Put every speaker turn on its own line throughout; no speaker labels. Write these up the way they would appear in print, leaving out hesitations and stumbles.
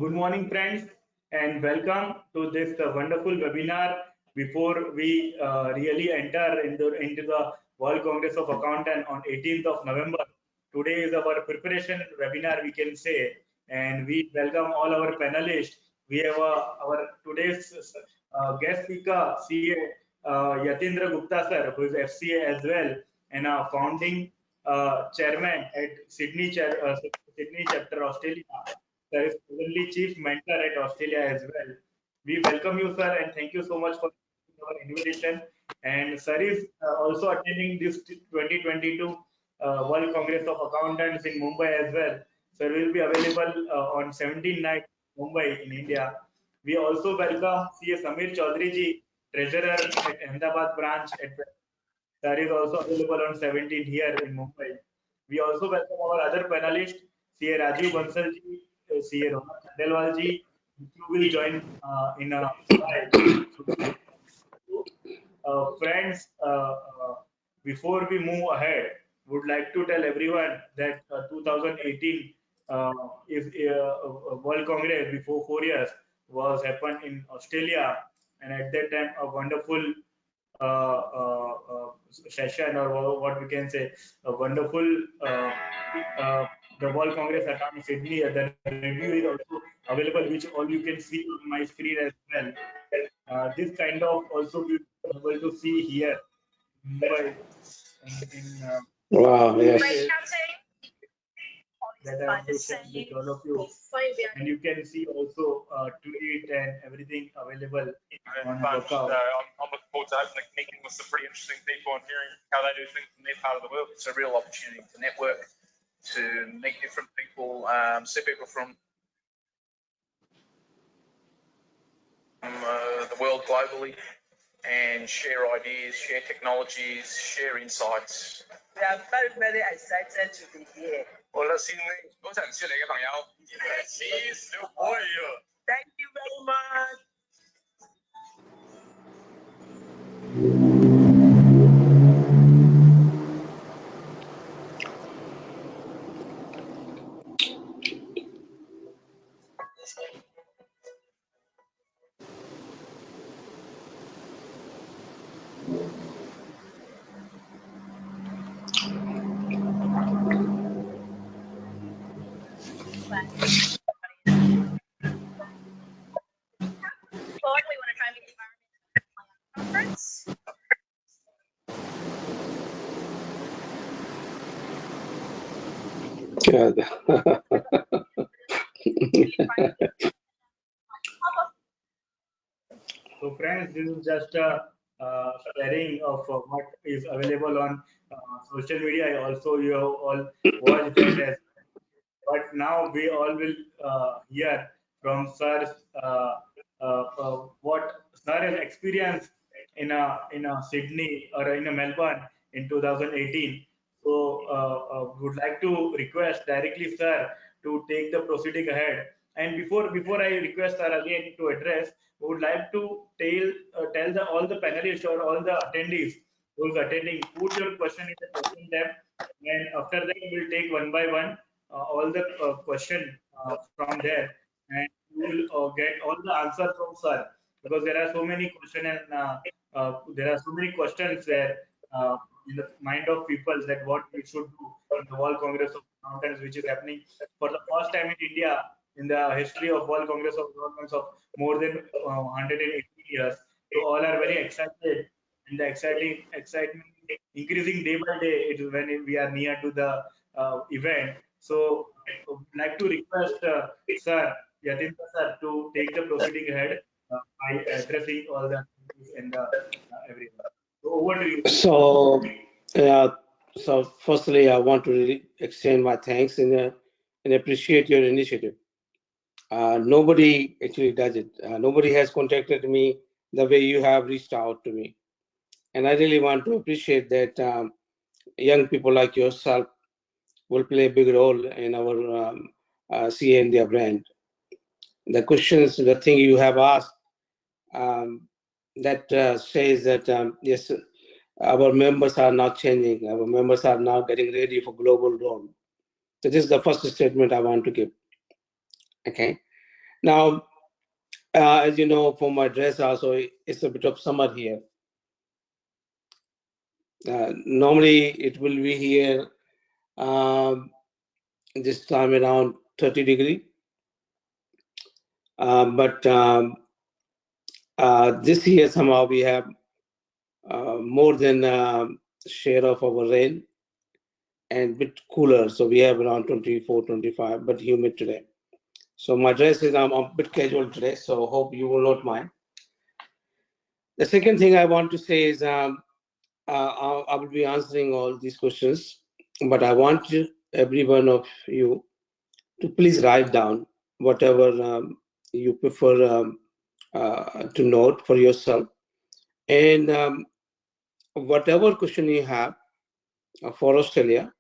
Good morning, friends, and welcome to this wonderful webinar. Before we really enter into the World Congress of Accountant on 18th of November, today is our preparation webinar, we can say, and we welcome all our panelists. We have our today's guest speaker, CA Yateender Gupta sir, who is FCA as well, and a founding chairman at Sydney chapter, Australia. Sir is presently Chief Mentor at Australia as well. We welcome you, sir, and thank you so much for our invitation. And sir is also attending this 2022 World Congress of Accountants in Mumbai as well. Sir will be available on 17 night Mumbai in India. We also welcome CA Samir Chaudhary ji, Treasurer at Ahmedabad branch. Sir is also available on 17 here in Mumbai. We also welcome our other panelists, CA Rajiv Bansal ji, CA Ronak Khandelwal ji, who will join in a while. Friends, before we move ahead, would like to tell everyone that 2018 is World Congress before 4 years was happened in Australia, and at that time a wonderful session, or what we can say, a wonderful uh, the World Congress happened in Sydney. The review is also available, which all you can see on my screen as well. This kind of also we able to see here in Mumbai in
wow, yes.
that I want to share with all of you. And you can see also tweet and everything available on Workout.
I'm looking forward to having a meeting with some pretty interesting people and hearing how they do things in their part of the world. It's a real opportunity to network, to meet different people, see people from the world globally, and share ideas, share technologies, share insights.
We are very, very excited to be here.
我嘅先嗰陣時嚟嘅朋友，似小妹啊！
Thank you very much.
We want to try and make the environment conference.
So friends, this is just a sharing of what is available on social media. Also, you have all watched that as well. But now we all will hear from Sir what Sir has experienced in a Sydney or in a Melbourne in 2018. So would like to request directly Sir to take the proceeding ahead. And before I request Sir again to address, would like to tell all the panelists or all the attendees who is attending, put your question in the question tab, and after that we'll take one by one all the question from there, and you will get all the answers from Sir, because there are so many questions, and there are so many questions there in the mind of people, that what we should do in the World Congress of Accountants, which is happening for the first time in India in the history of World Congress of Accountants of more than 180 years. So all are very excited, and the excitement increasing day by day. It is when we are near to the event. So I would like to request Sir Yateender sir to take the proceeding ahead by addressing all the activities and everything. So over to you.
So firstly, I want to really extend my thanks and appreciate your initiative. Nobody actually does it. Nobody has contacted me the way you have reached out to me. And I really want to appreciate that young people like yourself will play a big role in our CA India brand. The questions, the thing you have asked, that says that yes, our members are not changing. Our members are now getting ready for global role. So this is the first statement I want to give. Okay. Now, as you know, for my dress also, it's a bit of summer here. Normally, it will be here this time around 30 degree. But this year somehow we have more than share of our rain and bit cooler. So we have around 24, 25, but humid today. So my dress is, I'm a bit casual today, so hope you will not mind. The second thing I want to say is I will be answering all these questions, but I want every one of you to please write down whatever you prefer to note for yourself. And whatever question you have for Australia,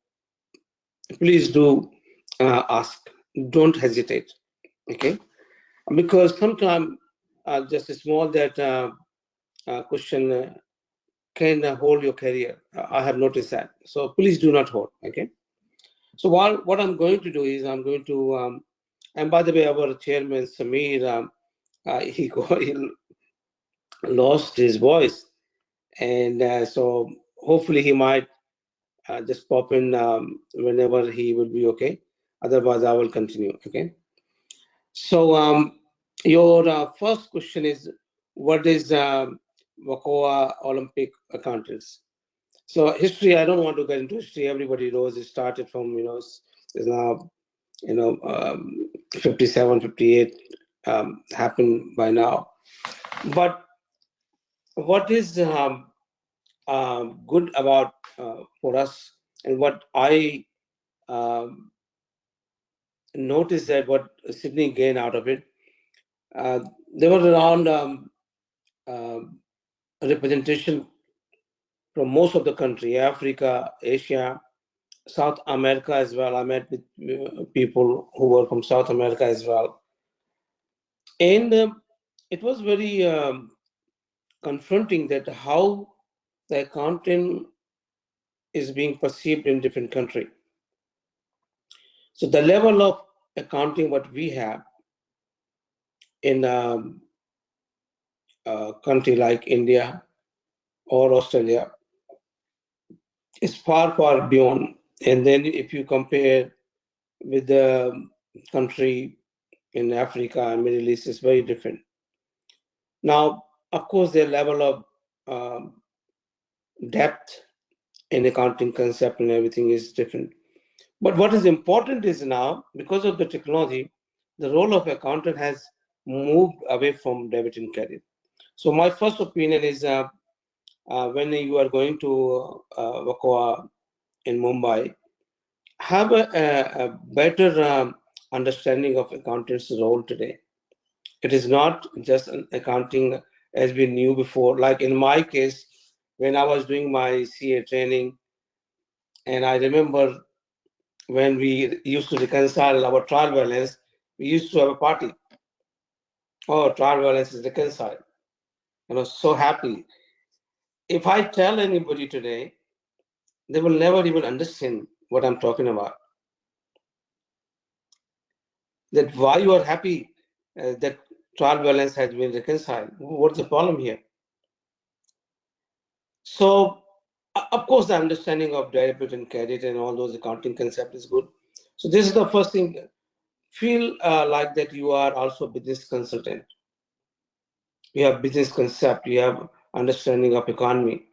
please do ask. Don't hesitate, okay? Because sometimes just a small that question can hold your career. I have noticed that. So please do not hold, okay? So what I'm going to do is I'm going to, and by the way, our chairman Samir, he lost his voice, and so hopefully he might just pop in whenever he will be okay. Otherwise, I will continue. Okay. So your first question is, what is WCOA Olympic accountants? So history, I don't want to get into history. Everybody knows it started from is now 57, 58 happened by now. But what is good about for us, and what I noticed that what Sydney gained out of it, there was around uh, representation from most of the country, Africa, Asia, South America as well. I met with people who were from South America as well, and it was very confronting that how the accounting is being perceived in different country. So the level of accounting what we have in a country like India or Australia is far, far beyond. And then if you compare with the country in Africa and Middle East, it's very different. Now, of course, their level of depth in accounting concept and everything is different. But what is important is now, because of the technology, the role of accountant has moved away from debit and credit. So my first opinion is when you are going to WCOA in Mumbai, have a better understanding of accountant's role today. It is not just an accounting as we knew before. Like in my case, when I was doing my CA training, and I remember when we used to reconcile our trial balance, we used to have a party. Oh, trial balance is reconciled. So happy. If I tell anybody today, they will never even understand what I'm talking about. That why you are happy that trial balance has been reconciled. What's the problem here? So, of course, the understanding of debit and credit and all those accounting concept is good. So this is the first thing. Feel like that you are also a business consultant. You have business concept. You have understanding of economy.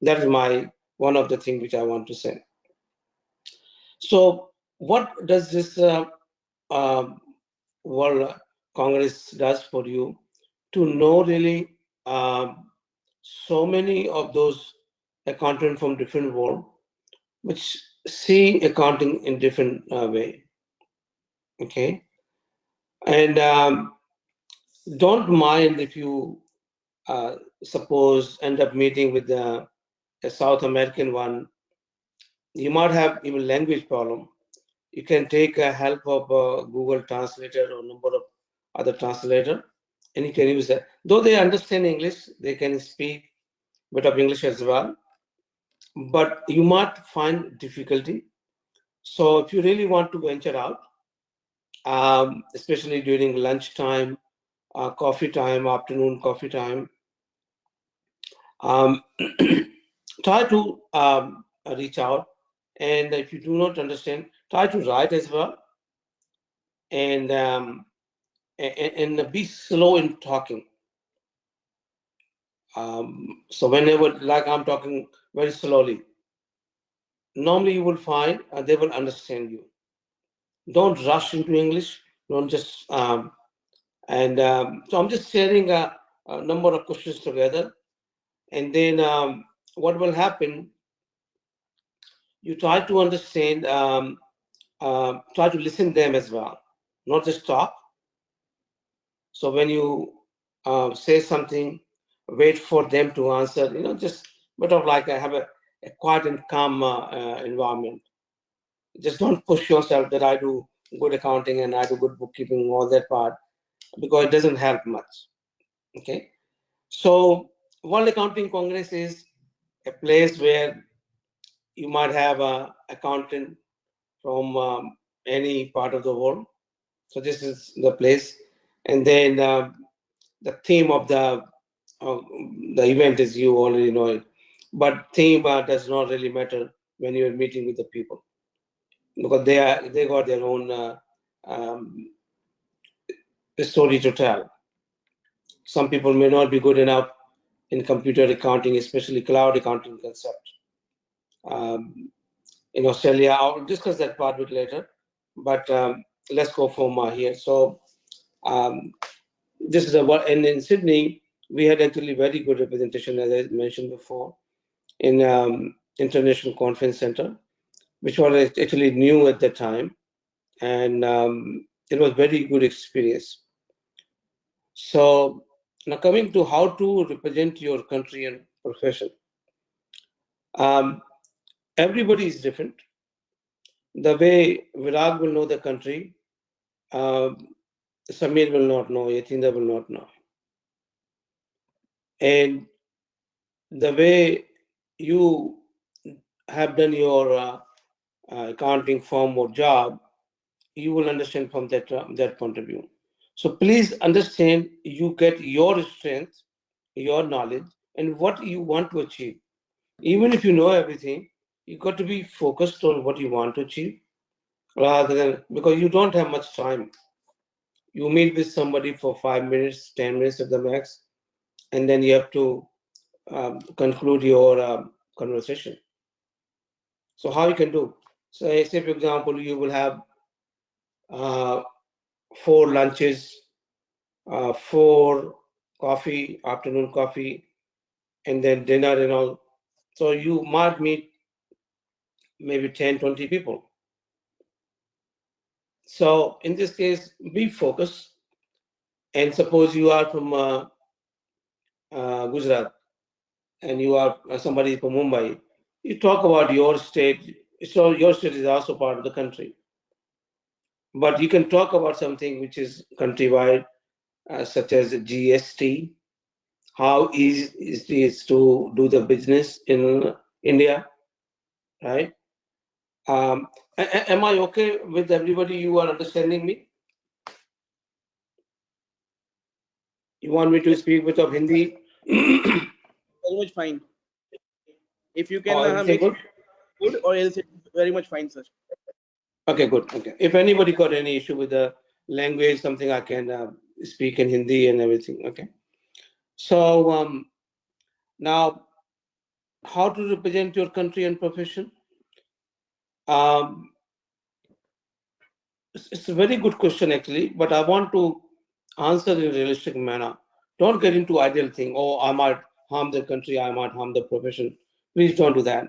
That is my one of the things which I want to say. So, what does this uh, World Congress does for you to know really so many of those accountants from different world which see accounting in different way, okay? And don't mind if you suppose end up meeting with a South American one. You might have even language problem. You can take help of Google Translator or number of other translator, and you can use that. Though they understand English, they can speak a bit of English as well, but you might find difficulty. So if you really want to venture out, especially during lunchtime, coffee time, afternoon coffee time. Um, try to reach out, and if you do not understand, try to write as well, and and be slow in talking. So whenever, like I'm talking very slowly, normally you will find they will understand you. Don't rush into English. Don't just and so I'm just sharing a number of questions together, and then what will happen? You try to understand, try to listen them as well, not just talk. So when you say something, wait for them to answer. Just bit of like have a quiet and calm environment. Just don't push yourself that I do good accounting and I do good bookkeeping, all that part, because it doesn't help much. Okay. So World Accounting Congress is a place where you might have a accountant from any part of the world. So this is the place, and then the theme of uh, the event is, you already know it, but theme does not really matter when you are meeting with the people, because they got their own um, story to tell. Some people may not be good enough in computer accounting, especially cloud accounting concept. Um, in Australia, I'll discuss that part bit later, but let's go from here. So um, this is and in Sydney, we had actually very good representation, as I mentioned before, in International Conference Center, which was actually new at the time, and it was very good experience. So now coming to how to represent your country and profession. Um, Everybody is different. The way Virag will know the country, uh, Samir will not know, Yateender will not know. And the way you have done your accounting firm or job, you will understand from that point of view. So please understand, you get your strength, your knowledge, and what you want to achieve. Even if you know everything, you got to be focused on what you want to achieve, rather than, because you don't have much time. You meet with somebody for 5 minutes, 10 minutes at the max, and then you have to conclude your conversation. So how you can do? So say for example, you will have uh, 4 lunches, 4 coffee, afternoon coffee, and then dinner and all. So you might meet maybe 10, 20 people. So in this case, be focused. And suppose you are from Gujarat, and you are somebody from Mumbai. You talk about your state. So your state is also part of the country. But you can talk about something which is countrywide, such as GST, how easy it is to do the business in India, right? Um, am I okay with everybody? You are understanding me? You want me to speak with of Hindi?
Very much fine. If you can
Or everything
make
good?
good, or else it's very much fine, sir.
Okay, good. Okay. If anybody got any issue with the language, something I can speak in Hindi and everything. Okay. So now, how to represent your country and profession? Um, it's a very good question actually, but I want to answer in a realistic manner. Don't get into ideal thing. Oh, I might harm the country. I might harm the profession. Please don't do that.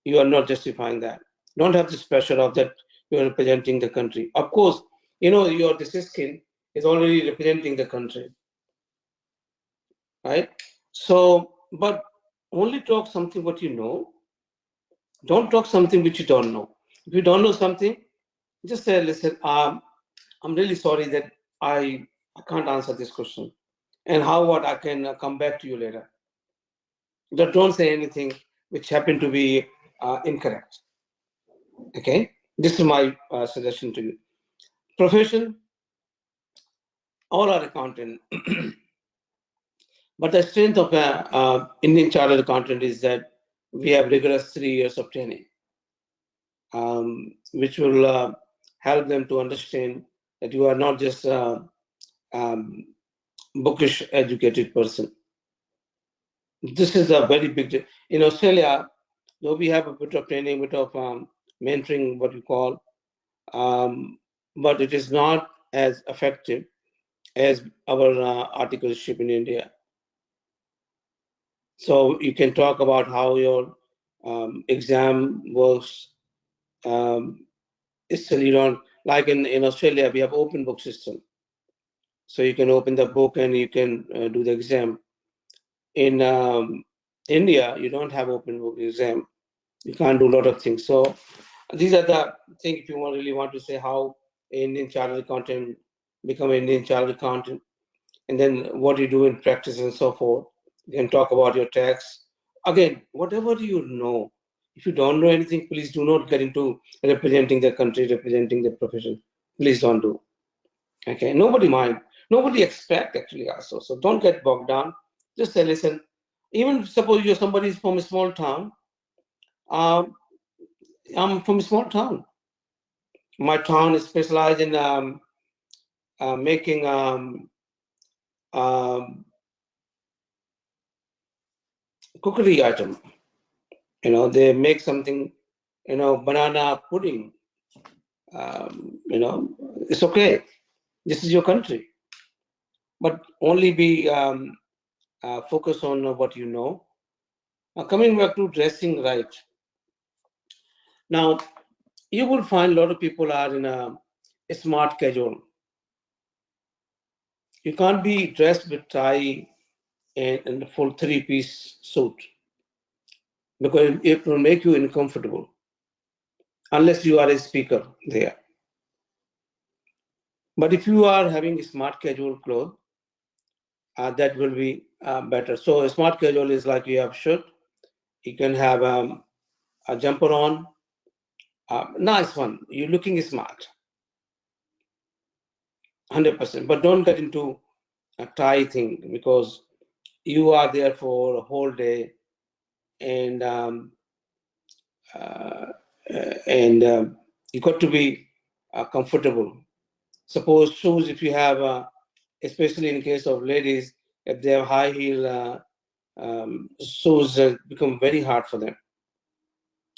You are not justifying that. Don't have this pressure of that you are representing the country. Of course, your this skin is already representing the country, right? So, but only talk something what you know. Don't talk something which you don't know. If you don't know something, just say, listen, I'm really sorry that I can't answer this question. And how what I can come back to you later. Don't say anything which happen to be incorrect. Okay, this is my suggestion to you. Profession, all are accountant. But the strength of Indian Chartered Accountant is that we have rigorous 3 years of training, which will help them to understand that you are not just a bookish educated person. This is a very big. In Australia, though we have a bit of training, bit of mentoring, what you call, but it is not as effective as our articleship in India. So you can talk about how your exam works. Still, you don't like in Australia we have open book system, so you can open the book and you can do the exam. In India, you don't have open book exam. You can't do a lot of things. So these are the things if you really want to say how Indian chartered accountant become Indian chartered accountant, and then what you do in practice and so forth. You can talk about your tax. Again, whatever you know. If you don't know anything, please do not get into representing the country, representing the profession. Please don't do. Okay, nobody mind. Nobody expect actually also. So don't get bogged down. Just say, listen. Even suppose you're somebody from a small town. Um, I'm from a small town. My town is specialized in making um, cookery item. They make something, banana pudding. It's okay. This is your country, but only be focus on what you know. Coming back to dressing right. Now, you will find a lot of people are in a smart casual. You can't be dressed with tie and a full three-piece suit because it will make you uncomfortable unless you are a speaker there. But if you are having smart casual clothes, that will be better. So a smart casual is like you have shirt, you can have a jumper on, nice one. You're looking smart, 100%. But don't get into a tie thing because you are there for a whole day, and uh, and you got to be comfortable. Suppose shoes, if you have, especially in case of ladies, if they have high heel shoes, become very hard for them.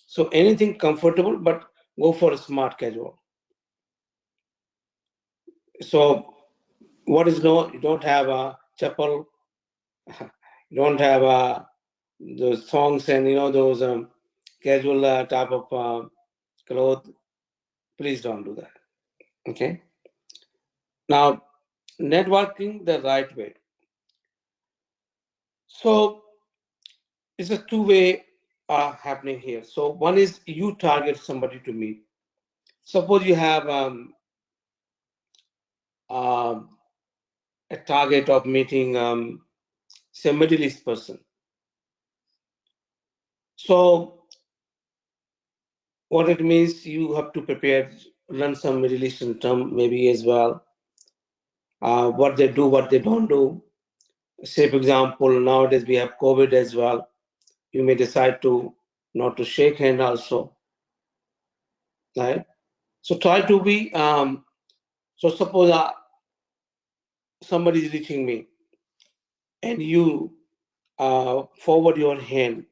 So anything comfortable, but go for a smart casual. So what is no? You don't have a chapel, you don't have those thongs and those casual type of clothes. Please don't do that. Okay. Now, networking the right way. So it's a two-way happening here. So one is you target somebody to meet. Suppose you have uh, a target of meeting, say, Middle East person. So what it means, you have to prepare, learn some Middle Eastern term maybe as well. What they do, what they don't do. Say, for example, nowadays we have COVID as well. You may decide to not to shake hand also, right? So try to be. So suppose somebody is reaching me, and you forward your hand,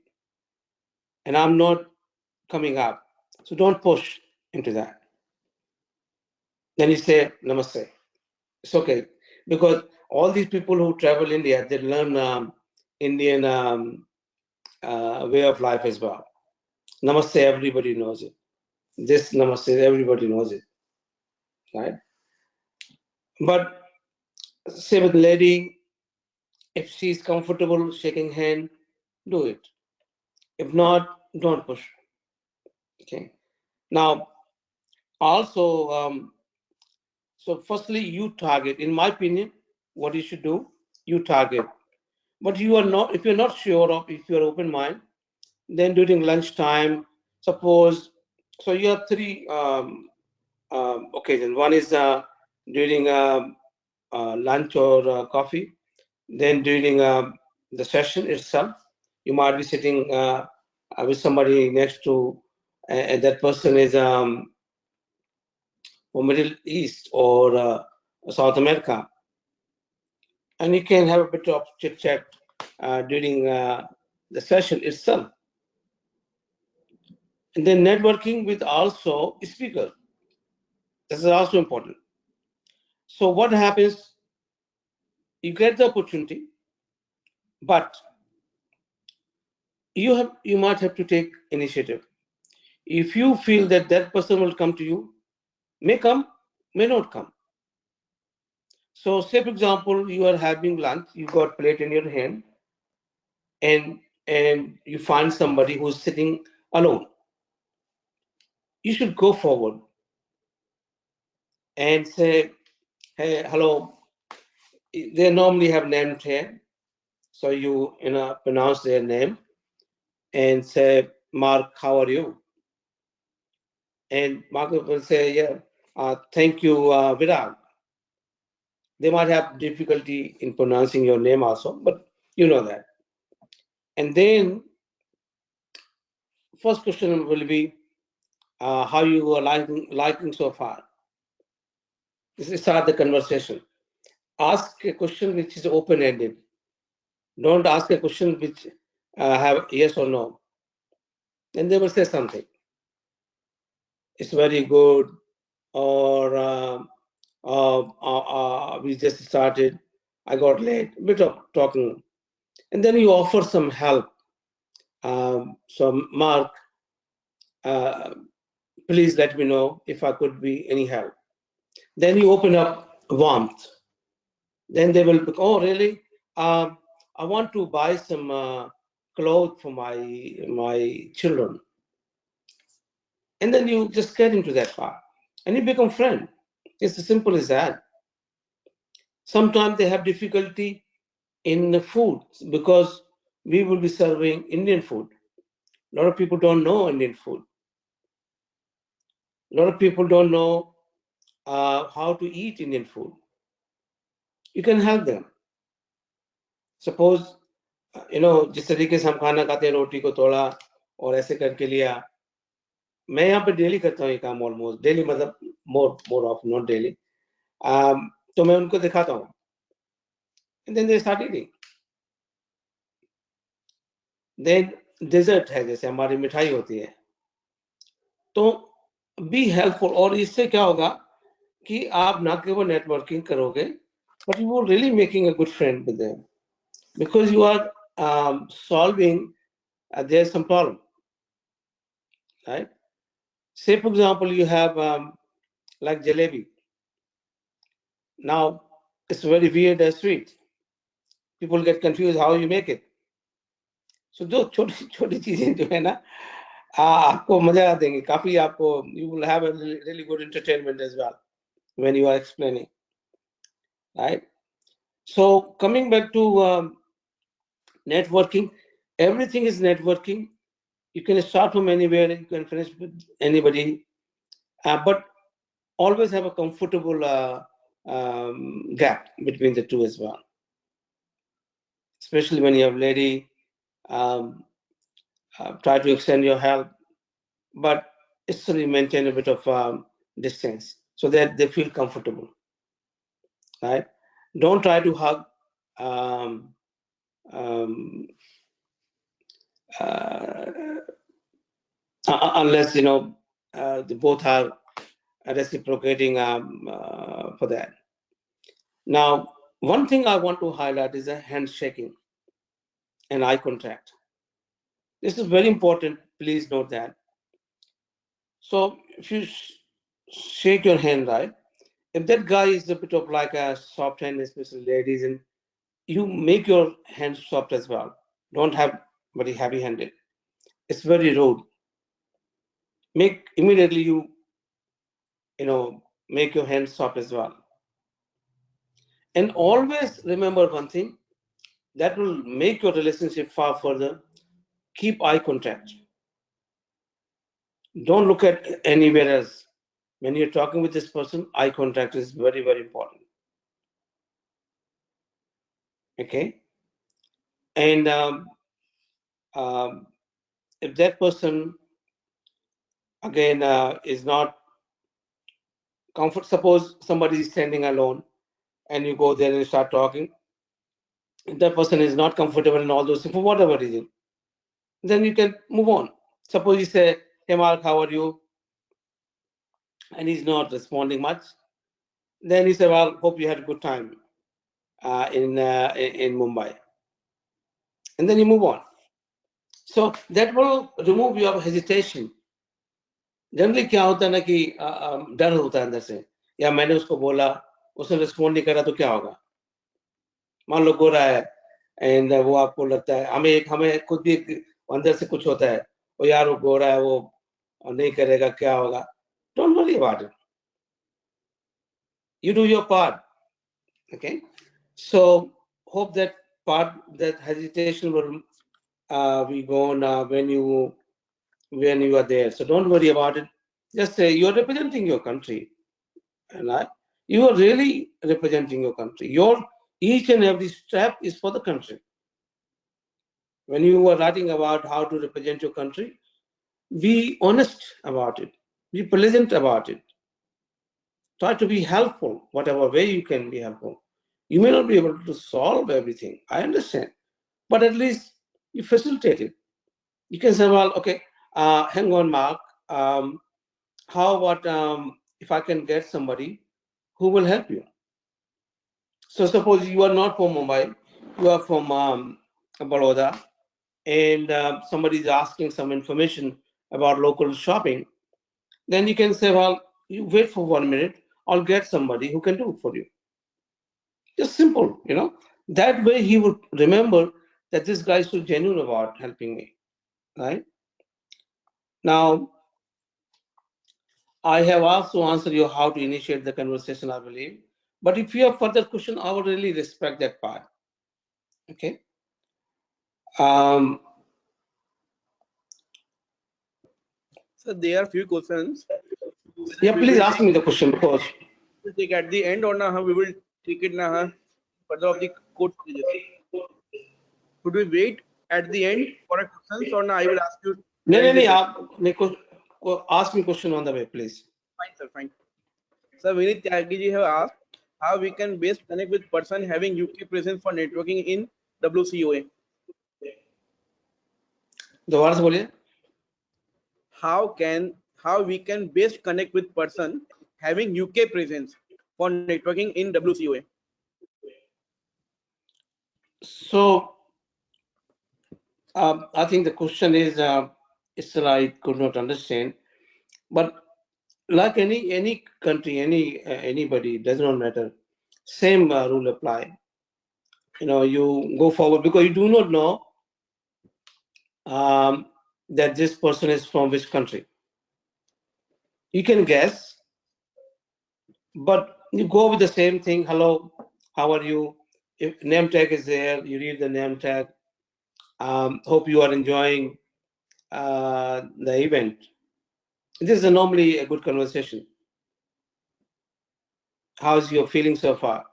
and I'm not coming up. So don't push into that. Then you say namaste. It's okay because all these people who travel India, they learn Indian way of life as well. Namaste, everybody knows it. This namaste, everybody knows it, right? But say with lady, if she's comfortable shaking hand, do it. If not, don't push. Okay. Now, also, so firstly, you target. In my opinion, what you should do, you target. But you are not. If you're not sure of, if you're open mind, then during lunchtime, suppose. So you have three occasion. One is during lunch or coffee. Then during the session itself, you might be sitting with somebody next to, and that person is from Middle East or South America, and you can have a bit of chit chat during the session itself. And then networking with also speaker. This is also important. So what happens? You get the opportunity, but you might have to take initiative. If you feel that that person will come to you, may come, may not come. So say for example, you are having lunch, you got plate in your hand, and you find somebody who's sitting alone. You should go forward and say, hey, hello. They normally have name tag, so you pronounce their name and say, Mark, how are you? And Mark will say, yeah, thank you, Virag. They might have difficulty in pronouncing your name also, but you know that. And then first question will be, how you are liking so far. This is start the conversation. Ask a question which is open-ended. Don't ask a question which have yes or no. Then they will say something. It's very good, or we just started. I got late. A bit of talking, and then you offer some help. So Mark, uh, please let me know if I could be any help. Then you open up warmth. Then they will be, oh, really? I want to buy some clothes for my children. And then you just get into that part and you become friend. It's as simple as that. Sometimes they have difficulty in the food because we will be serving Indian food. A lot of people don't know Indian food. A lot of people don't know how to eat Indian food. You can help them. Suppose जिस तरीके से हम खाना खाते हैं, रोटी को तोड़ा और ऐसे करके लिया. मैं यहाँ पे डेली करता हूँ ये काम, ऑलमोस्ट डेली, मतलब मोर ऑफ नॉट डेली. तो मैं उनको दिखाता हूँ. And then they start eating. Then dessert है, जैसे हमारी मिठाई होती है, तो बी हेल्पफुल. और इससे क्या होगा कि आप ना केवल नेटवर्किंग करोगे, but you are really making a good friend with them because you are solving there's some problem, right? Say for example you have like jalebi. Now it's very weird and sweet. People get confused how you make it. So जो छोटी छोटी चीजें जो है ना, आपको मजा देंगे काफी. आपको you will have a really good entertainment as well when you are explaining, right? So coming back to networking, everything is networking. You can start from anywhere, you can finish with anybody, but always have a comfortable gap between the two as well. Especially when you have lady, try to extend your help, but still maintain a bit of distance so that they feel comfortable, right? Don't try to hug unless they both are reciprocating for that. Now, one thing I want to highlight is a handshaking and eye contact. This is very important. Please note that. So if you shake your hand, right, if that guy is a bit of like a soft hand, especially ladies, and you make your hand soft as well. Don't have very heavy handed. It's very rude. Make immediately make your hands soft as well. And always remember one thing that will make your relationship far further. Keep eye contact. Don't look at anywhere else. when you're talking with this person, eye contact is very, very important. Okay. And if that person again is not comfort, suppose somebody is standing alone and you go there and start talking, if that person is not comfortable in all those things for whatever reason, then you can move on. Suppose you say, hey Mark, how are you? And he's not responding much. Then you say, well, hope you had a good time in Mumbai. And then you move on. So that will remove your hesitation. Generally क्या होता है ना कि डर होता है अंदर से, या मैंने उसको बोला, उसने रिस्पॉन्ड नहीं करा तो क्या होगा? मान लो गोरा है एंड वो आपको लगता है, हमें खुद भी अंदर से कुछ होता है, वो यार वो गोरा है, वो नहीं करेगा, क्या होगा? Don't worry about it. You do your part. Okay. So hope that part, that hesitation will be gone when you are there. So don't worry about it. Just say you're representing your country, and you are really representing your country. Your each and every step is for the country. When you are writing about how to represent your country, be honest about it. Be pleasant about it. Try to be helpful, whatever way you can be helpful. You may not be able to solve everything. I understand, but at least you facilitate it. You can say, well, okay, hang on, Mark. How about if I can get somebody who will help you? So suppose you are not from Mumbai, you are from Baroda, and somebody is asking some information about local shopping. Then you can say, well, you wait for 1 minute, I'll get somebody who can do it for you. Just simple, That way he would remember that this guy is so genuine about helping me, right? Now, I have also answered you how to initiate the conversation, I believe. But if you have further question, I would really respect that part. Okay.
So there are few questions.
Yeah, please ask me the question because
We'll take at the end or now we will take it now further of the code stages. Could we wait at the end for a questions or now I will ask you?
No, ask me question on the way, please.
Fine, sir, fine. So Vinit Tyagi have asked how we can best connect with person having UK presence for networking in WCOA.
दोबारा से बोलिए.
How we can best connect with person having UK presence for networking in WCOA.
So I think the question is still I could not understand, but like any country, anybody, does not matter. Same rule apply. You go forward because you do not know that this person is from which country. You can guess, but you go with the same thing. Hello, how are you? If name tag is there, you read the name tag. Hope you are enjoying the event. This is normally a good conversation. How's your feeling so far?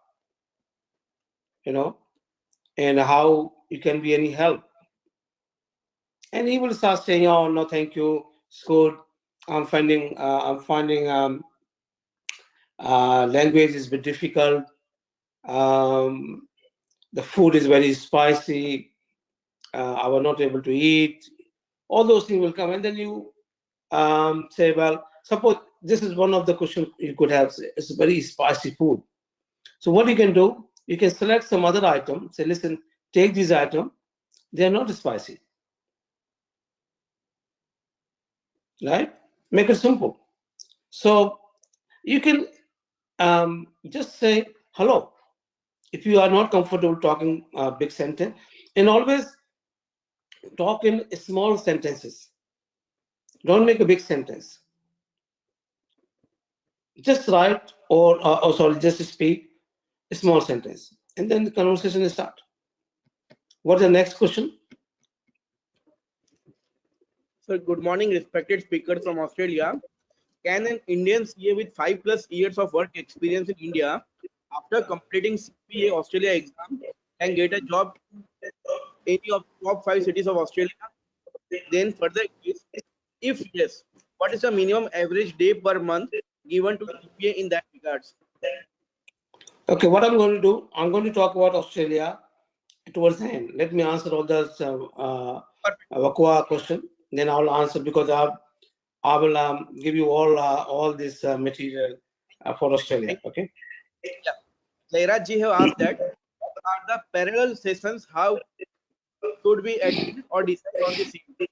And how you can be any help. And he will start saying, "Oh no, thank you. It's good. I'm finding language is a bit difficult. The food is very spicy. I was not able to eat." All those things will come, and then you say, "Well, suppose this is one of the questions you could have. It's very spicy food. So what you can do, you can select some other item. Say, listen, take this item. They are not spicy, right? Make it simple. So you can just say hello. If you are not comfortable talking big sentence, and always talk in small sentences. Don't make a big sentence. Just write just speak a small sentence, and then the conversation will start. What's the next question?
So good morning, respected speakers from Australia. can an Indian CA with 5+ years of work experience in India after completing CPA Australia exam can get a job any of top 5 cities of Australia? Then further is, if yes, what is the minimum average day per month given to CPA in that regards?
Okay, what I'm going to do, I'm going to talk about Australia towards the end. Let me answer all those
Perfect.
WCOA question. Then I'll answer because I will give you all this material for Australia.
Thank you.
Okay.
Yeah. Zairaj ji have asked that what are the parallel sessions, how should we attend or decide on the same?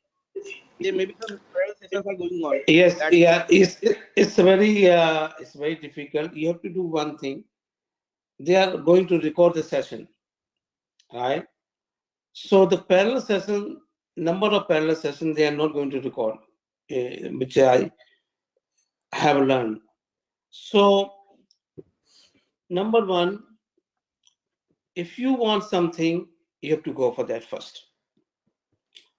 There may be some parallel sessions are going on.
Yes.
That
Yeah. It's very difficult. You have to do one thing. They are going to record the session, right? So the parallel session, number of parallel sessions, they are not going to record, which I have learned. So number one, if you want something, you have to go for that first.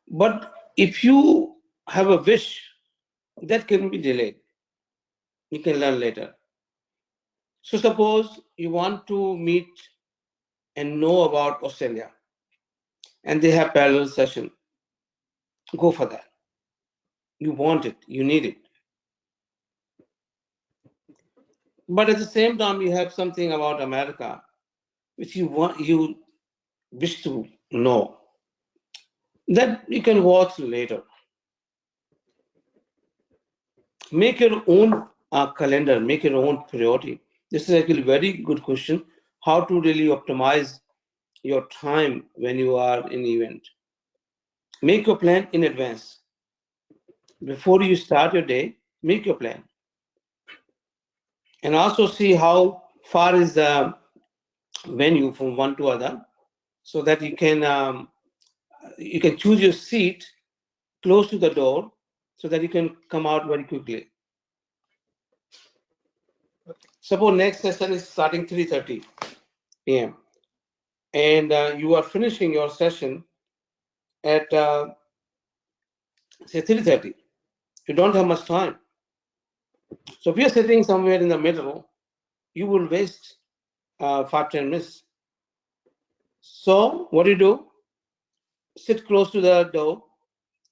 But if you have a wish, that can be delayed. You can learn later. So suppose you want to meet and know about Australia, and they have parallel session. Go for that. You want it, you need it. But at the same time, you have something about America which you wish to know. That you can watch later. Make your own calendar, make your own priority. This is actually a very good question. How to really optimize your time when you are in event. Make your plan in advance. Before you start your day, make your plan. And also see how far is the venue from one to other, so that you can choose your seat close to the door, so that you can come out very quickly. Suppose next session is starting 3:30 p.m. and you are finishing your session at say 3:30. You don't have much time. So if you're sitting somewhere in the middle, you will waste 5-10 minutes. So what do? Sit close to the door.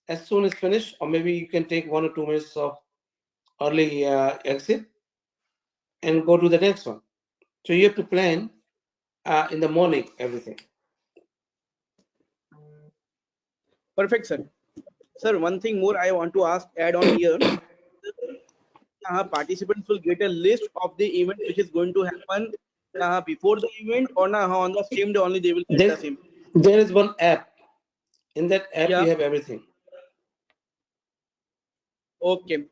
As soon as finished, or maybe you can take 1 or 2 minutes of early exit and go to the next one. So you have to plan in the morning everything.
perfect, sir. Sir, one thing more I want to add on here. Participants will get a list of the event which is going to happen before the event, or on the same day only they will get the
There,
same.
there is one app. In that app,
Yeah.
you have everything.
Okay.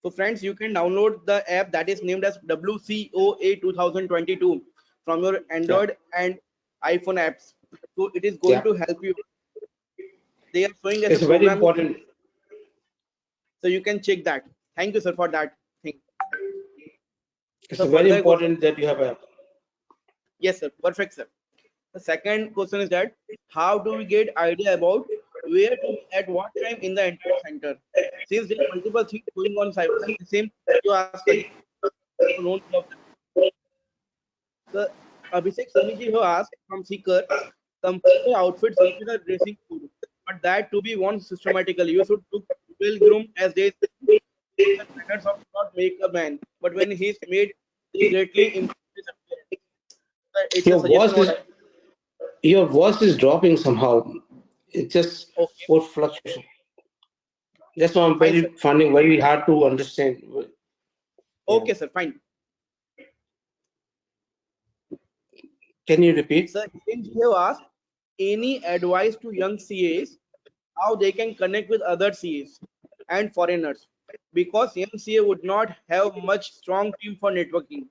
So friends, you can download the app that is named as WCOA 2022 from your Android and iPhone apps. So it is going
Yeah,
to help you. They are showing as a
it's very
program,
important.
so you can check that. Thank you, sir, for that thing.
It's
So
very
further question.
important that you have app.
Yes, sir. Perfect, sir. The second question is that how do we get idea about where to be at what time in the entire center? Since there are multiple things going on at the same, you ask again. So no need of them. The Abhishek Suniji who asked from Seeker, complete outfits with a dressing code, but that to be worn systematically. You should look well groomed as they say. The standards of not make a man, but when he's made, they greatly improve his appearance. It's a
Your
suggestion
voice
what
is your voice is dropping somehow. It just
okay.
for fluctuation. That's why I'm
Fine, sir.
finding very hard to understand. Yeah.
Okay, sir. Fine.
Can you repeat?
Sir, you have asked any advice to young CAs how they can connect with other CAs and foreigners because young CA would not have much strong team for networking.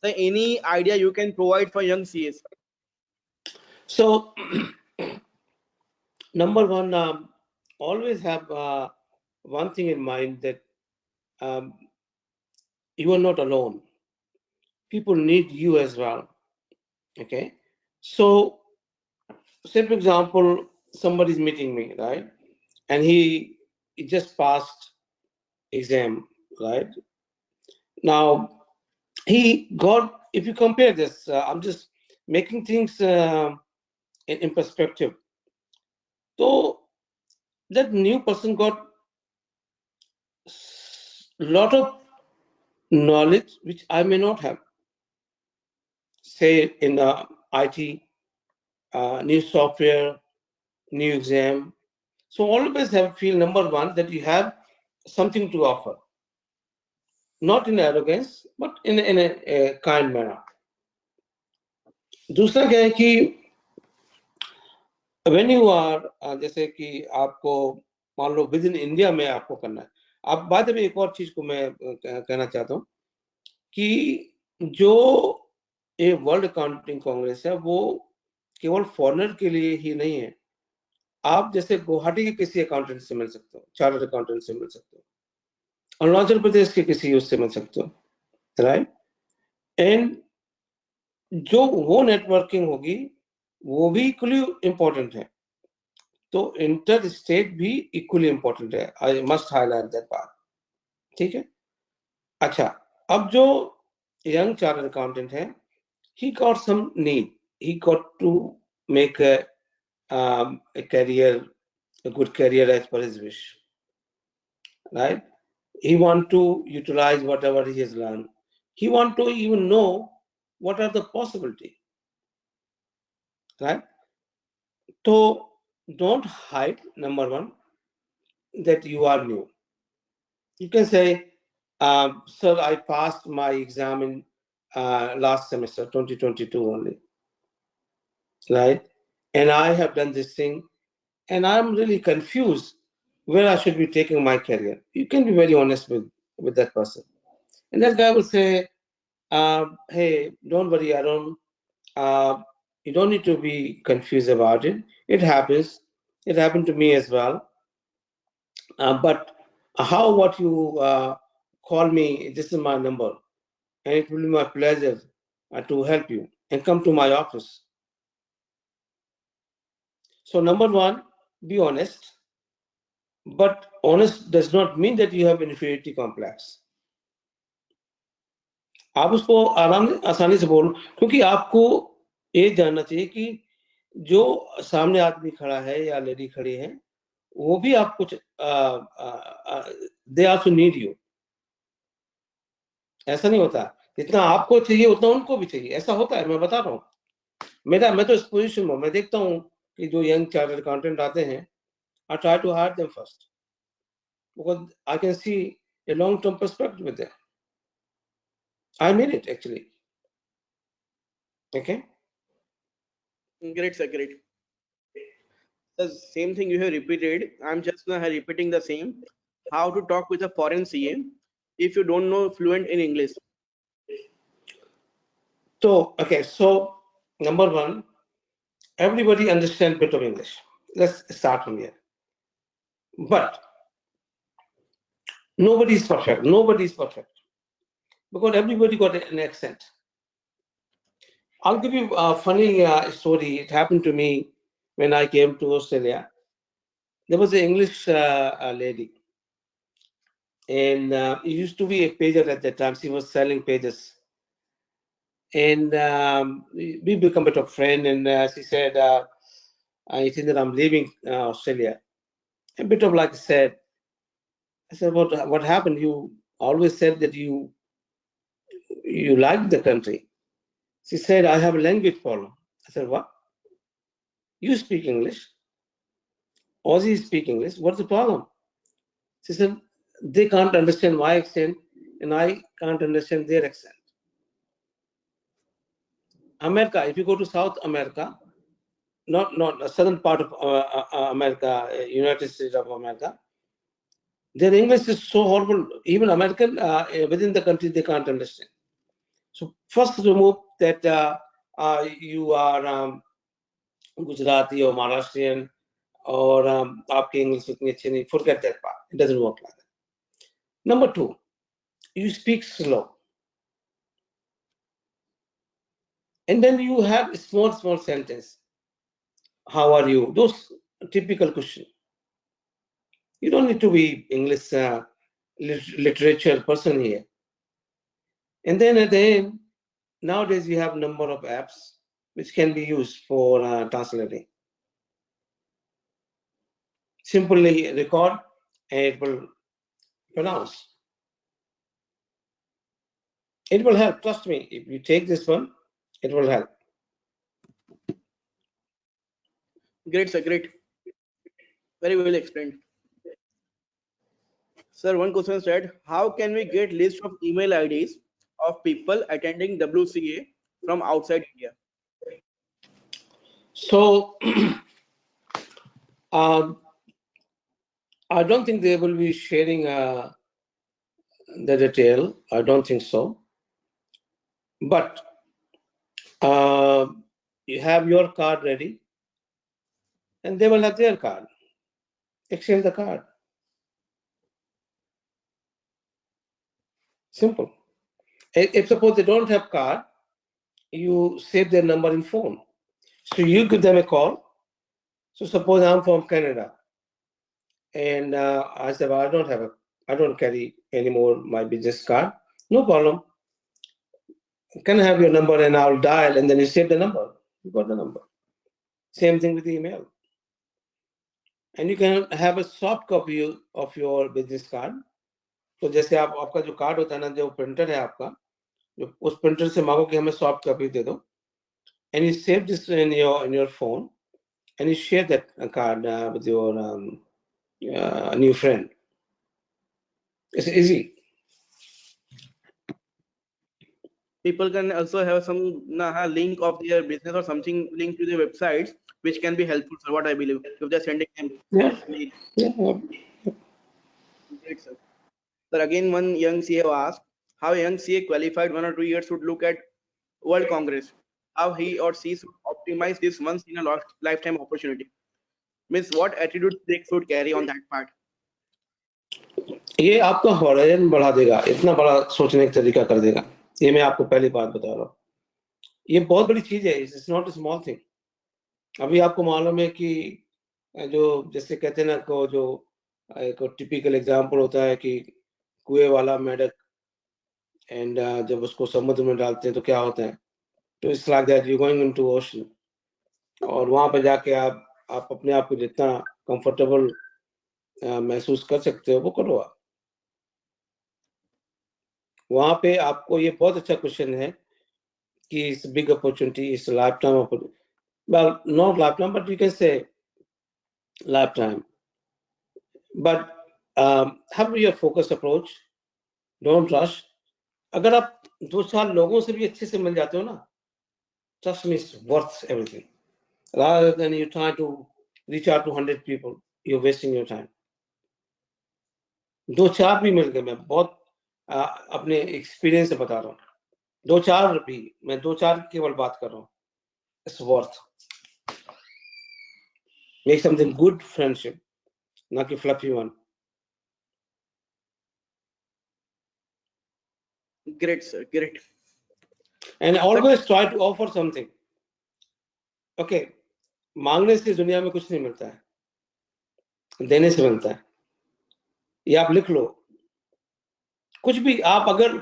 So any idea you can provide for young CAs?
So number one, always have one thing in mind that um, you are not alone. People need you as well. Okay. So, say for example, somebody's meeting me, right? And he just passed exam right? Now, he got, if you compare this, I'm just making things in perspective. So that new person got a lot of knowledge which I may not have. Say in IT, new software, new exam. So always have feel number one that you have something to offer, not in arrogance, but in a kind manner. दूसरा क्या है कि when you are जैसे कि आपको मान लो with in India में आपको करना है, आप बाद में एक और चीज को मैं कहना चाहता हूँ कि जो ये वर्ल्ड अकाउंटिंग कांग्रेस है वो केवल फॉरेनर के लिए ही नहीं है। आप जैसे गुवाहाटी के किसी अकाउंटेंट से मिल सकते हो, चार्टर्ड अकाउंटेंट से मिल सकते हो, अरुणाचल प्रदेश के किसी उससे मिल सकते हो, राइट? एंड जो वो नेटवर्किंग होगी वो भी इक्वली इम्पोर्टेंट है, तो इंटर स्टेट भी इक्वली इम्पोर्टेंट है। I must highlight that part, ठीक है? अच्छा, अब जो यंग चार्टर्ड अकाउंटेंट है, he got some need, he got to make a career, a good career as per his wish, right? He want to utilize whatever he has learned, he want to even know what are the possibility, right? So don't hide, number one, that you are new. You can say, sir, I passed my exam in last semester 2022 only, right? And I have done this thing and I'm really confused where I should be taking my career. You can be very honest with that person. And that guy will say, hey, don't worry, Aaron. You don't need to be confused about it. It happens. It happened to me as well. But what you call me, this is my number. And it will be my pleasure to help you and come to my office. So number one, be honest. But honest does not mean that you have inferiority complex. आप उसको आसानी से बोलो, क्योंकि आपको ये जानना चाहिए कि जो सामने आदमी खड़ा है या लेडी खड़ी है वो भी आपको दे आल्सो नीड यू। ऐसा नहीं होता, जितना आपको चाहिए उतना उनको भी चाहिए, ऐसा होता है। मैं बता रहा हूँ, मैं तो इस पोजीशन में मैं देखता हूँ कि जो यंग चार्टर्ड अकाउंटेंट आते हैं, I try to hire them first because I can see a long-term perspective with them. I mean it actually. Okay.
Great, sir. Great. The same thing you have repeated. I'm just now repeating the same. How to talk with a foreign CA if you don't know fluent in English.
So okay, so number one, everybody understands bit of English. Let's start from here. But nobody is perfect. Nobody is perfect because everybody got an accent. I'll give you a funny story. It happened to me when I came to Australia. There was an English lady, and it used to be a pager at that time. She was selling pages, and we become a bit of friend. And she said, "Yateender, I'm leaving Australia." A bit of like I said, what happened? You always said that you liked the country. She said, I have a language problem. I said, what? You speak English? Aussies speak English. What's the problem? She said, they can't understand my accent and I can't understand their accent. America, if you go to South America, not the southern part of America, United States of America, their English is so horrible. Even American within the country, they can't understand. So first remove that you are Gujarati or Maharashtrian or आपकी English उतनी अच्छी नहीं. Forget that part. It doesn't work like that. Number two, you speak slow. And then you have small sentence. How are you? Those typical question. You don't need to be English literature person here. And then at the end, nowadays we have a number of apps which can be used for translating. Simply record and it will pronounce. It will help, trust me. If you take this one, it will help.
Great, sir. Great. Very well explained. Sir, one question said, how can we get list of email IDs of people attending WCA from outside India?
So I don't think they will be sharing the detail. I don't think so. But you have your card ready, and they will have their card. Exchange the card. Simple. If suppose they don't have card, you save their number in phone. So you give them a call. So suppose I'm from Canada, and I said, well, I don't carry anymore my business card. No problem. Can I have your number and I'll dial, and then you save the number. You got the number. Same thing with email. And you can have a soft copy of your business card. तो जैसे आपका जो card होता है ना, जो printer है आपका, जो उस प्रिंटर से मांगो कि हमें सॉफ्ट कॉपी दे दो, and you save this in your phone, and you share that card with your new friend. It's easy.
People can also have some link of their business or something linked to their websites, which can be helpful, sir. What I believe, if they're sending them.
Yeah.
Great, sir. Sir, again, one young CA asked how a young CA qualified 1 or 2 years should look at World Congress, how he or she should optimize this once in a lifetime opportunity. Means what attitude they should carry on that part.
ये आपका horizon बढ़ा देगा, इतना बड़ा सोचने का तरीका कर देगा. ये मैं आपको पहली बात बता रहा हूँ. ये बहुत बड़ी चीज है. It's not a small thing. अभी आपको मालूम है कि जो जैसे कहते हैं ना को जो एक टिपिकल एग्जांपल होता है कि कुएं वाला मेढक, एंड जब उसको समुद्र में डालते हैं तो क्या होता है, तो it's like that you going into ocean. और वहां पे जाके आप अपने आप को जितना कंफर्टेबल महसूस कर सकते हो वो करो. आप वहां पे आपको ये बहुत अच्छा क्वेश्चन है कि it's big opportunity, it's life time opportunity. well not lifetime, but you can say lifetime. But have your focused approach. Don't rush. अगर आप 2-4 लोगों से भी अच्छे से मिल जाते हो ना, trust me, it's worth everything. Rather than you try to reach out to 100 people, you're wasting your time. 2-4 भी मिल गए. मैं बहुत अपने एक्सपीरियंस से बता रहा हूँ. 2-4 भी, मैं 2-4 केवल बात कर रहा हूँ. It's worth. Make something good friendship, not a fluffy one.
Great, sir. Great.
And always try to offer something. Okay, मांगने से दुनिया में कुछ नहीं मिलता है, देने से मिलता है. ये आप लिख लो. कुछ भी आप अगर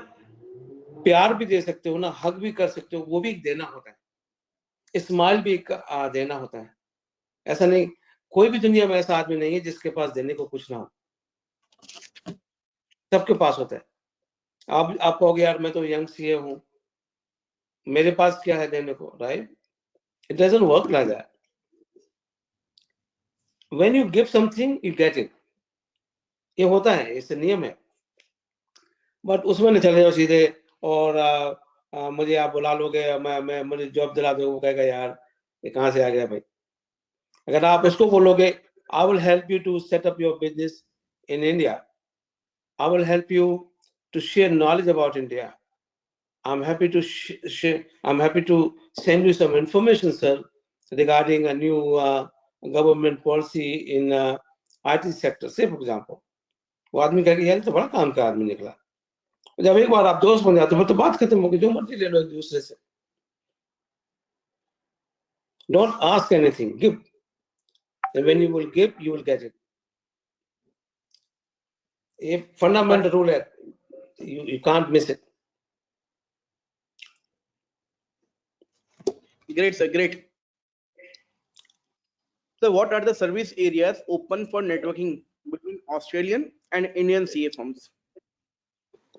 प्यार भी दे सकते हो ना, हग भी कर सकते हो, वो भी एक देना होता है. स्माइल भी एक देना होता है. ऐसा नहीं, कोई भी दुनिया में ऐसा आदमी नहीं है जिसके पास देने को कुछ ना हो. सबके पास होता है. आप कहोगे यार मैं तो यंग सीए हूं, मेरे पास क्या है देने को, right? It doesn't work like that. When you give something, you get it. ये होता है, इससे नियम है. बट उसमें नहीं चले जाओ सीधे और मुझे आप बुला लोगे, मैं मुझे जॉब दिला दोगे, वो कहेगा यार ये कहाँ से आ गया भाई. अगर आप उसको बोलोगे I will help you to set up your business in India. I will help you to share knowledge about India. I'm happy to I'm happy to send you some information, sir, regarding a new government policy in IT sector. Say for example, वो आदमी कहेगा यार तो बड़ा काम का आदमी निकला. जब एक बार आप दोस्त बन जाते हो तो बात खत्म होगी, जो मर्जी ले लो एक दूसरे से. Don't ask anything, give. And when you will give, you will get it. ये fundamental rule है, you can't miss it.
Great, sir. Great. So, what are the service areas open for networking between Australian and Indian CA firms?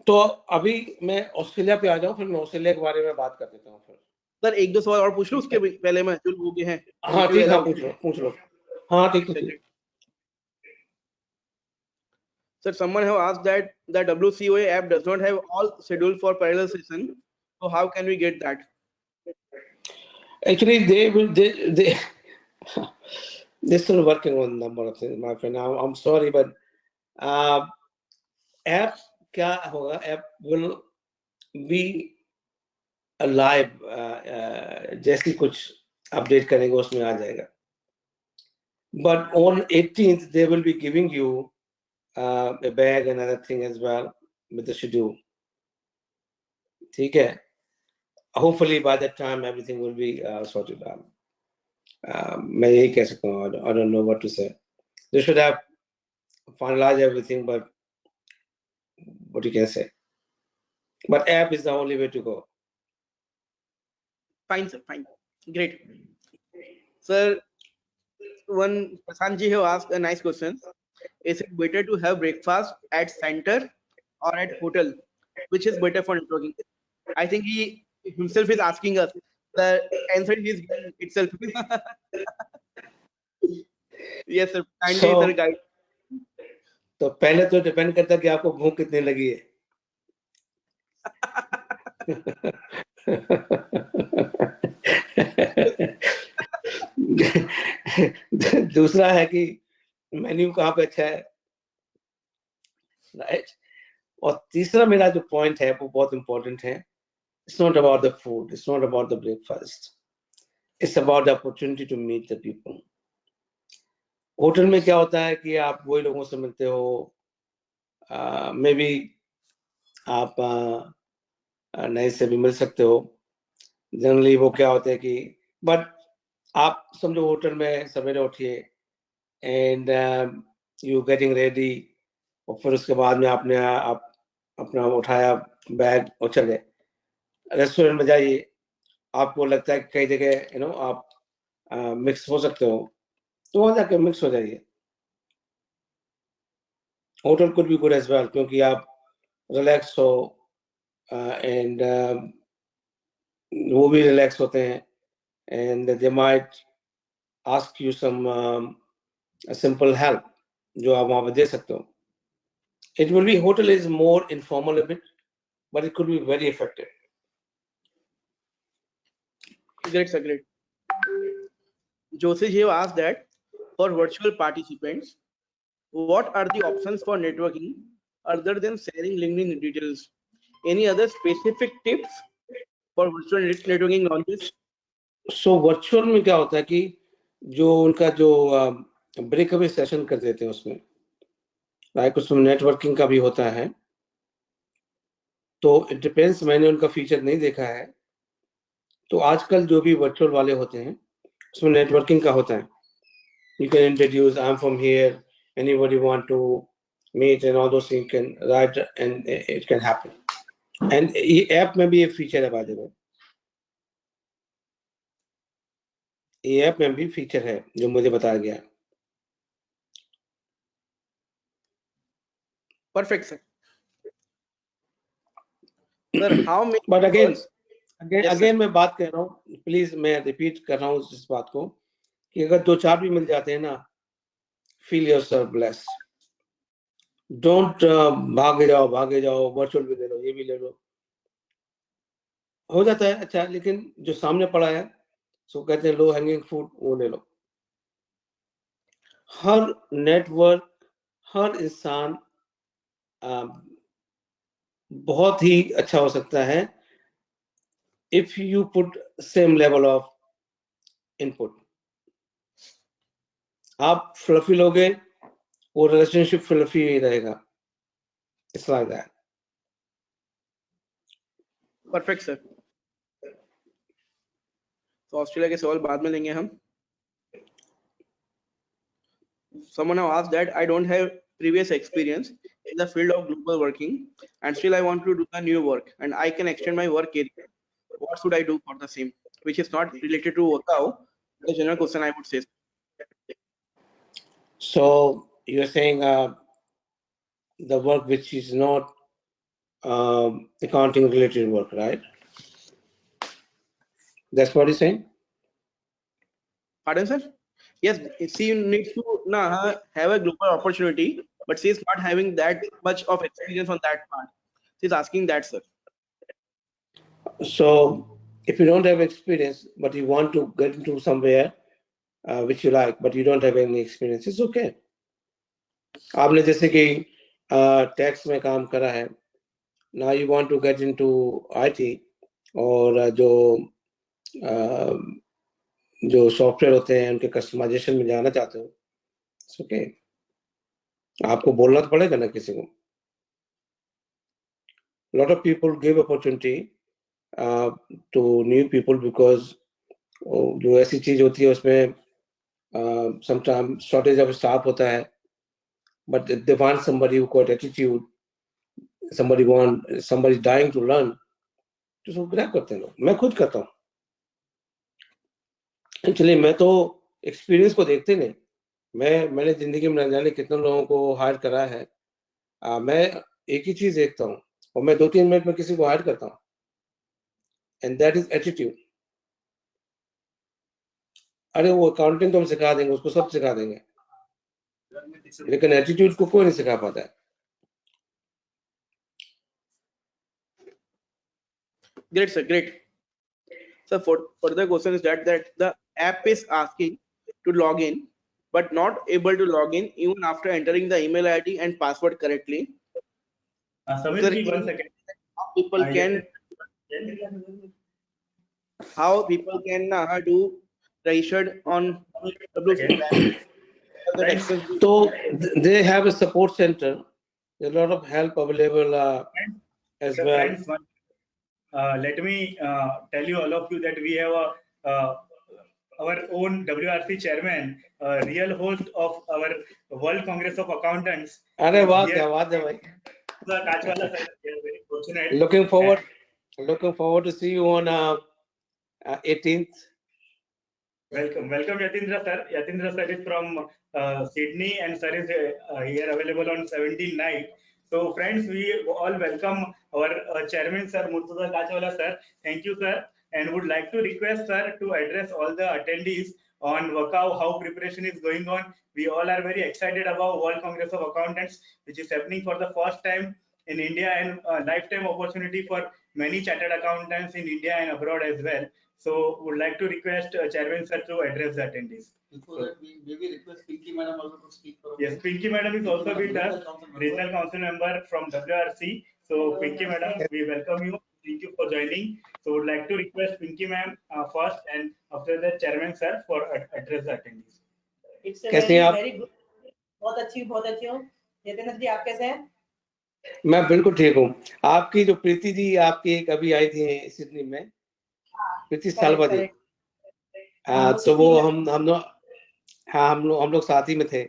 तो अभी मैं Australia पे आ जाऊं, फिर मैं Australia के बारे में बात कर देता हूं फिर।
सर एक दो सवाल और पूछ लूं उसके पहले मैं जो लोग हैं।
हाँ ठीक है, पूछ लो। हाँ ठीक है।
Sir, someone have asked that the WCOA app does not have all scheduled for parallel session. So how can we get that?
Actually, they're still working on a number of things, my friend. I'm sorry, but app क्या होगा? App will be alive. जैसी कुछ update करेंगे उसमें आ जाएगा. But on 18th they will be giving you a bag and other thing as well with the schedule. ठीक है. Hopefully by that time everything will be sorted out. मैं यही कह सकता हूँ. I don't know what to say. They should have finalized everything, but what you can say. But app is the only way to go.
Fine, sir. Fine. Great. Sir, one Prasanji have asked a nice question. Is it better to have breakfast at center or at hotel? Which is better for networking? I think he himself is asking us. The answer he is giving itself. Yes, sir. Kindly,
So,
sir, guide.
तो पहले तो depend करता है कि आपको भूख कितनी लगी है. दूसरा है कि मेन्यू कहाँ पे अच्छा है, राइट. और तीसरा मेरा जो पॉइंट है वो बहुत इंपॉर्टेंट है. It's not about the food, it's not about the breakfast, it's about the opportunity to meet the people. Hotel में क्या होता है कि आप वही लोगों से मिलते हो, मे बी आप नए से भी मिल सकते हो. जनरली वो क्या होता है कि बट आप समझो होटल में सवेरे उठिए एंड यू गेटिंग रेडी, और फिर उसके बाद में आपने आप अपना उठाया बैग और चले. रेस्टोरेंट में जाइए, आपको लगता है कि कई जगह आप मिक्स हो सकते हो, तो वहां जाके मिक्स हो जाइए. Hotel could be good as well, क्योंकि आप रिलैक्स हो एंड वो भी रिलैक्स होते हैं, and they might ask you some simple help जो आप वहां पर दे सकते हो. It will be, hotel is more informal a bit, but it could be very effective.
Great, sir. Great. Joseph have asked that for virtual participants, what are the options for networking other than sharing LinkedIn details? Any other specific tips for virtual networking launches?
So virtual में क्या होता है कि जो उनका जो breakaway session कर देते हैं उसमें, लाइक उसमें नेटवर्किंग का भी होता है. तो इट डिपेंड्स, मैंने उनका फीचर नहीं देखा है. तो आजकल जो भी वर्चुअल वाले होते हैं उसमें नेटवर्किंग का होता है. You can introduce, I'm from here, anybody want to meet, and all those things can write and it can happen. And ये ऐप में भी ये फीचर है, by the way. ये ऐप में भी फीचर है जो मुझे बताया गया.
Perfect, sir. Sir, how many?
But again,
Yes,
again मैं बात कर रहा हूँ, प्लीज मैं रिपीट कर रहा हूँ इस बात को कि अगर 2-4 भी मिल जाते हैं ना, feel yourself blessed. Don't भागे जाओ वर्चुअल भी ले लो, ये भी ले लो. हो जाता है अच्छा, लेकिन जो सामने पड़ा है सो कहते हैं लो हैंगिंग फ्रूट, वो ले लो. हर नेटवर्क, हर इंसान बहुत ही अच्छा हो सकता है if you put same level of input. आप फ्लफी लोगे, वो रिलेशनशिप फ्लफी ही रहेगा. It's like that.
Perfect, sir. तो ऑस्ट्रेलिया के सवाल बाद में लेंगे हम. Someone have asked that I don't have previous experience in the field of global working, and still I want to do the new work, and I can extend my work area. What should I do for the same? Which is not related to WCOA, the general question I would say.
So you're saying the work which is not accounting related work, right? That's what you're saying?
Pardon, sir? Yes, she needs to have a global opportunity, but she is not having that much of experience on that part. She's asking that, sir.
So if you don't have experience, but you want to get into somewhere which you like, but you don't have any experience, it's okay. आपने जैसे कि tax में काम करा है, now you want to get into IT और जो software होते हैं उनके कस्टमाइजेशन में जाना चाहते हो, it's okay. आपको बोलना तो पड़ेगा ना किसी को. Lot of people give opportunity to new people because जो ऐसी चीज होती है उसमें sometimes shortage of staff होता है, but if they want somebody who got attitude, somebody dying to learn, तो उसको ग्रैब करते हैं लोग. मैं खुद करता हूँ. एक्चुअली मैं तो एक्सपीरियंस को देखते नहीं, मैंने जिंदगी में न जाने कितने लोगों को हायर करा है. मैं एक ही चीज देखता हूँ और मैं 2-3 मिनट में किसी को हायर करता हूँ, एंड दैट इज एटीट्यूड. अरे वो अकाउंटिंग तो हम सिखा देंगे, उसको सब सिखा देंगे, लेकिन एटीट्यूड को कोई नहीं सिखा पाता है.
Great, sir. Great. So further question is that the app is asking to log in, but not able to log in even after entering the email ID and password correctly.
Samir ji, 1 second.
How people can do registered on WCOA.
So they have a support center. There's a lot of help available as well.
Friends, let me tell you all of you that we have our own WRC chairman, real host of our World Congress of Accountants.
अरे वाह, क्या बात है भाई.
Kachwala sir, we are very fortunate.
Looking forward to see you on 18th.
Welcome, Yateendra sir. Yateendra sir is from Sydney, and sir is here available on 17th night. So friends, we all welcome our chairman sir, Murtuza Kachwala sir. Thank you sir, and would like to request sir to address all the attendees on WCOA, how preparation is going on. We all are very excited about World Congress of Accountants, which is happening for the first time in India, and a lifetime opportunity for many chartered accountants in India and abroad as well. So would like to request Chairman sir to address the attendees.
Before that, we maybe request Pinky Madam also to speak.
Yes, Pinky Madam is also with us, Regional Council member from WRC. So Pinky Madam, we welcome you. Thank you for joining. So would like to request Pinky Ma'am first, and after that Chairman sir for address the attendees.
It's a very good. बहुत अच्छी हूँ. यतेंद्र जी, आप कैसे हैं?
मैं बिल्कुल ठीक हूँ. आपकी जो प्रीति जी आपकी कभी आई थी सिडनी में, प्रीति सालवादी, तो वो हम लोग साथ ही में थे,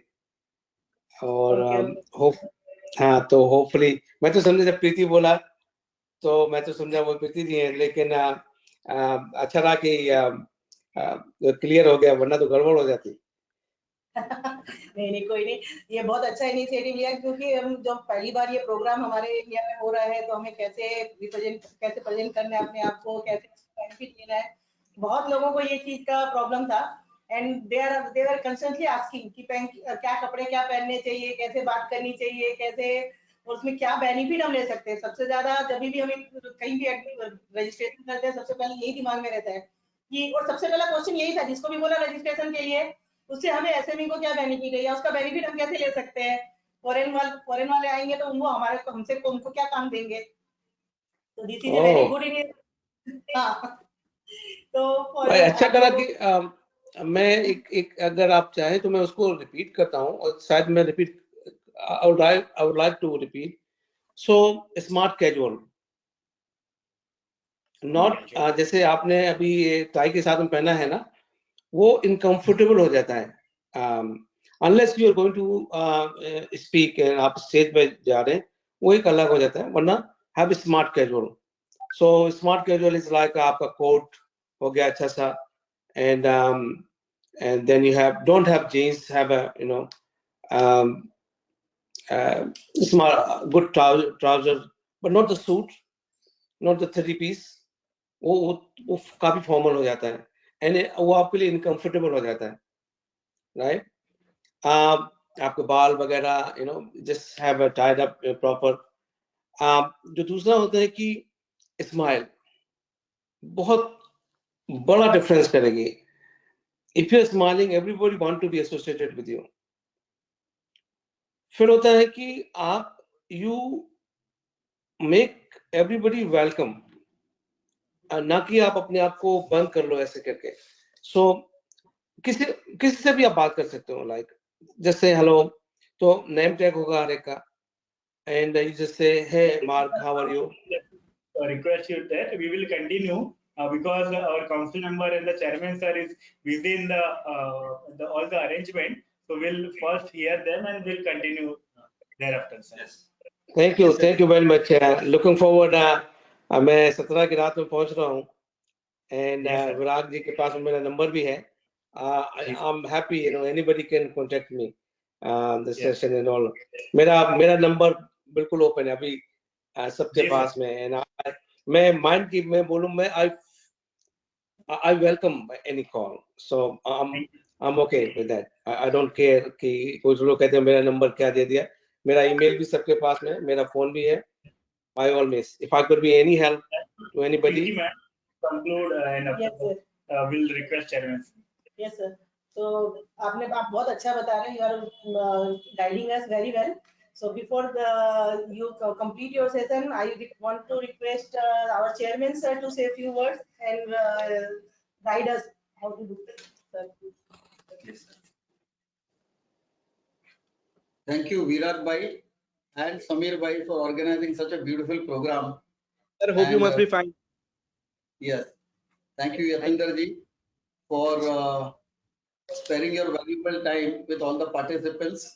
और तो होपफुली मैं तो समझा जब प्रीति बोला तो मैं तो समझा वो प्रीति जी हैं, लेकिन अच्छा रहा कि क्लियर हो गया, वरना तो गड़बड़ हो जाती.
नहीं कोई नहीं, ये बहुत अच्छा इनिशिएटिव लिया, क्योंकि हम जब पहली बार ये प्रोग्राम हमारे इंडिया में हो रहा है तो हमें कैसे प्रेजेंट करना है अपने आप को, कैसे बेनिफिट लेना है. बहुत लोगों को ये चीज का प्रॉब्लम था, and they are constantly asking कि क्या कपड़े क्या पहनने चाहिए, कैसे बात करनी चाहिए, कैसे उसमें क्या बेनिफिट हम ले सकते हैं. सबसे ज्यादा जब भी हम कहीं भी रजिस्ट्रेशन करते हैं, सबसे पहले यही दिमाग में रहता है कि, और सबसे पहला क्वेश्चन यही था जिसको भी बोला रजिस्ट्रेशन के लिए, उससे हमें एसएमई को क्या बेनिफिट है या उसका बेनिफिट हम कैसे ले सकते हैं. फॉरेन वाले आएंगे तो उनको क्या काम देंगे. तो this is a very good initiative. तो
अच्छा करा कि मैं एक अगर आप चाहें तो मैं उसको रिपीट करता हूँ, और शायद मैं repeat I would like to repeat. So smart casual, not जैसे आपने अभी टाई के साथ में पहना है ना, वो इनकम्फर्टेबल हो जाता है. Unless you are going to speak and आप स्टेज पे जा रहे हैं, वो एक अलग हो जाता है, वरना have smart casual. So smart casual is like आपका कोट हो गया अच्छा सा, and then you don't have jeans, have a um, smart good trousers, but not the suit, not the 3 piece. वो काफी फॉर्मल हो जाता है, एंड वो आपके लिए इनकम्फर्टेबल हो जाता है, राइट. आपके बाल वगैरह just have a tied up proper. जो दूसरा होता है कि स्माइल बहुत बड़ा डिफरेंस करेगी. If you are smiling, everybody want to be associated with you. फिर होता है कि आप यू मेक एवरीबॉडी वेलकम, ना कि आप अपने आप को बंद कर लो ऐसे करके. सो किसी किसी से भी आप बात कर सकते हो, लाइक जैसे हेलो, तो नेम टैग होगा हर एक का, and you just say hey Mark, how are you.
Request you that we will continue because our council member and the chairman sir is within the all the arrangement. So we'll first hear them and we'll continue thereafter. Sir. Yes.
Thank you very much. Looking forward. मैं 17 की रात में पहुंच रहा हूँ, and विराग जी के पास मेरा number भी है. I am happy, anybody can contact me the session and all. मेरा नंबर बिल्कुल ओपन है अभी सबके पास में. एंड मैं माइंड की मैं बोलूं, मैं I welcome any call. So I am okay with that. I don't care कि कुछ लोग कहते हैं मेरा नंबर क्या दे दिया. मेरा ईमेल भी सबके पास में, मेरा फोन भी है. By all means, if I could be any help to anybody.
Conclude and
Yes, sir.
we'll request chairman.
Yes, sir. So आप बहुत अच्छा बता रहे हैं. You are guiding us very well. So before you complete your session, I want to request our chairman sir to say a few words and guide us how to do it. Sir.
Yes, sir.
Thank you, Virag bhai and Samir bhai, for organizing such a beautiful program.
Sir, hope you must be fine.
Yes. Thank you, Yateender ji, for sparing your valuable time with all the participants.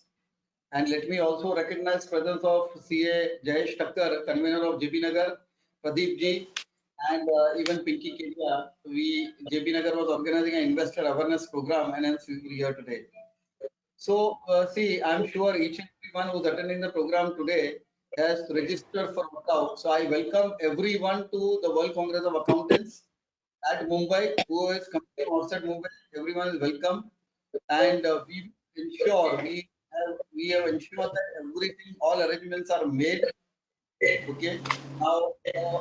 And let me also recognize presence of CA Jayesh Thakkar, convener of JB Nagar, Pradeep ji, and even Pinky Kedia. JB Nagar was organizing an investor awareness program, and hence we are here today. So, see, I'm sure each and everyone who's attending the program today has registered for workout. So, I welcome everyone to the World Congress of Accountants at Mumbai. Who is coming from outside Mumbai, everyone is welcome. And we have ensured that everything, all arrangements are made. Okay. Now,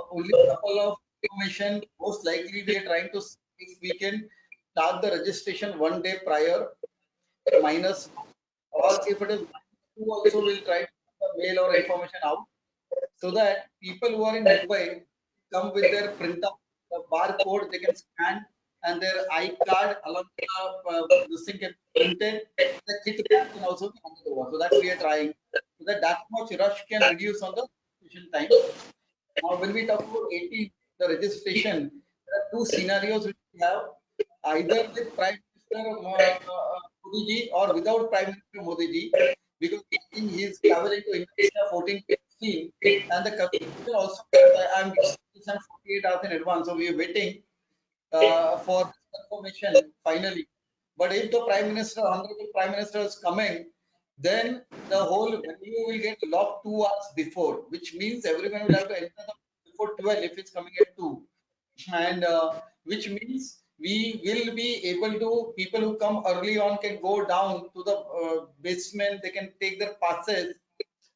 only a couple of information. Most likely, we are trying to see if we can start the registration one day prior, minus, or if it is -2 also, we'll try to mail or information out so that people who are in Mumbai come with their printout, the barcode they can scan, and their iCard along with this thing can be printed. The kit can also be handed over. So that we are trying so that much rush can reduce on the registration time. Now, when we talk about 18, the registration, there are two scenarios which we have, either with Prime Minister Modi ji or without Prime Minister Modi ji, because I think he is traveling to Indonesia 14 to 16, and the commission also, I'm getting 48 hours in advance, so we are waiting for confirmation finally. But if the Honorable Prime Minister is coming, then the whole venue will get locked 2 hours before, which means everyone will have to enter before 12 if it's coming at 2. And which means we will be able to, people who come early on can go down to the basement, they can take their passes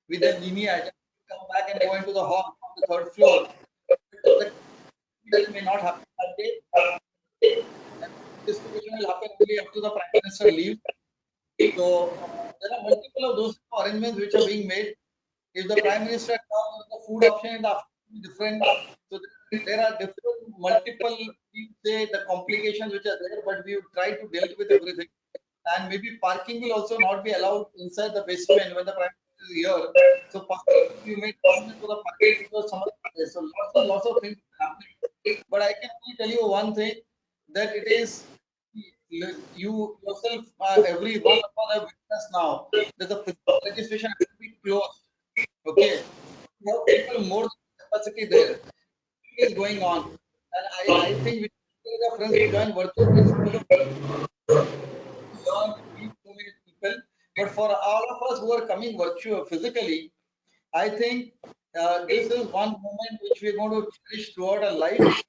with their lineage, come back and go into the hall on the 3rd floor. That may not happen that day. Distribution will happen only after the Prime Minister leaves. So there are multiple of those arrangements which are being made. If the Prime Minister comes, the food option in the afternoon is different. So there are different multiple, say, the complications which are there, but we try to deal with everything. And maybe parking will also not be allowed inside the basement when the Prime Minister is here. So parking, you may come into the parking because some other place. So lots of things happening. But I can only tell you one thing, that it is you yourself, every one of us have witnessed now that the physical registration has to be closed. Okay, we have people more than capacity there. It is going on, and I think we should encourage our friends to join virtual means because of learn, meet so many people. But for all of us who are coming virtual physically, I think this is one moment which we're going to cherish throughout our life.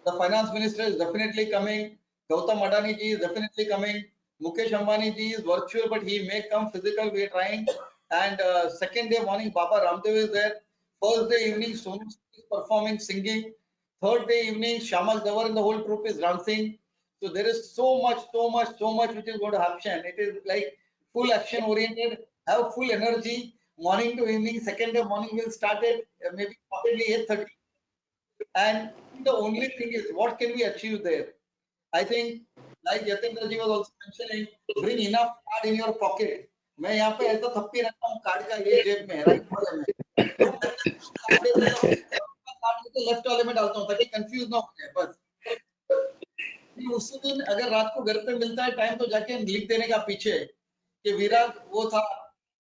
The finance minister is definitely coming. Gautam Adani ji is definitely coming. Mukesh Ambani ji is virtual, but he may come physical. We are trying. And second day morning, Baba Ramdev is there. First day evening, Sonu is performing, singing. Third day evening, Shamal Davar and the whole troupe is dancing. So there is so much which is going to happen. It is like full action oriented. Have full energy. Morning to evening. Second day morning will start at maybe possibly 8:30. And the only thing is, what can we achieve there? I think, like Yateender ji was also mentioning, bring enough card in your pocket. मैं यहाँ पे ऐसा थप्पी रखता हूँ card का ये जेब में राइट वाले में कार्ड लेफ्ट वाले में डालता हूँ ताकि कंफ्यूज ना हो जाए बस उसी दिन अगर रात को घर पे मिलता है टाइम तो जाके लिख देने का पीछे कि विराग वो था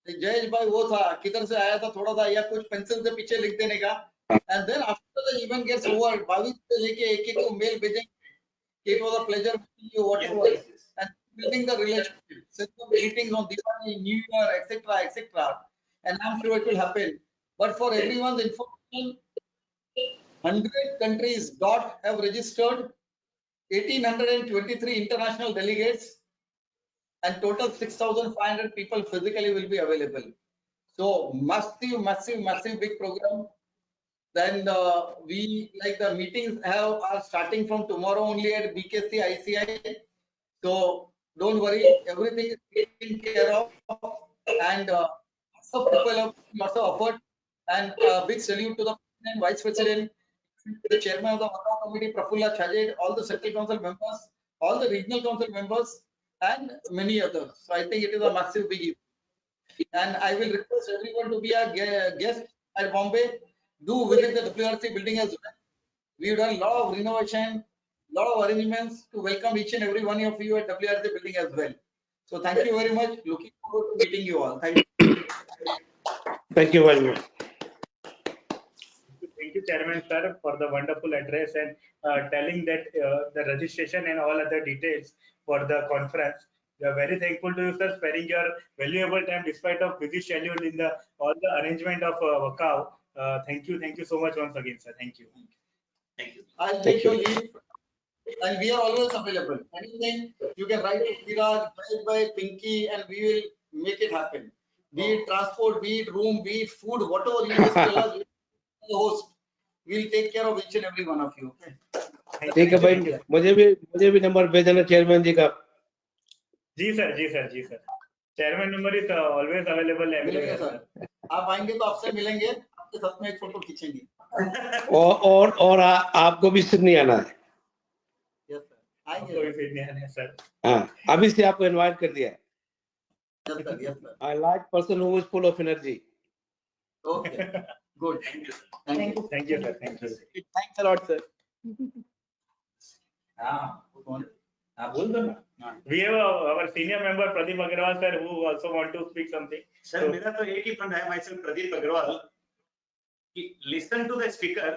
जयेश भाई वो था किधर से आया था थोड़ा था या कुछ पेंसिल से पीछे लिख देने का and then after the event gets over 22 से लेके एक को मेल भेजेंगे it was a pleasure meeting you whatever and building the relationship set the meetings on Diwali New Year etc and I'm sure it will happen but for everyone's information 100 countries have registered 1823 international delegates and total 6,500 people physically will be available. So massive big program. Then we like the meetings are starting from tomorrow only at BKC ICAI. So don't worry, everything is taken care of and lots of people have lots of effort and big salute to the president, vice president, the chairman of the Wakaf committee, Prafulla Chajed, all the central council members, all the regional council members, and many others. So I think it is a massive big event. And I will request everyone to be a guest at Bombay. Do visit the WRC building as well. We've done a lot of renovation, lot of arrangements to welcome each and every one of you at WRC building as well. So thank you very much. Looking forward to meeting you all. Thank you.
Thank you very much.
Thank you, Chairman Sir, for the wonderful address and telling that the registration and all other details for the conference. We are very thankful to you, sir, sparing your valuable time despite of busy schedule in the all the arrangement of Wakaf. Thank you so much once again, sir. Thank you.
Thank you.
I'll take your leave, and we are always available. Anything you can write to Virag, by Pinky, and we will make it happen. Be it transport, be it room, be it food, whatever you just tell us, the host. We'll take care of each and every one of you. Okay.
ठीक है भाई मुझे भी number भेजना chairman ji का
जी sir chairman number is always available
मिलेंगे sir आप आएंगे तो आपसे मिलेंगे आपके साथ में एक फोटो खींचेंगे
और आपको भी सिडनी आना है
यस सर आएंगे
कोई फिर नहीं आने सर
हाँ अभी से आपको इनवाइट कर दिया है
yes sir
I like person who is full of energy
okay good
thank you sir thank you
Thanks a lot, sir.
बोल दो ना we have our senior member Pradeep Agarwal sir who also want to speak something
sir मेरा तो एक ही fund है myself Pradeep Agarwal कि listen to the speaker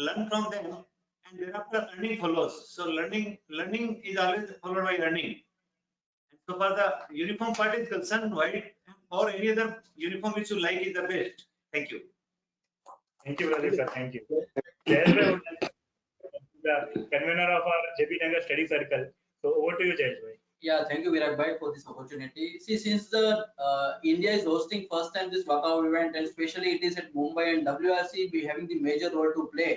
learn from them and thereafter earning follows so learning is always followed by earning and so far the uniform part is concerned white or any other uniform which you like is the best. Thank you
Pradeep sir thank you Jayesh the convener of our JP Nagar study circle. So over to you, Jayesh bhai.
Yeah, thank you, Virag bhai, for this opportunity. See, since the India is hosting first time this Wakaf event, and especially it is at Mumbai and WRC, we having the major role to play.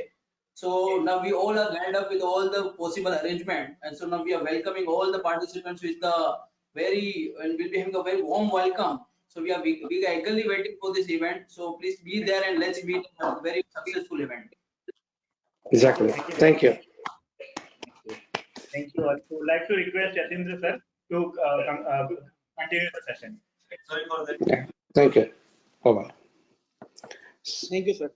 So now we all are lined up with all the possible arrangement, and so now we are welcoming all the participants with the and we'll be having a very warm welcome. So we are eagerly waiting for this event. So please be there and let's meet and have a very successful event.
Exactly. Thank you.
Thank you. I would like to request Yateender sir to continue the session.
sorry for that.
Yeah. Thank you. Bye-bye.
Thank you, sir.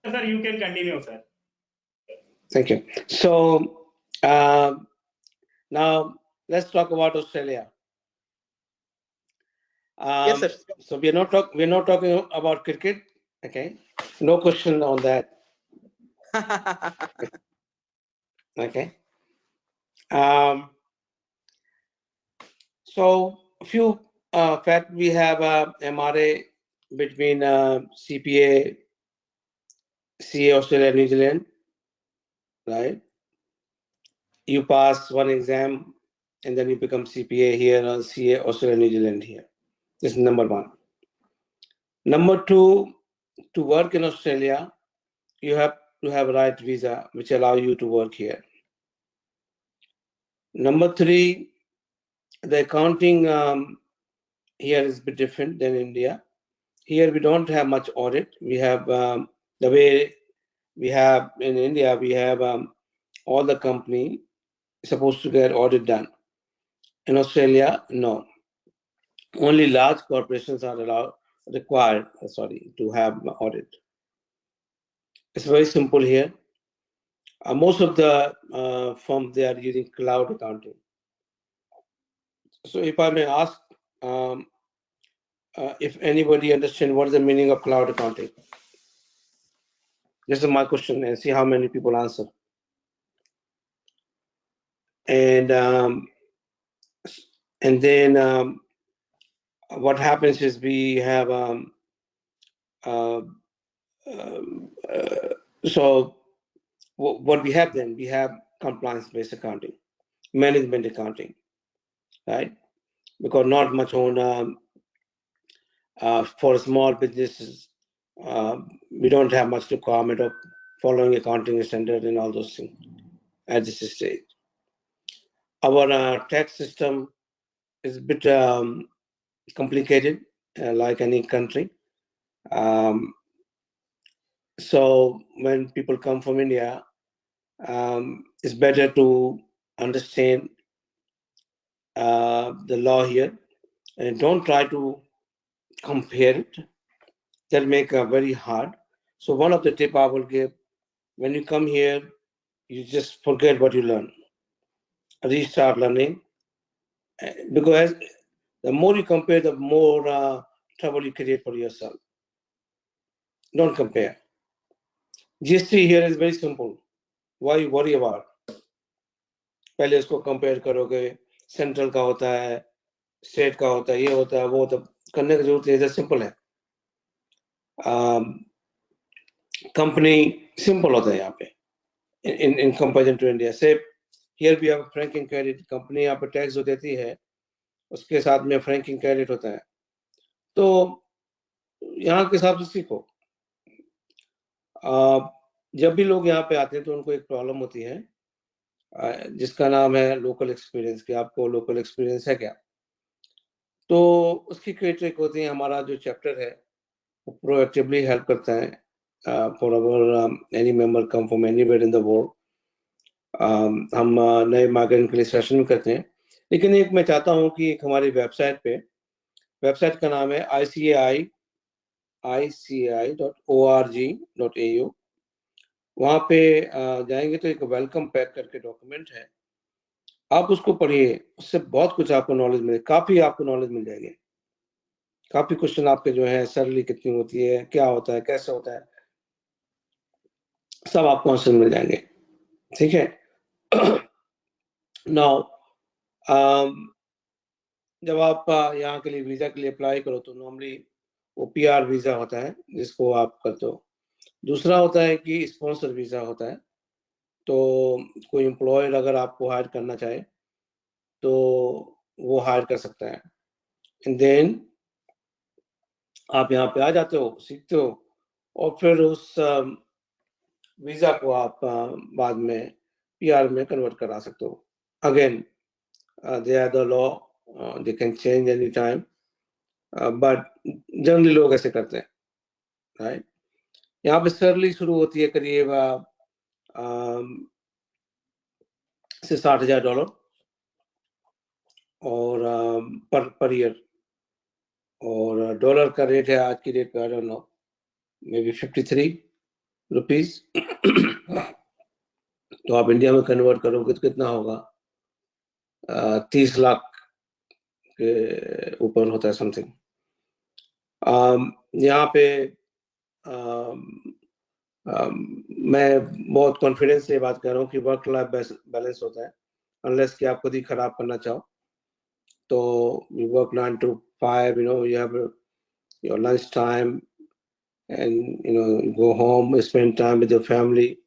Sir, you can continue, sir.
Thank you. So now let's talk about Australia.
Yes, sir.
So we're not talking about cricket. Okay, no question on that. Okay. So a few fact we have MRA between CPA, CA Australia, New Zealand, right? You pass one exam and then you become CPA here or CA Australia, New Zealand here. This is number one. Number two, to work in Australia, you have to have a right visa, which allow you to work here. Number three, the accounting here is a bit different than India. Here we don't have much audit. We have the way we have in India, we have all the company supposed to get audit done. In Australia, no. Only large corporations are required to have audit. It's very simple here. Most of the firms, they are using cloud accounting. So if I may ask, if anybody understand what is the meaning of cloud accounting? This is my question, and see how many people answer. And then what happens is we have so what we have then, we have compliance-based accounting, management accounting, right? Because not much on for small businesses, we don't have much requirement of following accounting standard and all those things at this stage. Our tax system is a bit complicated, like any country. So when people come from India, it's better to understand the law here and don't try to compare it. That make very hard. So one of the tip I will give, when you come here, you just forget what you learn. Restart learning, because the more you compare, the more trouble you create for yourself. Don't compare. GST here is very simple. Why you worry about? पहले इसको compare करोगे, central का होता है, state का होता है, ये होता है, वो होता है, करने की जरूरत नहीं है, सिंपल है. कंपनी सिंपल होता है यहाँ पे in comparison to India. Say here we have franking credit, company यहाँ पे टैक्स जो देती है उसके साथ में फ्रैंकिंग क्रेडिट होता है. तो यहाँ के हिसाब से सीखो. जब भी लोग यहाँ पे आते हैं तो उनको एक प्रॉब्लम होती है जिसका नाम है लोकल एक्सपीरियंस, कि आपको लोकल एक्सपीरियंस है क्या. तो उसकी क्रिएट होती है. हमारा जो चैप्टर है वो प्रोएक्टिवली हेल्प करता है for our any member come from anywhere in the world. हम नए माइग्रेंट के लिए सेशन भी करते हैं. लेकिन एक मैं चाहता हूं कि एक हमारी वेबसाइट का नाम है ICAI.org.au. वहां पे जाएंगे तो एक वेलकम पैक करके डॉक्यूमेंट है, आप उसको पढ़िए. उससे बहुत कुछ आपको नॉलेज मिले, काफी आपको नॉलेज मिल जाएगी. काफी क्वेश्चन आपके जो है सैलरी कितनी होती है, क्या होता है, कैसे होता है, सब आपको आंसर मिल जाएंगे. ठीक है. नाउ जब आप यहाँ के लिए वीजा के लिए अप्लाई करो तो नॉर्मली वो PR वीजा होता है जिसको आप करते हो. दूसरा होता है कि स्पॉन्सर वीजा होता है. तो कोई एम्प्लॉयर अगर आपको हायर करना चाहे तो वो हायर कर सकता है. एंड देन आप यहाँ पे आ जाते हो, सीखते हो, और फिर उस वीजा को आप बाद में PR में कन्वर्ट करा सकते हो. Again they are the law, they can change any time, but generally लोग ऐसे करते हैं, राइट. यहाँ पे सैलरी शुरू होती है करीब से $60,000 और पर ईयर. और डॉलर का रेट है आज की डेट पे, I don't know, may be 53 rupees. तो आप इंडिया में कन्वर्ट करोगे तो कितना होगा, 30 लाख के ऊपर होता है समथिंग। यहाँ पे मैं बहुत कॉन्फिडेंस से बात कर रहा हूँ कि वर्क लाइफ बैलेंस होता है, अनलेस कि आप खुद ही खराब करना चाहो। तो you work 9 to 5, you have your lunch time, and you go home, spend time with your family.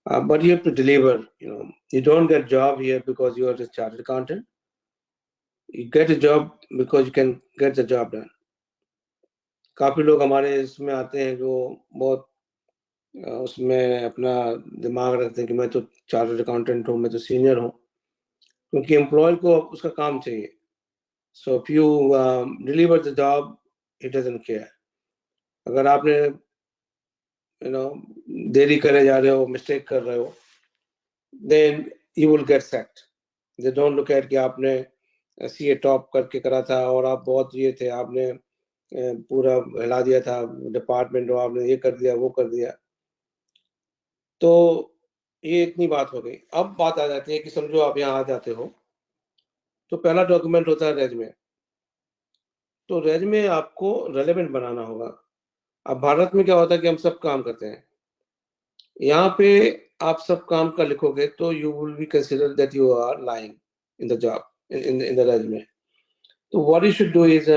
But you have to deliver. You don't get job here because you are a chartered accountant. You get a job because you can get the job done. काफी लोग हमारे इसमें आते हैं जो बहुत उसमें अपना दिमाग रखते हैं कि मैं तो चार्टर्ड अकाउंटेंट हूँ, मैं तो सीनियर हूँ, क्योंकि एम्प्लॉय को उसका काम चाहिए। So if you deliver the job, he doesn't care. अगर आपने देरी करे जा रहे हो, मिस्टेक कर रहे हो, then you will get sacked. They don't look at कि आपने CA टॉप करके करा था और आप बहुत ये थे, आपने पूरा हिला दिया था डिपार्टमेंट, और आपने ये कर दिया वो कर दिया। तो ये इतनी बात हो गई। अब बात आ जाती है कि समझो आप यहाँ आ जाते हो, तो पहला डॉक्यूमेंट होता है रेज्यूमे। तो रेज्यूमे आपको रेलेवेंट बनाना होगा। अब भारत में क्या होता है कि हम सब काम करते हैं, यहाँ पे आप सब काम का लिखोगे तो you will be consider that you are lying in the job, in the resume. तो what you should do is,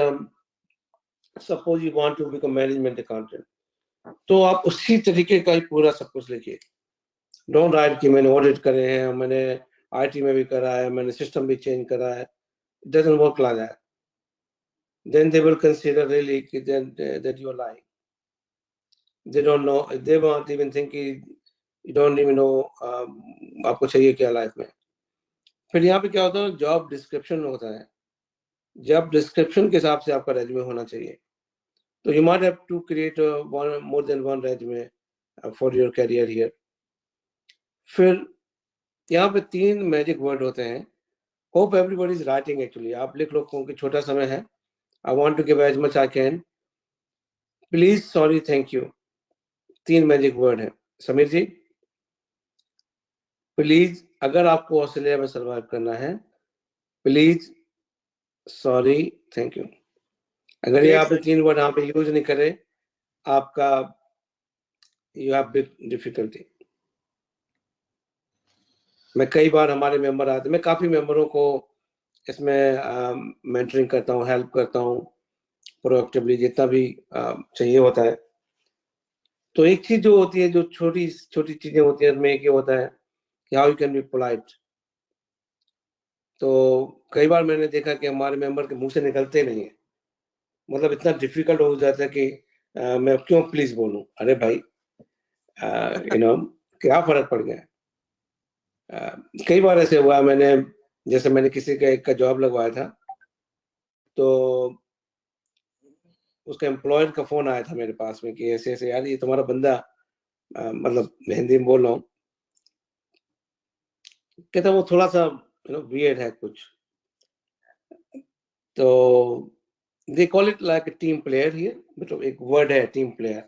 suppose you want to become management accountant, तो आप उसी तरीके का ही पूरा सब कुछ लिखिए। डोंट राइट कि मैंने ऑडिट करे हैं, मैंने IT में भी करा है, मैंने सिस्टम भी चेंज करा है। It doesn't work like that. Then they will consider really that you are lying. They don't know, they won't even think you don't even know आपको चाहिए क्या लाइफ में। फिर यहाँ पे क्या होता है, जॉब डिस्क्रिप्शन होता है। जॉब डिस्क्रिप्शन के हिसाब से आपका रेज्यूमे होना चाहिए। तो you might have to create more than one resume for your career here. फिर यहाँ पे 3 मैजिक वर्ड होते हैं। Hope everybody is writing actually, आप लिख लो क्योंकि छोटा समय है। I want to give as much I can. Please, sorry, thank you, 3 magic word है। समीर जी, प्लीज, अगर आपको ऑस्ट्रेलिया में सर्वाइव करना है, प्लीज, सॉरी, थैंक यू। अगर ये आप 3 वर्ड यहाँ पे यूज नहीं करे, आपका यू हैव बिग डिफिकल्टी। मैं कई बार हमारे मेंबर आते, मैं काफी मेंबरों को इसमें मेंटरिंग करता हूँ, हेल्प करता हूँ प्रोएक्टिवली जितना भी चाहिए होता है। तो एक चीज जो होती है, जो छोटी छोटी चीजें होती है, उसमें एक ये होता है कि how you can be polite. तो कई बार मैंने देखा कि हमारे मेंबर के मुंह से निकलते नहीं है, मतलब इतना डिफिकल्ट हो जाता है कि मैं क्यों प्लीज बोलूं। अरे भाई, क्या फर्क पड़ गया। कई बार ऐसे हुआ, जैसे मैंने किसी का एक का जॉब लगवाया था, तो उसका एम्प्लॉयर का फोन आया था मेरे पास में कि ऐसे ऐसे यार ये तुम्हारा बंदा, मतलब हिंदी में बोल रहा हूँ, कहता वो थोड़ा सा वियर्ड है कुछ। तो they call it like a team player here, मतलब एक वर्ड है टीम प्लेयर।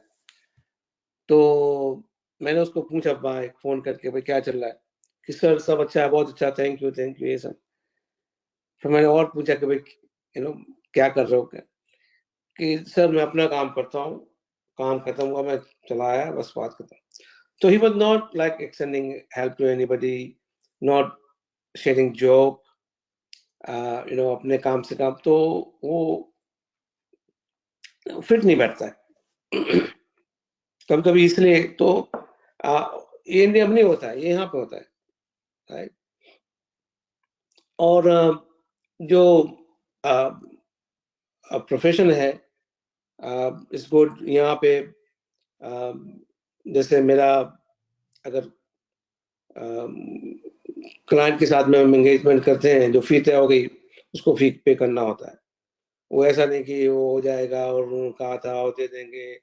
तो मैंने उसको पूछा भाई फोन करके, भाई क्या चल रहा है, कि सर सब अच्छा है, बहुत अच्छा, थैंक यू ये सब। फिर मैंने और पूछा कि भाई क्या कर रहे हो, क्या, कि सर मैं अपना काम करता हूँ, काम खत्म हुआ मैं चला आया, बस बात खत्म। तो he was not like extending help to anybody, not sharing joke, अपने काम से काम, तो वो फिट नहीं बैठता है। कभी कभी इसलिए तो ये इंडिया में नहीं होता है, ये यहाँ पे होता है, राइट। और जो प्रोफेशन है इस गुड यहाँ पे, जैसे मेरा अगर क्लाइंट के साथ में हम एंगेजमेंट करते हैं, जो फी तय हो गई उसको फी पे करना होता है। वो ऐसा नहीं कि वो हो जाएगा और उन्होंने कहा था और दे देंगे,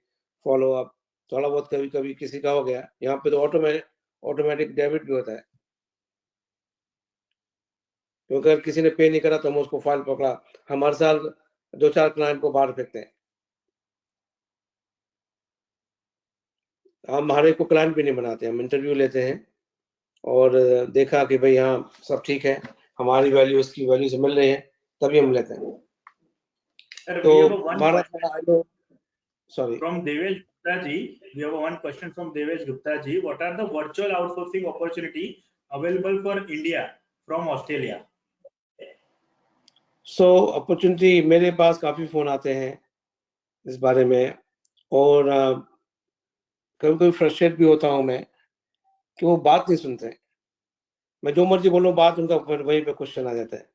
फॉलो अप थोड़ा बहुत कभी कभी किसी का हो गया। यहाँ पे तो ऑटोमेटिक डेबिट भी होता है, तो अगर किसी ने पे नहीं करा तो हम उसको फाइल पकड़ा, हम हर साल 2-4 क्लाइंट को बाहर फेंकते हैं। हम हर एक को क्लाइंट भी नहीं बनाते, हम इंटरव्यू लेते हैं और देखा कि भाई यहाँ सब ठीक है, हमारी वैल्यू उसकी वैल्यू से मिल रही है, तभी हम लेते हैं। तो sorry.
From Devesh Gupta ji, we have one question from Devesh Gupta ji. What are the virtual outsourcing opportunity available for India from Australia?
So opportunity, मेरे पास काफी फोन आते हैं इस बारे में, और कभी कभी फ्रस्ट्रेट भी होता हूं मैं कि वो बात नहीं सुनते। मैं जो मर्जी बोलूं, बात उनका वहीं पे क्वेश्चन आ जाता है।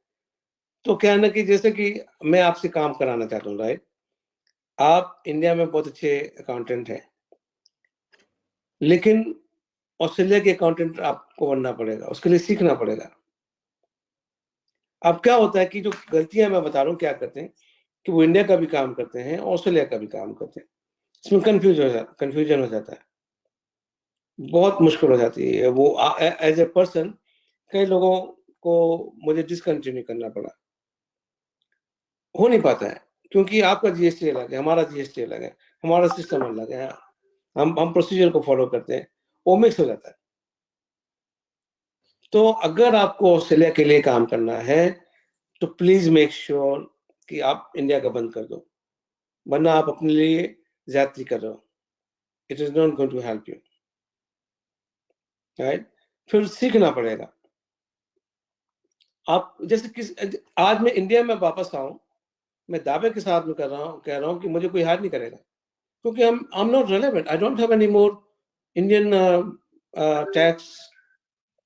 तो क्या है ना कि जैसे कि मैं आपसे काम कराना चाहता हूँ, राइट? आप इंडिया में बहुत अच्छे अकाउंटेंट हैं, लेकिन ऑस्ट्रेलिया के अकाउंटेंट आपको बनना पड़ेगा, उसके लिए सीखना पड़ेगा। अब क्या होता है कि जो गलतियां मैं बता रहा हूँ क्या करते हैं कि वो इंडिया का भी काम करते हैं, ऑस्ट्रेलिया का भी काम करते हैं, इसमें कंफ्यूजन हो जाता है, बहुत मुश्किल हो जाती है। वो एज ए पर्सन कई लोगों को मुझे डिसकंटिन्यू करना पड़ा, हो नहीं पाता है, क्योंकि आपका जीएसटी अलग है, हमारा जीएसटी अलग है, हमारा सिस्टम अलग है, हम प्रोसीजर को फॉलो करते हैं, वो मिक्स हो जाता है। तो अगर आपको ऑस्ट्रेलिया के लिए काम करना है तो प्लीज मेक श्योर कि आप इंडिया का बंद कर दो, वरना आप अपने लिए ज्यादती कर रहे हो। It is not going to help you, right? फिर सीखना पड़ेगा। आप जैसे आज मैं इंडिया में वापस आऊं, मैं दावे के साथ में कह रहा हूं कि मुझे कोई हायर नहीं करेगा, क्योंकि I am not relevant, I don't have any more Indian tax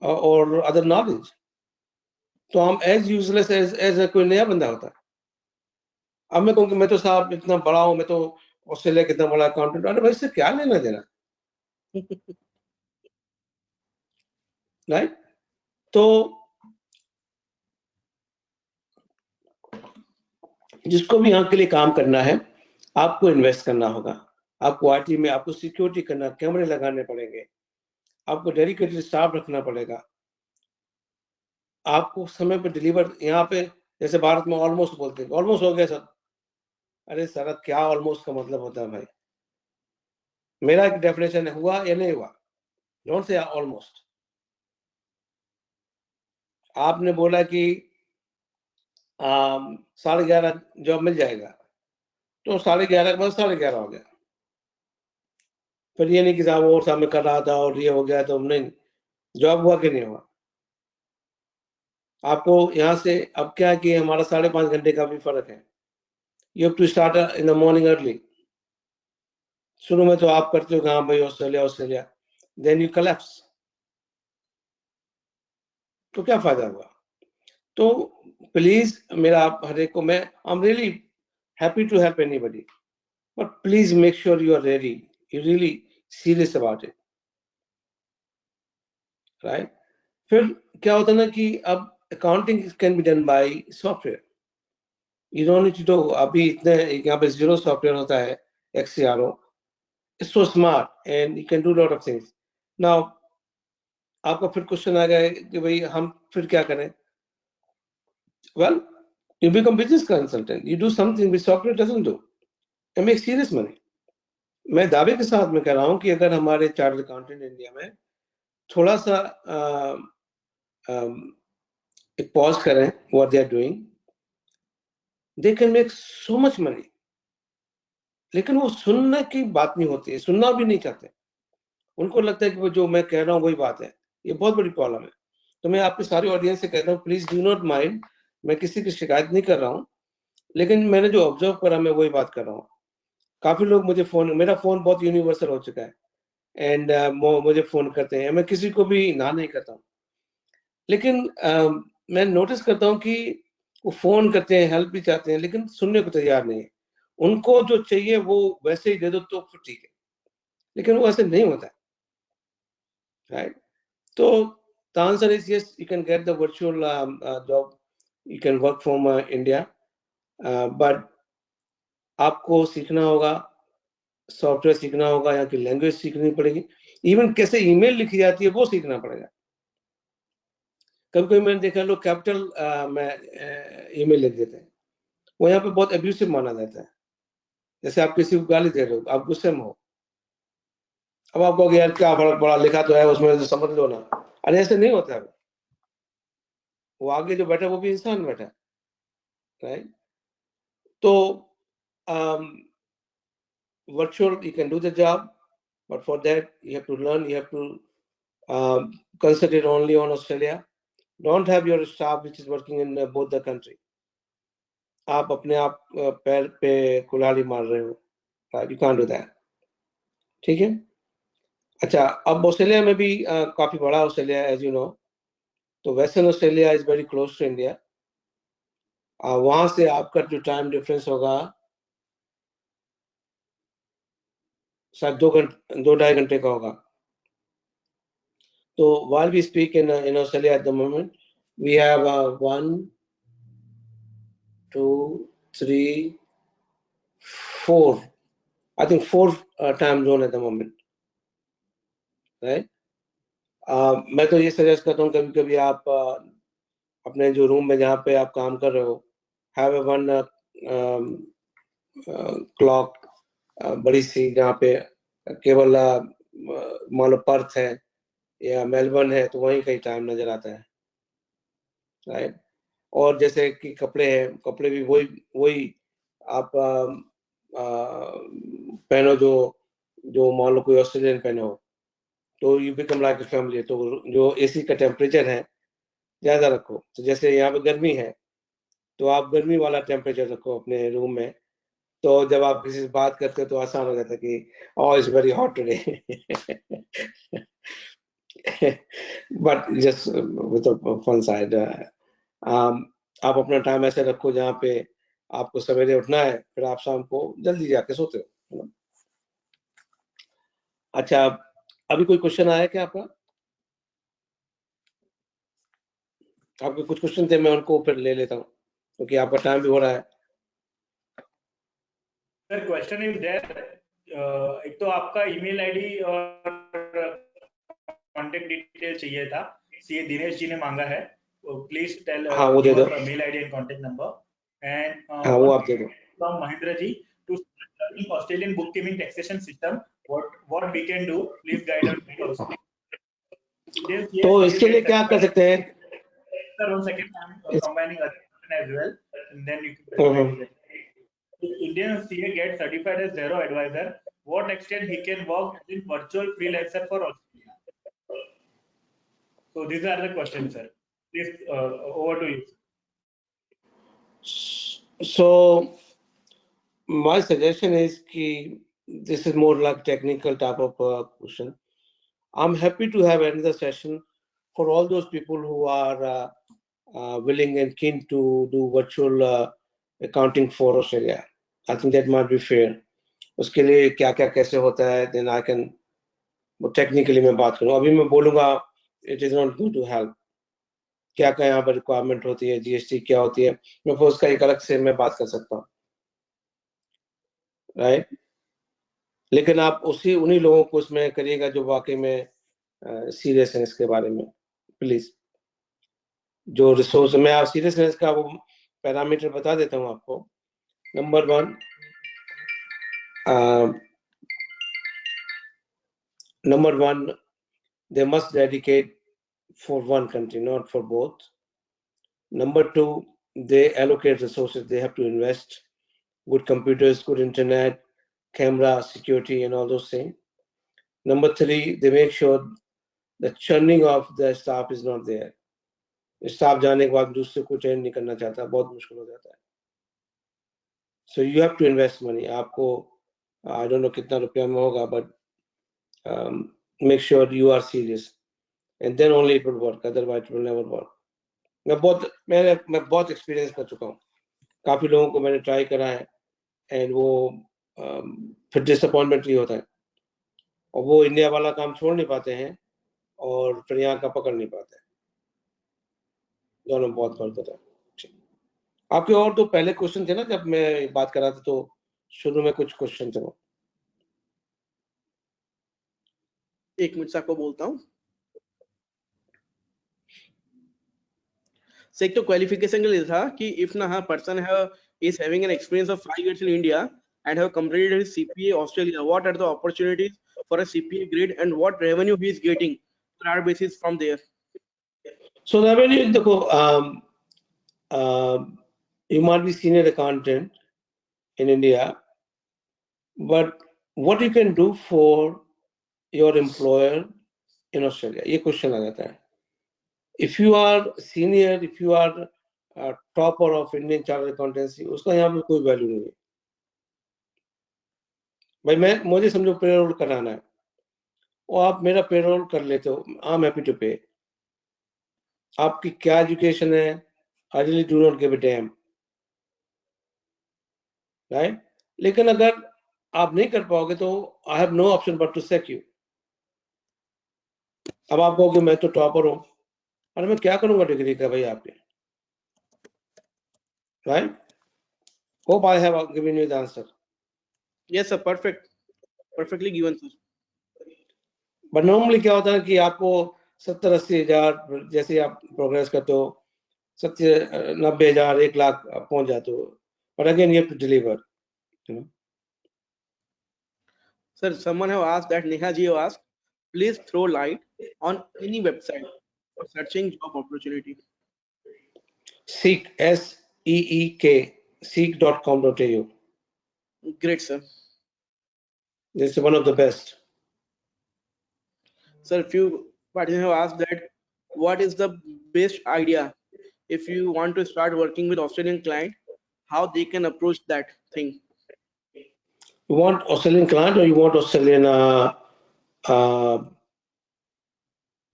और अदर नॉलेज। तो हम एज यूजलेस एज कोई नया बंदा होता है। अब मैं कहूँ कि मैं तो साहब इतना बड़ा हूं, मैं तो ऑस्ट्रेलिया कितना बड़ा अकाउंटेंट, अरे भाई इससे क्या लेना देना, राइट? तो जिसको भी यहाँ के लिए काम करना है, आपको इन्वेस्ट करना होगा, आपको आईटी में आपको सिक्योरिटी करना, कैमरे लगाने पड़ेंगे, आपको डेडिकेटेड स्टाफ रखना पड़ेगा, आपको समय पर डिलीवर, यहाँ पे जैसे भारत में ऑलमोस्ट बोलते हैं, ऑलमोस्ट हो गया सर। अरे सर, क्या ऑलमोस्ट का मतलब होता है भाई? मेरा एक डेफिनेशन है, हुआ या नहीं हुआ, डोंट से ऑलमोस्ट। आपने बोला कि 11:30 जॉब मिल जाएगा, तो 11:30 के बाद 11:30 हो गया। फिर ये नहीं कि साहब और सामने कर रहा था और ये हो गया, तो नहीं, जॉब हुआ कि नहीं हुआ। आपको यहाँ से अब क्या है कि हमारा 5.5 घंटे का भी फर्क है। You have to start in the morning early. शुरू में तो आप करते हो हाँ भाई ऑस्ट्रेलिया, देन यू कलेप्स, तो क्या फायदा हुआ? तो प्लीज मेरा आप हर एक को, मैं I am really happy to help anybody, but please make sure you are ready, you really serious about it, right? फिर क्या होता है ना कि अब accounting can be done by software, you don't need to. अभी इतने यहाँ पे जीरो सॉफ्टवेयर होता है, XCRO, it's so smart and you can do lot of things. Now आपका फिर क्वेश्चन आ गया कि भाई हम फिर क्या करें? Well, you become business consultant, you do something which software doesn't do and make serious money. मैं दावे के साथ में कह रहा हूं कि अगर हमारे चार्टर्ड अकाउंटेंट इंडिया में थोड़ा सा एक पॉज करें what they are doing, they can make so much money. लेकिन वो सुनने की बात नहीं होती है, सुनना भी नहीं चाहते। उनको लगता है कि वो जो मैं कह रहा हूँ वही बात है। ये बहुत बड़ी प्रॉब्लम है। तो मैं आपकी सारी ऑडियंस से कहता हूँ, प्लीज डू नॉट माइंड, मैं किसी की शिकायत नहीं कर रहा हूँ, लेकिन मैंने जो ऑब्जर्व करा मैं वही बात कर रहा हूँ। काफी लोग मुझे मेरा फोन बहुत यूनिवर्सल हो चुका है, एंड मुझे फोन करते हैं, मैं किसी को भी ना नहीं करता हूँ, लेकिन मैं नोटिस करता हूँ कि वो फोन करते हैं, हेल्प भी चाहते हैं, लेकिन सुनने को तैयार नहीं है। उनको जो चाहिए वो वैसे ही दे दो तो फिर ठीक है, लेकिन वो ऐसे नहीं होता है, राइट? तो the answer is yes, you can get the virtual job, you can work from India, but आपको सीखना होगा, सॉफ्टवेयर सीखना होगा, यहाँ की लैंग्वेज सीखनी पड़ेगी, इवन कैसे ईमेल लिखी जाती है वो सीखना पड़ेगा। कभी कभी मैंने देखा लोग कैपिटल में ईमेल लिख देते हैं, वो यहाँ पे बहुत एब्यूसिव माना जाता है। जैसे आप किसी को गाली दे रहे हो, आप गुस्से में हो, अब आप कहोगे यार क्या फर्क पड़ा, लिखा तो है उसमें, तो समझ लो ना, अरे ऐसे नहीं होता है, वो आगे जो बैठा वो भी इंसान बैठा, राइट? तो virtual, you can do the job, but for that you have to learn, you have to concentrate only on Australia. Don't have your staff which is working in both the country. आप अपने आप पैर पे कुल्हाड़ी मार रहे हो, you can't do that. ठीक है? अच्छा, अब ऑस्ट्रेलिया में भी काफी बड़ा ऑस्ट्रेलिया, as you know, तो western Australia is very close to India. वहां से आपका जो टाइम डिफरेंस होगा शायद 2-2.5 घंटे का होगा. So while we speak in Australia at the moment, we have 1, 2, 3, 4. I think 4 time zone at the moment, right? मैं तो ये सजेस्ट करता हूँ कभी-कभी आप अपने जो रूम में जहाँ पे आप काम कर रहे हो, have a one clock बड़ी सी जहाँ पे केवल मान लो पर्थ है या मेलबर्न है तो वहीं कहीं टाइम नजर आता है, राइट? और जैसे कि कपड़े हैं, कपड़े भी वही आप पहनो जो मान लो कोई ऑस्ट्रेलियन पहने हो, तो you become like a family. तो जो एसी का टेम्परेचर है ज्यादा रखो, तो जैसे यहाँ पे गर्मी है तो आप गर्मी वाला टेम्परेचर रखो अपने रूम में, तो जब आप किसी से बात करते हो तो आसान हो जाता है कि oh it's very hot today. But just with a fun side, आप अपना टाइम ऐसे रखो जहाँ पे आपको सवेरे उठना है, फिर आप शाम को जल्दी जाके सोते हो. अच्छा, अभी कोई क्वेश्चन आया क्या आपका? आपके कुछ क्वेश्चन थे, मैं उनको फिर ले लेता हूँ क्योंकि आपका टाइम भी हो रहा है.
सर क्वेश्चन इज देयर, एक तो आपका ईमेल आईडी और कांटेक्ट डिटेल चाहिए था, सीए दिनेश जी ने मांगा है, प्लीज टेल
हाँ वो दे दो.
Mail ID and contact number. And
हाँ वो आप दे दो.
from Mahendra ji to learning Australian bookkeeping taxation system, what we can do, please guide us also.
तो इसके लिए क्या कर सकते हैं?
Sir, 1 second, I'm combining other question as well, and then you can. Indian CA gets certified as zero advisor. What extent he can work as a virtual freelancer for Australia? So these are the questions, sir. Please, over to you.
So my suggestion is कि this is more like technical type of question. I'm happy to have another session for all those people who are willing and keen to do virtual accounting for Australia. I think that might be fair. उसके लिए क्या क्या कैसे होता है, then I can technically मैं बात करूँ. अभी मैं बोलूँगा it is not going to help. क्या क्या यहाँ पर रिक्वायरमेंट होती है, जीएसटी क्या होती है, मैं उसका एक अलग से मैं बात कर सकता हूँ, राइट? लेकिन आप उन्हीं लोगों को उसमें करिएगा जो वाकई में सीरियस है इसके बारे में, प्लीज. जो रिसोर्स में आप सीरियसनेस का वो पैरामीटर बता देता हूँ आपको. Number 1, they must dedicate for one country, not for both. Number 2, they allocate resources. They have to invest good computers, good internet, camera, security, and all those things. Number 3, they make sure the churning of the staff is not there. Staff जाने के बाद दूसरे को train नहीं करना चाहता, बहुत मुश्किल हो जाता है. So you have to invest money. आपको I don't know कितना रुपया में होगा, but make sure you are serious, and then only it will work. Otherwise it will never work. मैं बहुत एक्सपीरियंस कर चुका हूँ, काफी लोगों को मैंने ट्राई करा है, एंड वो फिर डिसअपॉइंटमेंट ही होता है, और वो इंडिया वाला काम छोड़ नहीं पाते हैं और फिर यहाँ का पकड़ नहीं पाते हैं. दोनों बहुत फर्क होता है. आपके और तो पहले क्वेश्चन थे ना, जब मैं बात कर रहा था तो शुरू में कुछ क्वेश्चन थे.
एक मिनट से आपको बोलता हूँ. से एक तो क्वालिफिकेशन के लिए था कि इफ ना person is having an experience of 5 years in India and have completed his CPA Australia, what are the opportunities for a CPA grade and what revenue he is getting on our basis from there?
So the revenue, you might be senior accountant in India, but what you can do for your employer in Australia? ये question आ जाता है. If you are senior, if you are topper of Indian Chartered Accountancy, उसका यहाँ पे कोई value नहीं है. भाई मुझे समझो पेरोल कराना है और आप मेरा पेरोल कर लेते हो, आई एम हैप्पी टू पे. आपकी क्या एजुकेशन है, I really do not give a damn, right? लेकिन अगर आप नहीं कर पाओगे तो I have no option but to sack you. अब आप कहोगे मैं तो टॉपर हूं, अरे मैं क्या करूंगा डिग्री का भाई आपके, right? Hope I have given you the answer.
Yes, sir. Perfectly given, sir.
But normally क्या होता है कि आपको 70-80 हजार जैसे आप प्रोग्रेस करते हो, 90 हजार 1 लाख पहुंच जाते हो, but again you have to deliver.
Sir, someone have asked that, Neha ji have asked, please throw light on any website for searching job opportunity.
Seek, SEEK, seek.com.au.
Great, sir.
This is one of the best.
Sir, few participants have asked that, what is the best idea if you want to start working with Australian client, how they can approach that thing?
You want Australian client or you want Australian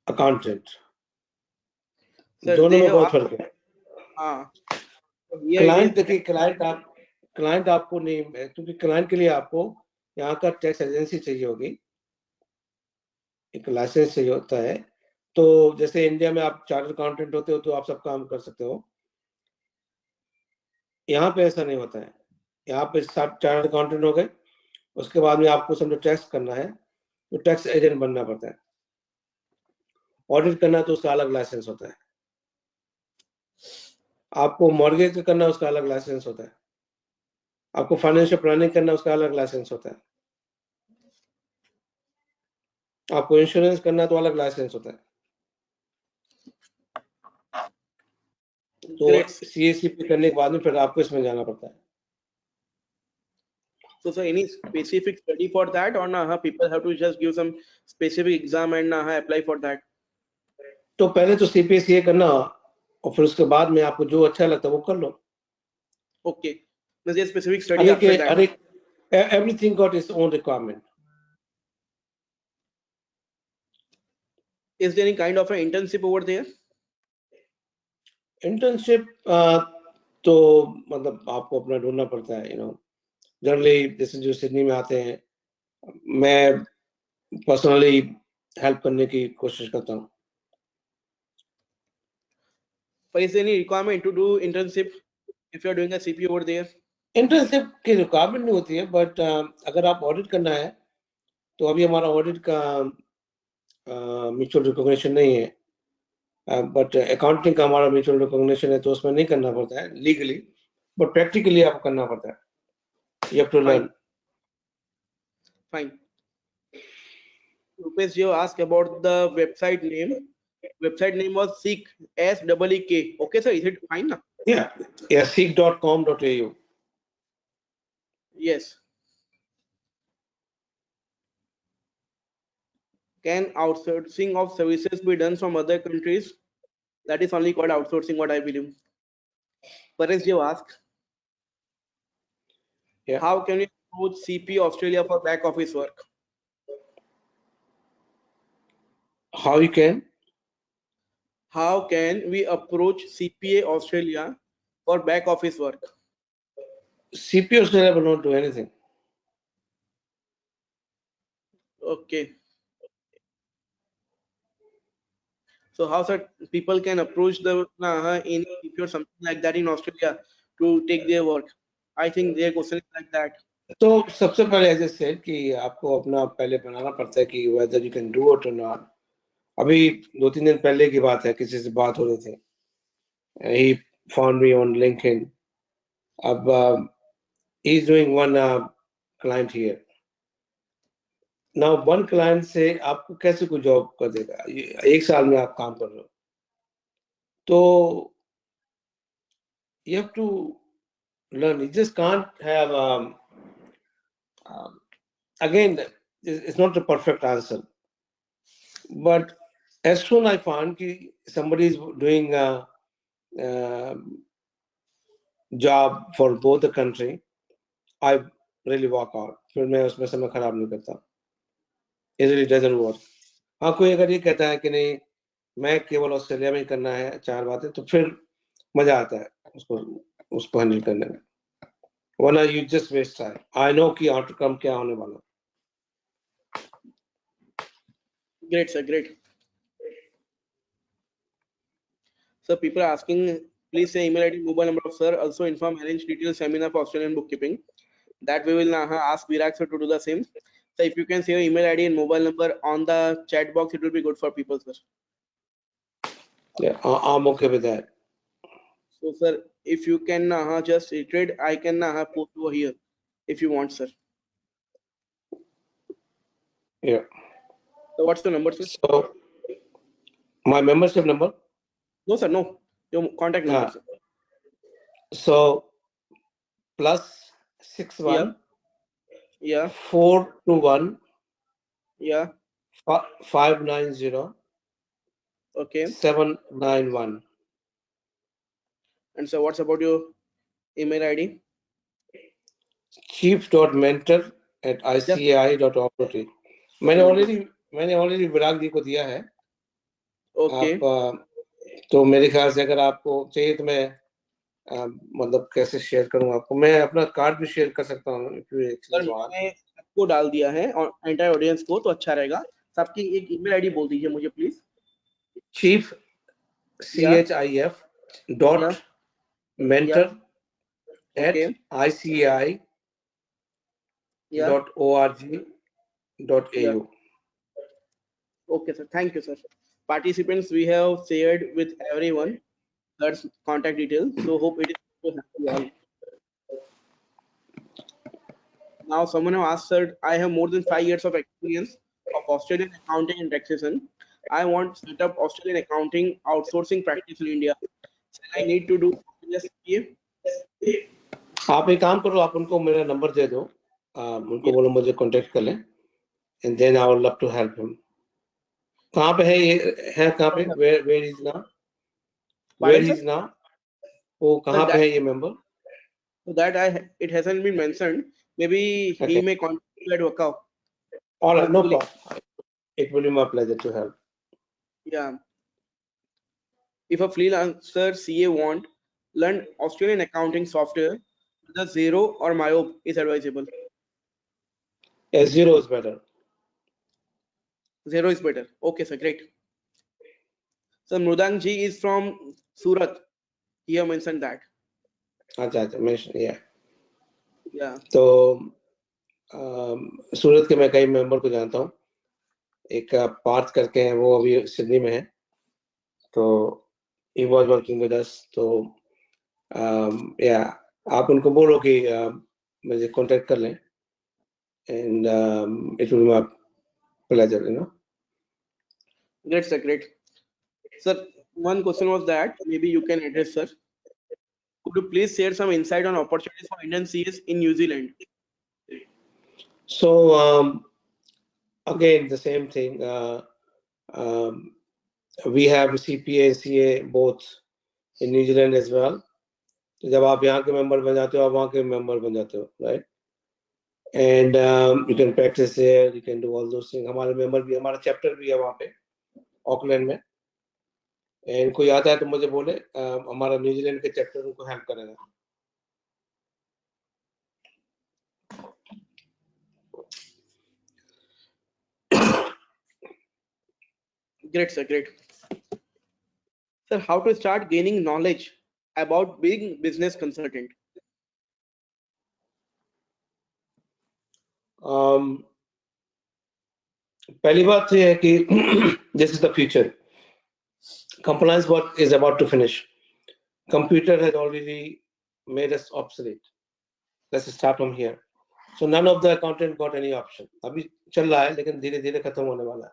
accountant?
Sir,
दोनों
they
में
have
बहुत
asked,
फर्क है.
here it
client
is
देखिए, client आपको नहीं, क्योंकि client के लिए आपको यहाँ का टैक्स एजेंसी चाहिए होगी, एक लाइसेंस चाहिए होता है. तो जैसे इंडिया में आप चार्टर्ड अकाउंटेंट होते हो तो आप सब काम कर सकते हो, यहाँ पे ऐसा नहीं होता है. यहाँ पे सब चार्टर्ड अकाउंटेंट हो गए, उसके बाद में आपको समझो टैक्स करना है तो टैक्स एजेंट बनना पड़ता है. ऑडिट करना है तो उसका अलग लाइसेंस होता है. आपको मॉर्गेज करना है उसका अलग लाइसेंस होता है. आपको फाइनेंशियल प्लानिंग करना है उसका अलग लाइसेंस होता है. आपको इंश्योरेंस करना है तो अलग लाइसेंस होता है. तो CACP करने के बाद में फिर आपको इसमें जाना पड़ता है.
So, sir, any specific study for that, or nah, people have to just give some specific exam and nah, apply for that?
तो पहले तो CPA करना और फिर उसके बाद में आपको जो अच्छा लगता है वो कर लो.
Okay. There's a specific study after that.
Everything got its own requirement.
Is there any kind of an internship over there?
Internship तो मतलब आपको अपना ढूंढना पड़ता है, जनरली जैसे जो सिडनी में आते हैं, मैं पर्सनली हेल्प करने की कोशिश करता हूँ.
But is there any requirement to do internship if you are doing a CP over there?
Internship की रिक्वायरमेंट नहीं होती है, बट अगर आप ऑडिट करना है तो अभी हमारा ऑडिट का म्यूचुअल रिकॉग्निशन नहीं है, बट अकाउंटिंग का हमारा म्यूचुअल रिकॉग्निशन है तो उसमें नहीं करना पड़ता है लीगली, बट प्रैक्टिकली आपको करना पड़ता है. You have to learn.
Fine. Rupesh, you asked about the website name. Website name was Seek, SEEK. Okay, sir, is it fine now?
Yeah, seek.com.au.
Yes. Can outsourcing of services be done from other countries? That is only called outsourcing, what I believe. Paresh, you asked, how can we approach CP Australia for back office work?
How you can?
How can we approach CPA Australia for back office work?
CP Australia will not do anything.
Okay. So how sir people can approach the in if you're something like that in Australia to take their work? I think their question is like that.
तो सबसे पहले as a said कि आपको अपना पहले बनाना पड़ता है कि whether you can do it or not. अभी 2-3 दिन पहले की बात है, किसी से बात हो रही थी. He found me on LinkedIn. अब he's doing one client here. Now one client से आपको कैसे कोई जॉब कर देगा? 1 साल में आप काम कर रहे हो. So you have to learn. You just can't have again, it's not a perfect answer, but as soon I found that somebody is doing a job for both the country, I really walk out. फिर मैं उसमें समय खराब नहीं करता. It really doesn't work. हाँ, कोई अगर ये कहता है कि नहीं मैं केवल ऑस्ट्रेलिया में ही करना है 4 बातें, तो फिर मजा आता है उसको हैंडल करने में. वरना you just waste time. I know कि आउटकम क्या होने वाला.
Great, sir. Great. So people are asking, please say email ID, mobile number of sir. Also inform arrange detailed seminar for Australian bookkeeping. That we will ask Virag sir to do the same. So if you can say your email ID and mobile number on the chat box, it will be good for people, sir.
Yeah, I'm okay with that.
So sir, if you can just reiterate, I can post over here if you want, sir.
Yeah.
So what's the number, sir?
So my membership number?
No, sir, no. Your contact number, sir.
So +61
Yeah.
421
Yeah.
590
Okay.
791.
And so what's about your email ID?
chief.mentor@icai.org. मैंने already विराग जी को दिया है.
Okay.
आप तो मेरे ख्याल से अगर आपको चाहिए तो मैं मतलब कैसे शेयर करूं आपको. मैं अपना कार्ड भी शेयर कर सकता हूं.
सर मैंने सबको डाल दिया है और एंटायर ऑडियंस को, तो अच्छा रहेगा. सबकी एक ईमेल आईडी बोल दीजिए मुझे please.
chief CHIF.mentor@ICAI.org.au.
Okay, sir. Thank you, sir. Participants, we have shared with everyone their contact details. So hope it is to help you all. Now, someone have asked, sir, I have more than 5 years of experience of Australian accounting and taxation. I want to set up Australian accounting outsourcing practice in India. Shall I need to do this?
आप एक काम करो, आप उनको मेरा number दे दो, उनको बोलो मुझे कांटेक्ट कर लें, and then I would love to help him. कहाँ पे है ये, है कहाँ पे, where is now? Where is now? वो कहाँ पे है ये member?
So that it hasn't been mentioned. Maybe he may contact you at WCOA.
All right, no problem. It will be my pleasure to help.
Yeah. If a freelancer CA want learn Australian accounting software, the Xero or Myope is advisable.
Yeah, Xero is better.
Xero is better. Okay, sir. Great. So Mrudang ji is from Surat. He have mentioned that.
Mention, yeah.
Yeah.
तो सूरत के मैं कई member को जानता हूँ. एक पार्थ करके हैं, वो अभी सिडनी में है, तो he was working with us. तो yeah, आप उनको बोलो कि मुझे कांटेक्ट कर लें, and it will be my pleasure, you know.
Great, sir. Great. Sir, one question was that maybe you can address, sir. Could you please share some insight on opportunities for Indian CAs in New Zealand?
So again, the same thing. We have CPA and CA both in New Zealand as well. जब आप यहाँ के member बन जाते हो, आप वहाँ के मेंबर बन जाते हो, right? And you can practice there, you can do all those things. हमारे मेंबर भी, हमारा चैप्टर भी है वहाँ पे ऑकलैंड में. एंड कोई आता है तो मुझे बोले, हमारा न्यूजीलैंड के चैप्टर उनको हेल्प करेगा.
Great, sir. Great. Sir, how to start gaining knowledge about being business consultant?
पहली बात ये है कि this is the future. Compliance work is about to finish. Computer has already made us obsolete. Let's start from here. So none of the accountant got any option. अभी चल रहा है, लेकिन धीरे धीरे खत्म होने वाला है.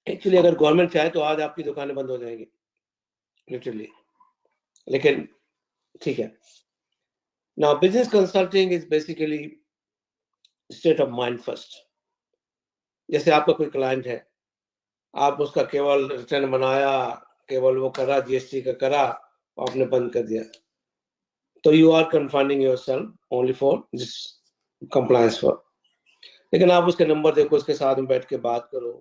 एक्चुअली अगर गवर्नमेंट चाहे तो आज आपकी दुकानें बंद हो जाएंगी लिटरली, लेकिन ठीक है. Now business consulting is basically state of mind first. जैसे आपका कोई क्लाइंट है, आप उसका केवल रिटर्न बनाया, केवल वो करा, जीएसटी का करा, आपने बंद कर दिया, तो you are confining yourself only for this compliance for. लेकिन आप उसके नंबर देखो, उसके साथ में बैठ के बात करो,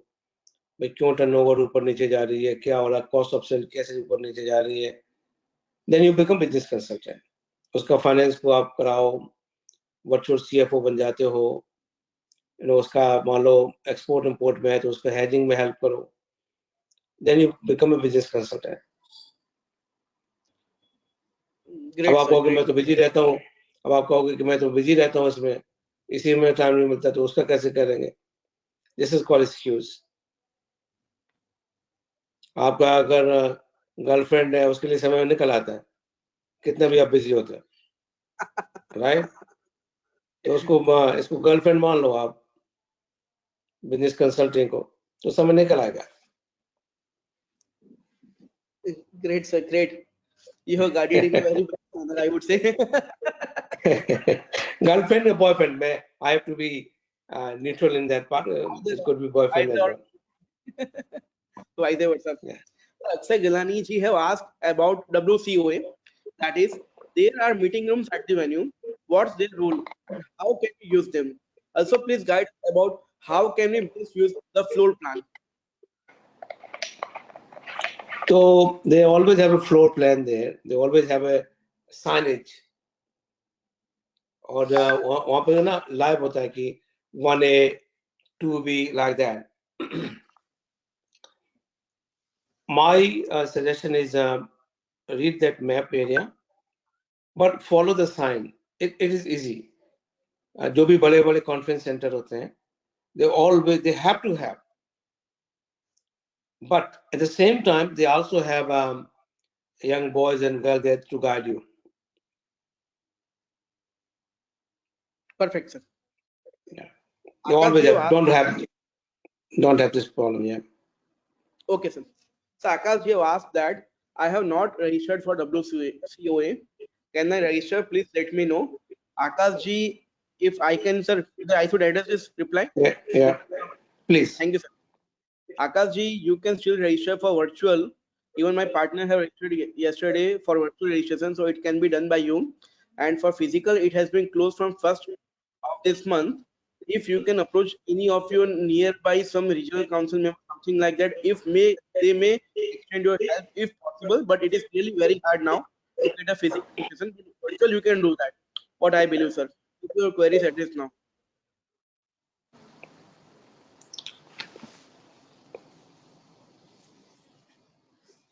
भाई क्यों टर्नओवर ऊपर नीचे जा रही है, क्या हो रहा है, कॉस्ट ऑफ सेल कैसे ऊपर नीचे जा रही है, then you become business consultant. उसका फाइनेंस को आप कराओ, वर्चुअल सीएफओ बन जाते हो, उसका मान लो एक्सपोर्ट इंपोर्ट में है तो उसका हेजिंग में हेल्प करो, then you become a business consultant. अब आप कहोगे मैं तो बिजी रहता हूँ, अब आप कहोगे कि मैं तो बिजी रहता हूँ, इसमें इसी में टाइम नहीं मिलता, तो उसका कैसे करेंगे? This is called excuse. आपका अगर गर्लफ्रेंड है, उसके लिए समय निकल आता है, कितने भी आप बिजी होते हैं, राइट? तो इसको गर्लफ्रेंड मान लो आप, बिजनेस कंसल्टिंग को, तो समय निकल आएगा.
Great, sir. Great. You have guided in a very good manner, I would say.
Girlfriend or boyfriend, I have to be neutral in that part. It could be boyfriend as well.
Vice versa.
Yeah.
Akshay Gilani ji have asked about WCOA. That is, there are meeting rooms at the venue. What's their rule? How can we use them? Also, please guide about how can we best use the floor plan.
So they always have a floor plan there. They always have a signage. और वहाँ पे ना live होता है कि 1A, 2B like that. My suggestion is read that map area, but follow the sign. It is easy. जो भी बड़े-बड़े conference center होते हैं, they have to have. But at the same time, they also have young boys and girls there to guide you.
Perfect, sir.
Yeah. You always have, don't have this problem, yeah.
Okay, sir. So Akash, you have asked that I have not registered for WCOA. Can I register? Please let me know. Akash ji, if I can, sir, I should address this reply.
Yeah. Please.
Thank you, sir. Akash ji, you can still register for virtual. Even my partner have registered yesterday for virtual registration, so it can be done by you. And for physical, it has been closed from 1st of this month. If you can approach any of your nearby some regional council member, something like that, they may extend your help if possible, but it is really very hard now to get a physical registration. Virtual, you can do that. What I believe, sir. If your query is addressed now.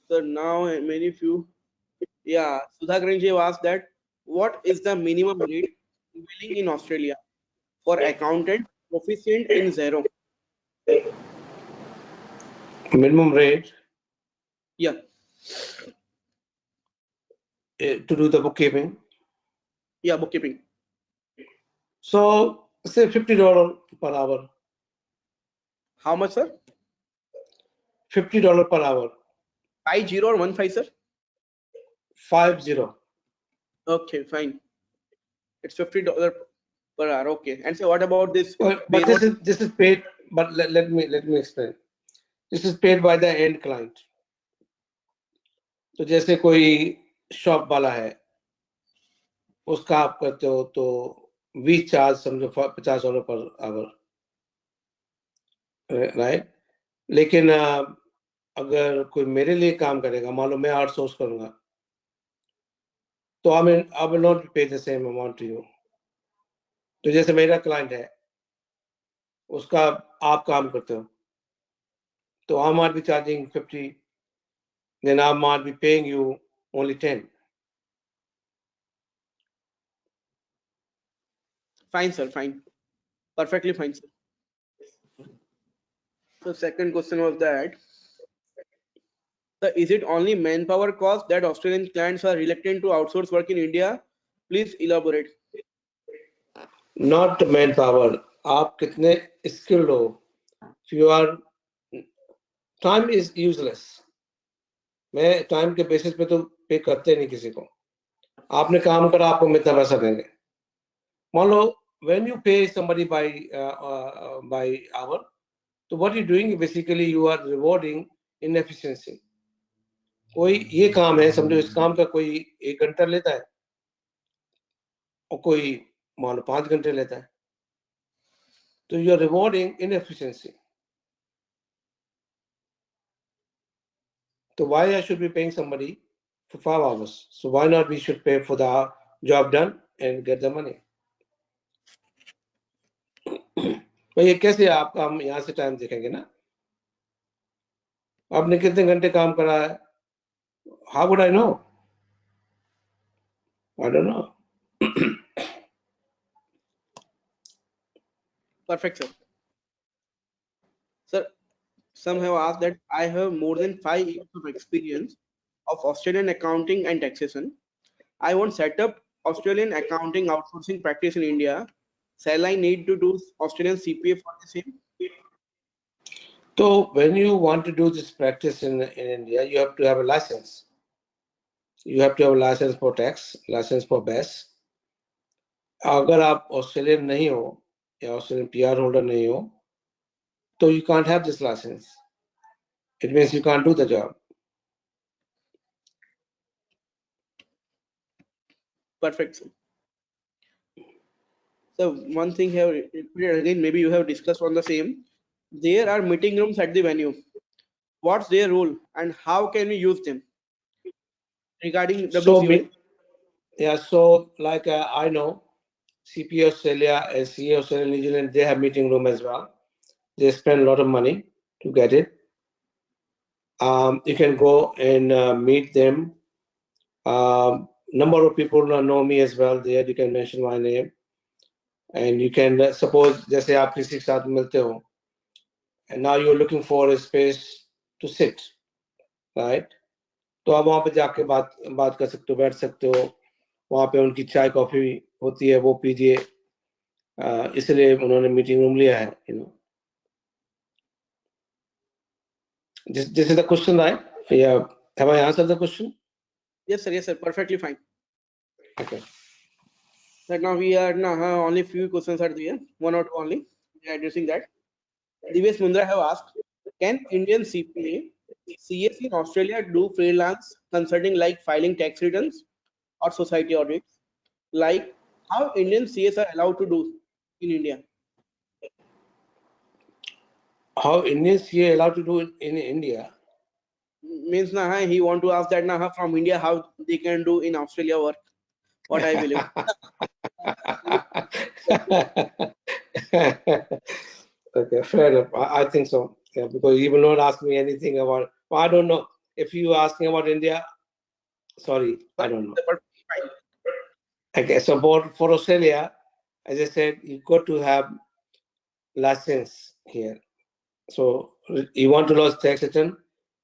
So now many few, yeah, Sudhakaran ji asked that what is the minimum rate prevailing in Australia for accountant proficient in Xero?
Minimum rate?
Yeah.
To do the bookkeeping?
Yeah, bookkeeping.
So say $50 per hour.
How much, sir?
$50 per hour.
50 or 15, sir?
50.
Okay, fine. It's $50 per hour. Okay. And so what about this?
But this is paid. But let me explain. This is paid by the end client. तो जैसे कोई shop वाला है, उसका आप करते हो तो वी चार्ज समझो $50 पर आवर, राइट? लेकिन अगर कोई मेरे लिए काम करेगा, मान लो मैं आउटसोर्स करूंगा, तो I will not pay the same amount to you. तो जैसे मेरा क्लाइंट है, उसका आप काम करते हो, तो I might be charging 50, then I might be paying you only 10.
Fine, sir. Fine. Perfectly fine, sir. So second question was that is it only manpower cost that Australian clients are reluctant to outsource work in India? Please elaborate.
Not manpower. आप कितने skilled हो? If you are time is useless. मैं time के basis पे तो पे करते नहीं किसी को। आपने काम करा, आपको हम इतना पैसा देंगे। मान लो when you pay somebody by hour, तो what you doing basically you are rewarding inefficiency। कोई ये काम है, समझो इस काम का कोई 1 घंटा लेता है और कोई मान लो 5 घंटे लेता है, तो you are rewarding inefficiency। So why I should be paying somebody for 5 hours? So why not we should pay for the job done and get the money? तो ये कैसे आपका हम यहाँ से टाइम देखेंगे ना, आपने कितने घंटे काम करा है? How would I know? I don't know.
Perfect, sir. Sir, some have asked that I have more than 5 years of experience of Australian accounting and taxation. I want set up Australian accounting outsourcing practice in India. Shall I need to do Australian CPA for the same?
So when you want to do this practice in India, you have to have a license. You have to have a license for tax, license for BAS. अगर आप Australian नहीं हो या Australian PR holder नहीं हो, तो you can't have this license. It means you can't do the job.
Perfect, sir. So one thing here again, maybe you have discussed on the same. There are meeting rooms at the venue. What's their role and how can we use them? Regarding WCOA.
So like I know CP Australia and CA Australia New Zealand, they have meeting room as well. They spend a lot of money to get it. You can go and meet them. Number of people know me as well. There you can mention my name, and you can suppose जैसे आप किसी के साथ मिलते हो, and now you're looking for a space to sit, right? तो आप वहाँ पे जाके बात कर सकते हो, बैठ सकते हो, वहाँ पे उनकी चाय कॉफी होती है, वो पीजिए, इसलिए उन्होंने मीटिंग रूम लिया है, you know. This is the question, right? Yeah. Have I answered the question?
Yes, sir. Perfectly fine.
Okay.
Right now we are now only few questions are there, 1 or 2 only. We are addressing that. Divesh Mundra have asked, can Indian CPA CS in Australia do freelance consulting like filing tax returns or society audits? Like how Indian CS are allowed to do in India?
How Indians CA allowed to do it in India?
Means he want to ask that from India how they can do in Australia work. What I believe.
Okay, fair enough. I think so. Yeah, because you will not ask me anything about. Well, I don't know if you asking about India. Sorry, I don't know. Okay, so for Australia, as I said, you got to have license here. So you want to lodge tax return,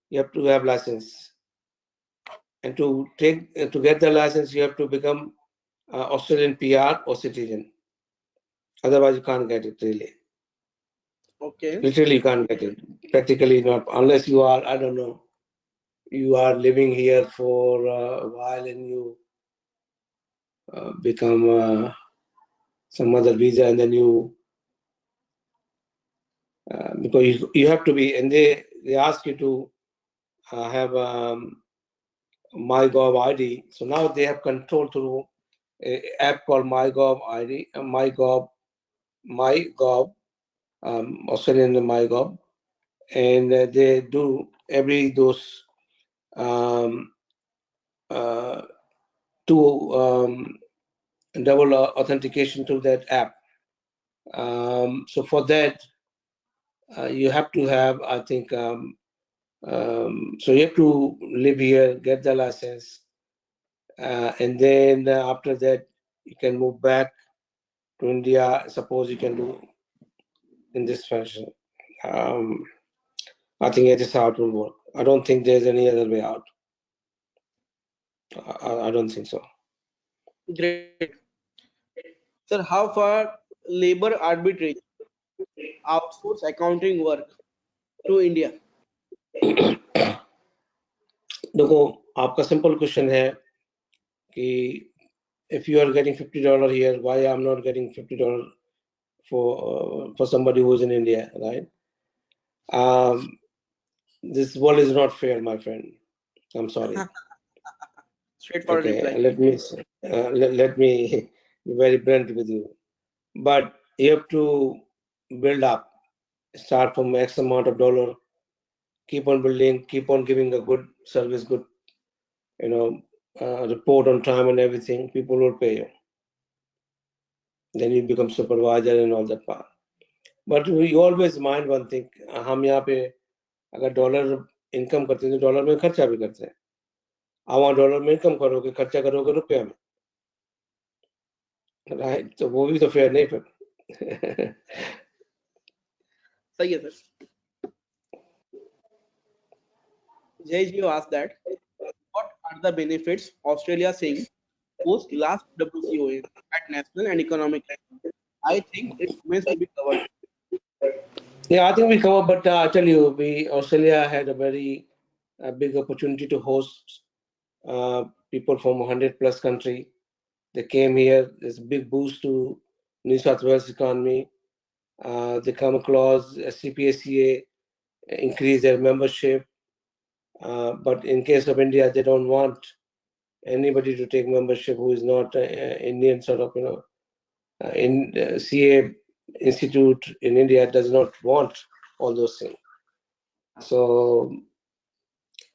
you have to have license, and to get the license, you have to become Australian PR or citizen. Otherwise, you can't get it really.
Okay.
Literally, you can't get it. Practically not, unless you are, I don't know, you are living here for a while and you become some other visa, and then you because you have to be, and they ask you to have MyGov ID. So now they have control through an app called MyGov ID, MyGov, Australian MyGov, and they do those double authentication to that app. So for that, you have to have, I think, so you have to live here, get the license, and then after that, you can move back to India. Suppose you can do in this fashion. I think it is how it will work. I don't think there's any other way out. I don't think so.
Great. Sir, how far labor arbitrage outsource accounting work to India?
देखो, आपका simple question है कि if you are getting $50 here, why I'm not getting $50 for somebody who is in India, right? This world is not fair, my friend. I'm sorry.
Straightforward reply.
Okay, let me be very blunt with you. But you have to build up, start from X amount of dollar, keep on building, keep on giving a good service, good, report on time and everything. People will pay you. Then you become supervisor and all that part. But you always mind one thing. हम यहाँ पे अगर dollar income करते हैं तो dollar में खर्चा भी करते हैं. आप वहाँ डॉलर में इनकम करोगे, खर्चा करोगे रुपया में, राइट? तो वो भी तो फेयर नहीं फिर.
सही है sir. Jay ji asked that what are the benefits Australia seeing post last WCOA at national and economic level? I think it remains to be covered.
Yeah, I think we covered, but I tell you, Australia had a very big opportunity to host people from 100+ country. They came here. There's a big boost to New South Wales economy. They come across CPACA, increase their membership. But in case of India, they don't want anybody to take membership who is not Indian sort of, in CA Institute in India does not want all those things. So,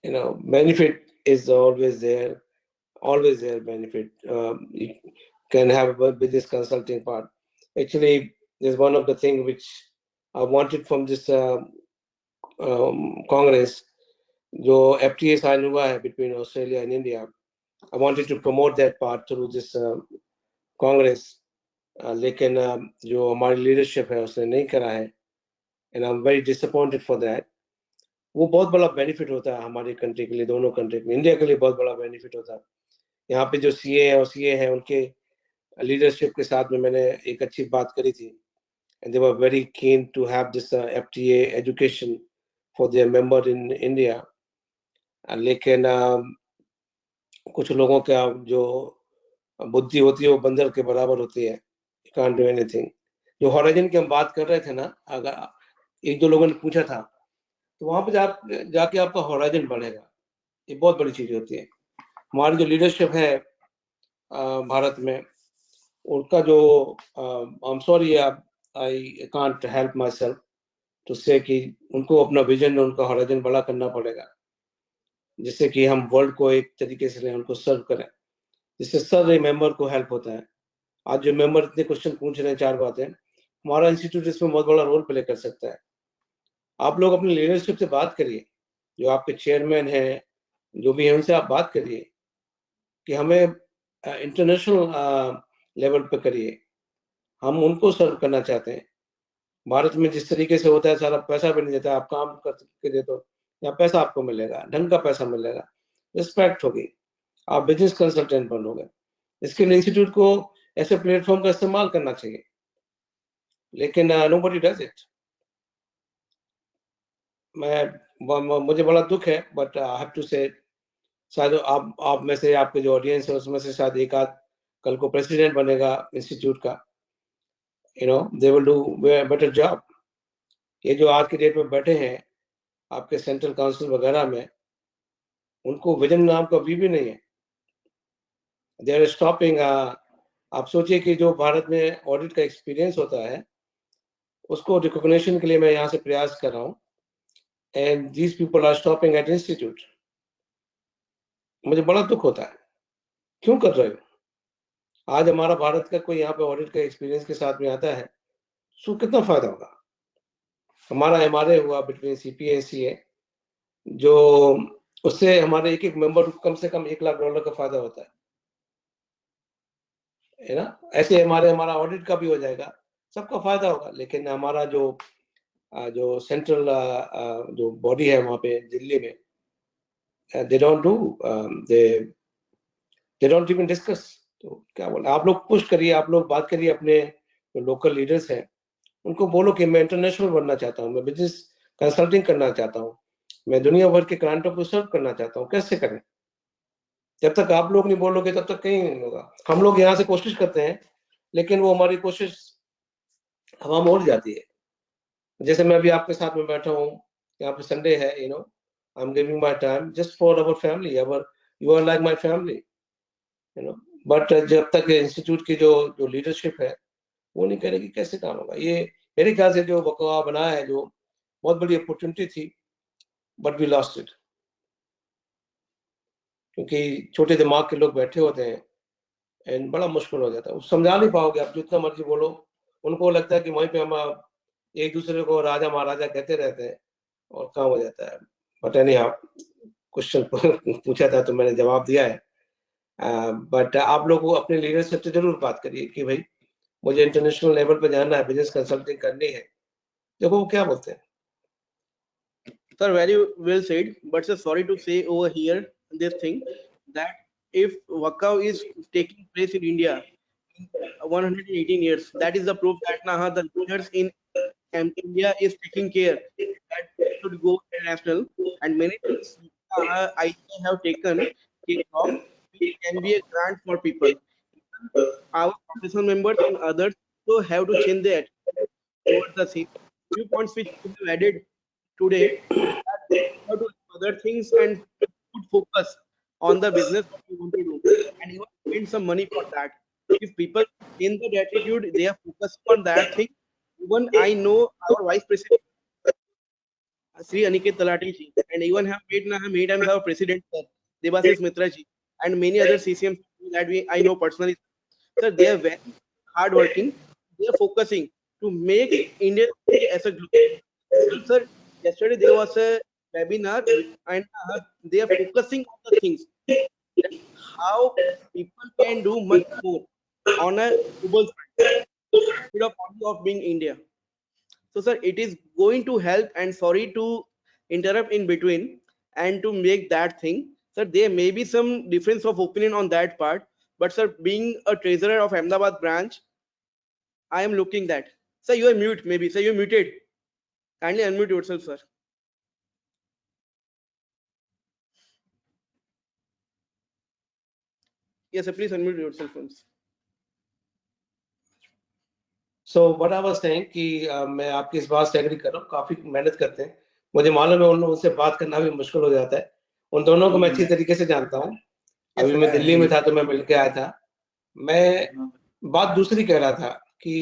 benefit is always there benefit. You can have a business consulting part. Actually, there's one of the things which I wanted from this Congress, जो FTA sign हुआ है between Australia and India. I wanted to promote that part through this Congress. लेकिन जो हमारी leadership है उसने नहीं करा है, and I'm very disappointed for that. वो बहुत बड़ा बेनिफिट होता है हमारी कंट्री के लिए, दोनों कंट्री के लिए, इंडिया के लिए बहुत बड़ा बेनिफिट होता है. यहाँ पे जो CA है और CA है उनके लीडरशिप के साथ में मैंने एक अच्छी बात करी थी, and they were very keen to have this FTA education for their member in India. लेकिन कुछ लोगों का जो बुद्धि होती है वो बंदर के बराबर होती है. You can't do anything. जो हॉराइजन की हम बात कर रहे थे ना, अगर एक दो लोगों ने पूछा था, तो वहां पे जाके आपका हॉराइजन बढ़ेगा. ये बहुत बड़ी चीज होती है. हमारी जो लीडरशिप है भारत में, उनका जो I am sorry, I can't help my self to से कि उनको अपना विजन, उनका हॉराइजन बड़ा करना पड़ेगा, जिससे कि हम वर्ल्ड को एक तरीके से उनको सर्व करें, जिससे सर मेंबर को हेल्प होता है. आज जो मेंबर इतने क्वेश्चन पूछ रहे हैं, 4 बातें, हमारा इंस्टीट्यूट इसमें बहुत बड़ा रोल प्ले कर सकता है. आप लोग अपने लीडरशिप से बात करिए, जो आपके चेयरमैन हैं, जो भी है, उनसे आप बात करिए कि हमें इंटरनेशनल लेवल पे करिए. हम उनको सर्व करना चाहते हैं. भारत में जिस तरीके से होता है, सारा पैसा भी नहीं देता, आप काम करके दे दो, या पैसा आपको मिलेगा, ढंग का पैसा मिलेगा, रिस्पेक्ट होगी, आप बिजनेस कंसल्टेंट बनोगे. इसके लिए इंस्टीट्यूट को ऐसे प्लेटफॉर्म का इस्तेमाल करना चाहिए, लेकिन नोबडी डज इट. मुझे बड़ा दुख है, बट आई हैव टू से, शायद आप में से, आपके जो ऑडियंस है उसमें से शायद एक आध कल को प्रेसिडेंट बनेगा इंस्टीट्यूट का. They will do better job. ये जो आज के डेट में बैठे हैं आपके सेंट्रल काउंसिल वगैरह में, उनको विजन नाम का भी नहीं है. They are stopping. आप सोचिए कि जो भारत में ऑडिट का एक्सपीरियंस होता है, उसको रिकॉग्निशन के लिए मैं यहाँ से प्रयास कर रहा हूँ, and these people are stopping at institute. मुझे बड़ा दुख होता है. क्यों कर रहे हो? आज हमारा भारत का कोई यहाँ पे ऑडिट का एक्सपीरियंस के साथ में आता है, तो कितना फायदा होगा. हमारा MRA हुआ बिटवीन CPA and CA, जो उससे हमारे एक मेंबर को कम से कम $1 लाख का फायदा होता है ना. ऐसे हमारा ऑडिट का भी हो जाएगा, सबका फायदा होगा. लेकिन हमारा जो सेंट्रल जो बॉडी है वहाँ पे दिल्ली में, they don't do, they don't even discuss. तो क्या बोला, आप लोग पुश करिए, आप लोग बात करिए अपने जो लोकल लीडर्स हैं, उनको बोलो कि मैं इंटरनेशनल बनना चाहता हूँ, मैं बिजनेस कंसल्टिंग करना चाहता हूँ, मैं दुनिया भर के क्लाइंटों को सर्व करना चाहता हूँ, कैसे करें? जब तक आप लोग नहीं बोलोगे तब तक कहीं नहीं होगा। हम लोग यहाँ से कोशिश करते हैं, लेकिन वो हमारी कोशिश हवा में उड़ जाती है। जैसे मैं अभी आपके साथ में बैठा हूँ, यहाँ पे संडे है, you know, I am giving my time just for our family, our you are like my family, you know. But जब तक इंस्टीट्यूट की जो लीडरशिप है वो नहीं करेगी, कैसे काम होगा? ये मेरे ख्याल से जो वकवा बनाया है, जो बहुत बड़ी अपॉर्चुनिटी थी, बट वी लॉस्ट इट, क्योंकि छोटे दिमाग के लोग बैठे होते हैं एंड बड़ा मुश्किल हो जाता है। समझा नहीं पाओगे आप, जितना मर्जी बोलो, उनको लगता है कि वहीं पे हम एक दूसरे को राजा महाराजा कहते रहते हैं और काम हो जाता है। बट एनी हाउ, क्वेश्चन पूछा था तो मैंने जवाब दिया है। बट आप लोग को अपने लीडरशिप से जरूर बात करिए कि भाई मुझे इंटरनेशनल लेवल पे जाना है, बिजनेस कंसल्टिंग करनी है, देखो वो क्या बोलते हैं।
Sir, very well said. But sir, sorry to say over here this thing that if WCOA is taking place in India in 118 years, that is the proof that now the leaders in India is taking care that we should go international, and many things ICAI have taken care of, which can be a grant for people. Our professional members and others also have to change their attitude towards the same. Few points which we have added today, that we have to do other things and put focus on the business what we want to do, and even spend some money for that. If people change their attitude, they are focusing on that thing. Even I know our vice president, Sri Aniket Talati ji, and even have made and have president sir, Debasis Mitra ji, and many other CCM that I know personally. Sir, they are very hardworking. They are focusing to make India as a global. Sir, yesterday there was a webinar and they are focusing on the things that how people can do much more on a global front instead of only of being India. So, sir, it is going to help, and sorry to interrupt in between and to make that thing. Sir, there may be some difference of opinion on that part, but sir, being a treasurer of Ahmedabad branch, I am looking that. Sir, you are mute, maybe. Sir, you're muted. Kindly unmute yourself, sir. Yes, sir, please unmute yourself once.
So what I was saying कि मैं आपकी इस बात से agree कर रहा हूँ, काफी मेहनत करते हैं, मुझे मालूम है उनसे बात करना भी मुश्किल हो जाता है। उन दोनों को मैं अच्छी तरीके से जानता हूँ। अभी मैं दिल्ली में था तो मैं मिल के आया था। मैं बात दूसरी कह रहा था कि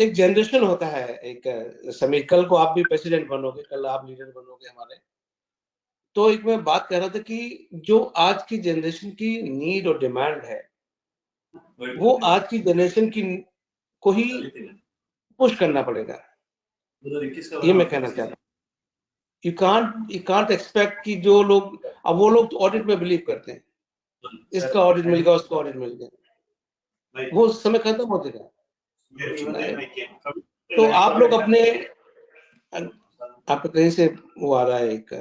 एक जनरेशन होता है, एक समीर, कल को आप भी प्रेसिडेंट बनोगे, कल आप लीडर बनोगे हमारे, तो एक मैं बात कर रहा था कि जो आज की जनरेशन की नीड और डिमांड है, वो आज की जनरेशन की को ही पुश करना पड़ेगा, ये मैं कहना चाहता हूँ। यू कांट एक्सपेक्ट कि जो लोग, अब वो लोग तो ऑडिट में बिलीव करते हैं, इसका ऑडिट मिल गया, उसका ऑडिट मिल गया, वो समय खत्म हो जाएगा। तो आप लोग अपने, आपको कहीं से वो आ रहा है, एक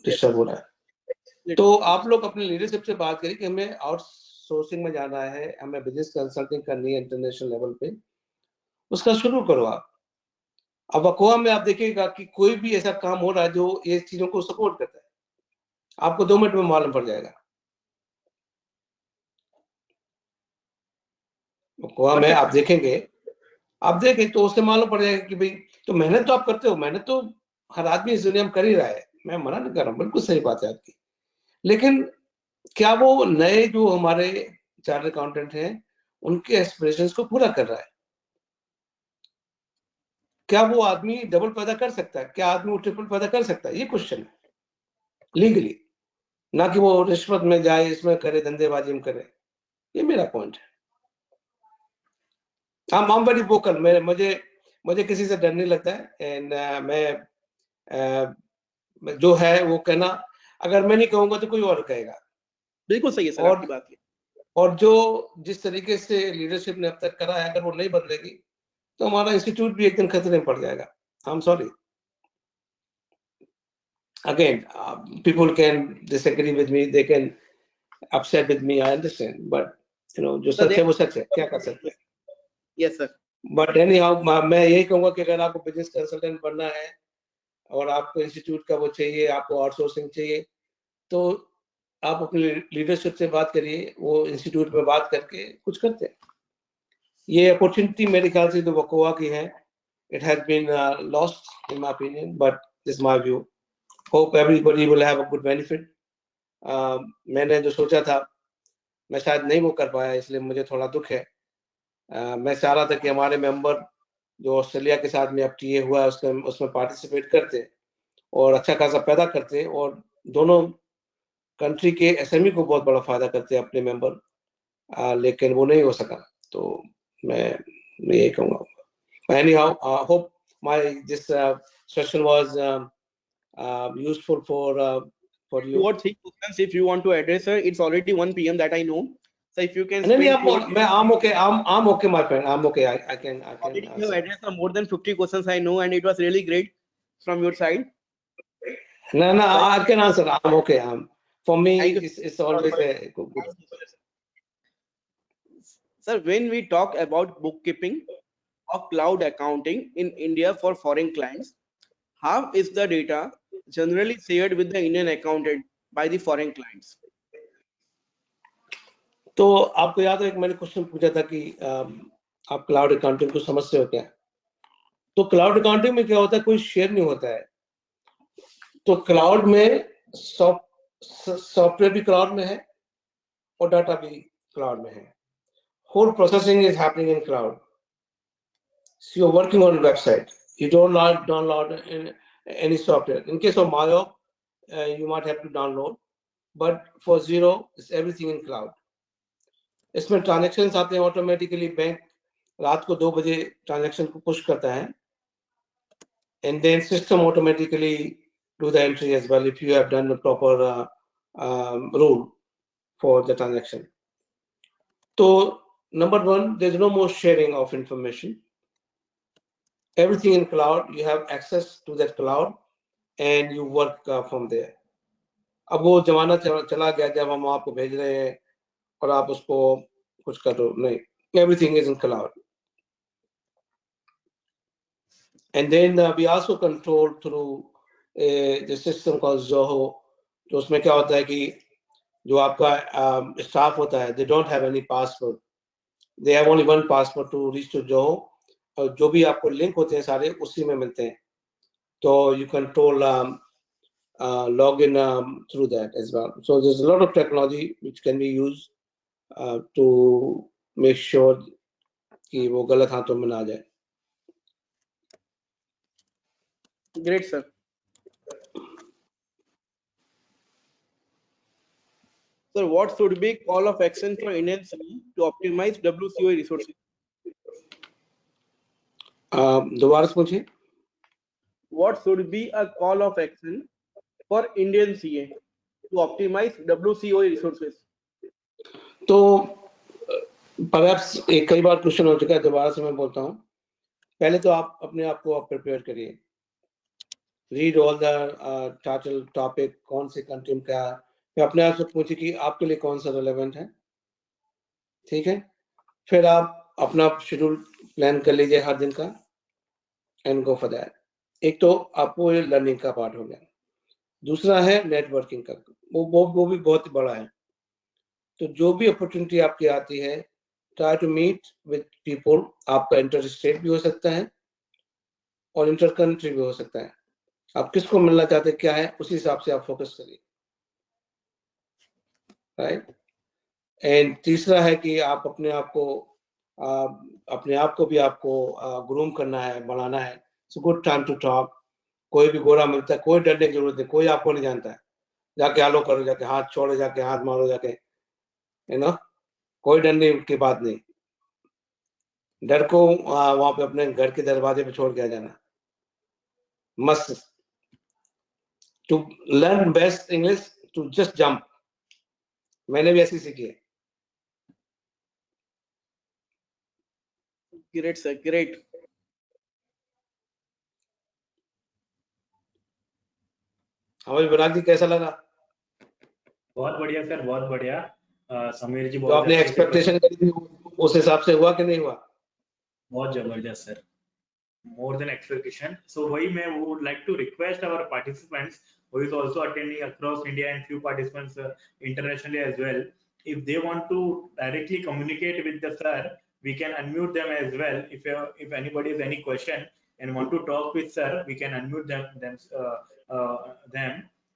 डिस्टर्ब हो रहा है, तो आप लोग अपने लीडरशिप से बात करिए कि हमें आउटसोर्सिंग में जाना है, हमें बिजनेस कंसल्टिंग करनी है इंटरनेशनल लेवल पे, उसका शुरू करो आप। अब वकवा में आप देखिएगा कि कोई भी ऐसा काम हो रहा है जो ये चीजों को सपोर्ट करता है, आपको 2 मिनट में मालूम पड़ जाएगा। वकवा में आप देखेंगे, आप देखें तो उससे मालूम पड़ जाएगा कि भाई, तो मेहनत तो आप करते हो, मेहनत तो हर आदमी इस दुनिया में कर ही रहा है, मैं मना नहीं कर रहा हूँ, बिल्कुल सही बात है आपकी। लेकिन क्या वो नए जो हमारे चार्टर्ड अकाउंटेंट हैं उनके एस्पिरेशंस को पूरा कर रहा है? क्या वो आदमी डबल पैदा कर सकता है? क्या आदमी वो ट्रिपल पैदा कर सकता है? ये क्वेश्चन है लीगली, ना कि वो रिश्वत में जाए, इसमें करे, धंधेबाजी में करे। ये मेरा पॉइंट है। I'm very vocal, मुझे किसी से डर नहीं लगता है, एंड मैं जो है वो कहना, अगर मैं नहीं कहूंगा तो कोई और कहेगा।
बिल्कुल सही है सर आपकी बात।
और जो जिस तरीके से लीडरशिप ने अब तक करा है, अगर वो नहीं बदलेगी तो हमारा इंस्टीट्यूट भी एक दिन खतरे में पड़ जाएगा। I am sorry, again people can disagree with me, they can upset with me, I understand, but you know, जो सच है वो सच है, क्या कर सकते हैं।
Yes sir.
But any how, मैं यही कहूंगा कि अगर आपको बिजनेस कंसल्टेंट बनना है, और आपको इंस्टीट्यूट का वो चाहिए, आपको आउटसोर्सिंग चाहिए, तो आप अपने लीडरशिप से बात करिए, वो इंस्टीट्यूट में बात करके कुछ करते हैं। ये अपॉर्चुनिटी मेरे ख्याल से तो WCOA की है. It has been lost in my opinion, but this is my view. Hope everybody will have a good benefit. मैंने जो सोचा था मैं शायद नहीं वो कर पाया, इसलिए मुझे थोड़ा दुख है. मैं चाह रहा था कि हमारे मेंबर जो ऑस्ट्रेलिया के साथ में अब टीए हुआ है उसमें पार्टिसिपेट करते और अच्छा खासा पैदा करते और दोनों कंट्री के एसएमई को बहुत बड़ा फायदा करते अपने मेंबर, लेकिन वो नहीं हो सका. तो मैं यही कहूँगा. Anyhow, hope this session was useful for you.
2 or 3 questions if you want to address, sir. It's already 1 PM that I know. So if you can.
I'm okay. I'm okay, my friend. I'm okay. I can.
Already you have addressed more than 50 questions I know, and it was really great from your side.
No, I can answer. I'm okay. For me, it's always a good.
Sir, when we talk about bookkeeping or cloud accounting in India for foreign clients, how is the data generally shared with the Indian accountant by the foreign clients?
तो आपको याद है कि मैंने question पूछा था कि आप क्लाउड अकाउंटिंग को समझते हो क्या? तो क्लाउड अकाउंटिंग में क्या होता है, कोई शेयर नहीं होता है. तो क्लाउड में सॉफ्टवेयर भी क्लाउड में है और डाटा भी क्लाउड में है. Whole processing is happening in cloud. So you're working on a website. You don't download any software. In case of Mayo, you might have to download, but for Zero, it's everything in cloud. इसमें transactions आते हैं automatically. Bank रात को 2 बजे transaction को push करता है, and then system automatically do the entry as well if you have done the proper rule for the transaction. So number 1, there's no more sharing of information. Everything in cloud, you have access to that cloud and you work from there. अब वो जमाना चला गया जब हम आपको भेज रहे हैं और आप उसको कुछ कर दो, नहीं. Everything is in cloud. And then we also control through the system called Zoho. तो उसमें क्या होता है कि जो आपका स्टाफ होता है, they don't have any password. They have only one password to reach to Zoho. और जो भी आपको लिंक होते हैं सारे उसी में मिलते हैं. तो you control login through that as well. So there's a lot of technology which can be used to make sure कि वो गलत हाथों में ना जाए.
Great, sir. Sir, what should be call of action for Indian CE to optimize WCOA resources?
दोबारा से पूछिए.
What should be a call of action for Indian CA to optimize WCOA resources?
तो perhaps एक कई बार question हो चुका है, दोबारा से मैं बोलता हूँ. पहले तो आप अपने आप को प्रिपेयर करिए. Read all the title topic, कौन से कंट्री में क्या है. फिर अपने आप से पूछिए कि आपके लिए कौन सा रिलेवेंट है. ठीक है. फिर आप अपना शेड्यूल प्लान कर लीजिए हर दिन का एंड गो फॉर दैट. एक तो आपको ये लर्निंग का पार्ट हो गया. दूसरा है नेटवर्किंग का. वो भी बहुत बड़ा है. तो जो भी अपॉर्चुनिटी आपकी आती है, try to meet with people. आपका इंटर स्टेट भी हो सकता है और इंटर कंट्री भी हो सकता है. आप किसको मिलना चाहते हैं, क्या है, उसी हिसाब से आप फोकस करिए. राइट. एंड तीसरा है कि आप अपने आप को भी आपको ग्रूम करना है, बढ़ाना है. It's good time to talk. कोई भी गोरा मिलता है, कोई डरने की जरूरत नहीं. कोई आपको नहीं जानता है. जाके आलो करो, जाके हाथ छोड़ो, जाके हाथ मारो, जाके कोई डरने की बात नहीं. डर को वहां पे अपने घर के दरवाजे पे छोड़ के आ जाना. मस्त. To learn best English to just jump. मैंने भी ऐसी सीखी है.
Great, sir. Great.
हमें विराग जी कैसा लगा?
बहुत बढ़िया सर, बहुत बढ़िया. समीर जी
तो
बहुत
आपने एक्सपेक्टेशन करी थी उस हिसाब से हुआ कि नहीं हुआ?
बहुत जबरदस्त sir. more than expectation. So we would like to request our participants who is also attending across India and few participants internationally as well. If they want to directly communicate with the sir, we can unmute them as well. If anybody has any question and want to talk with sir, we can unmute them.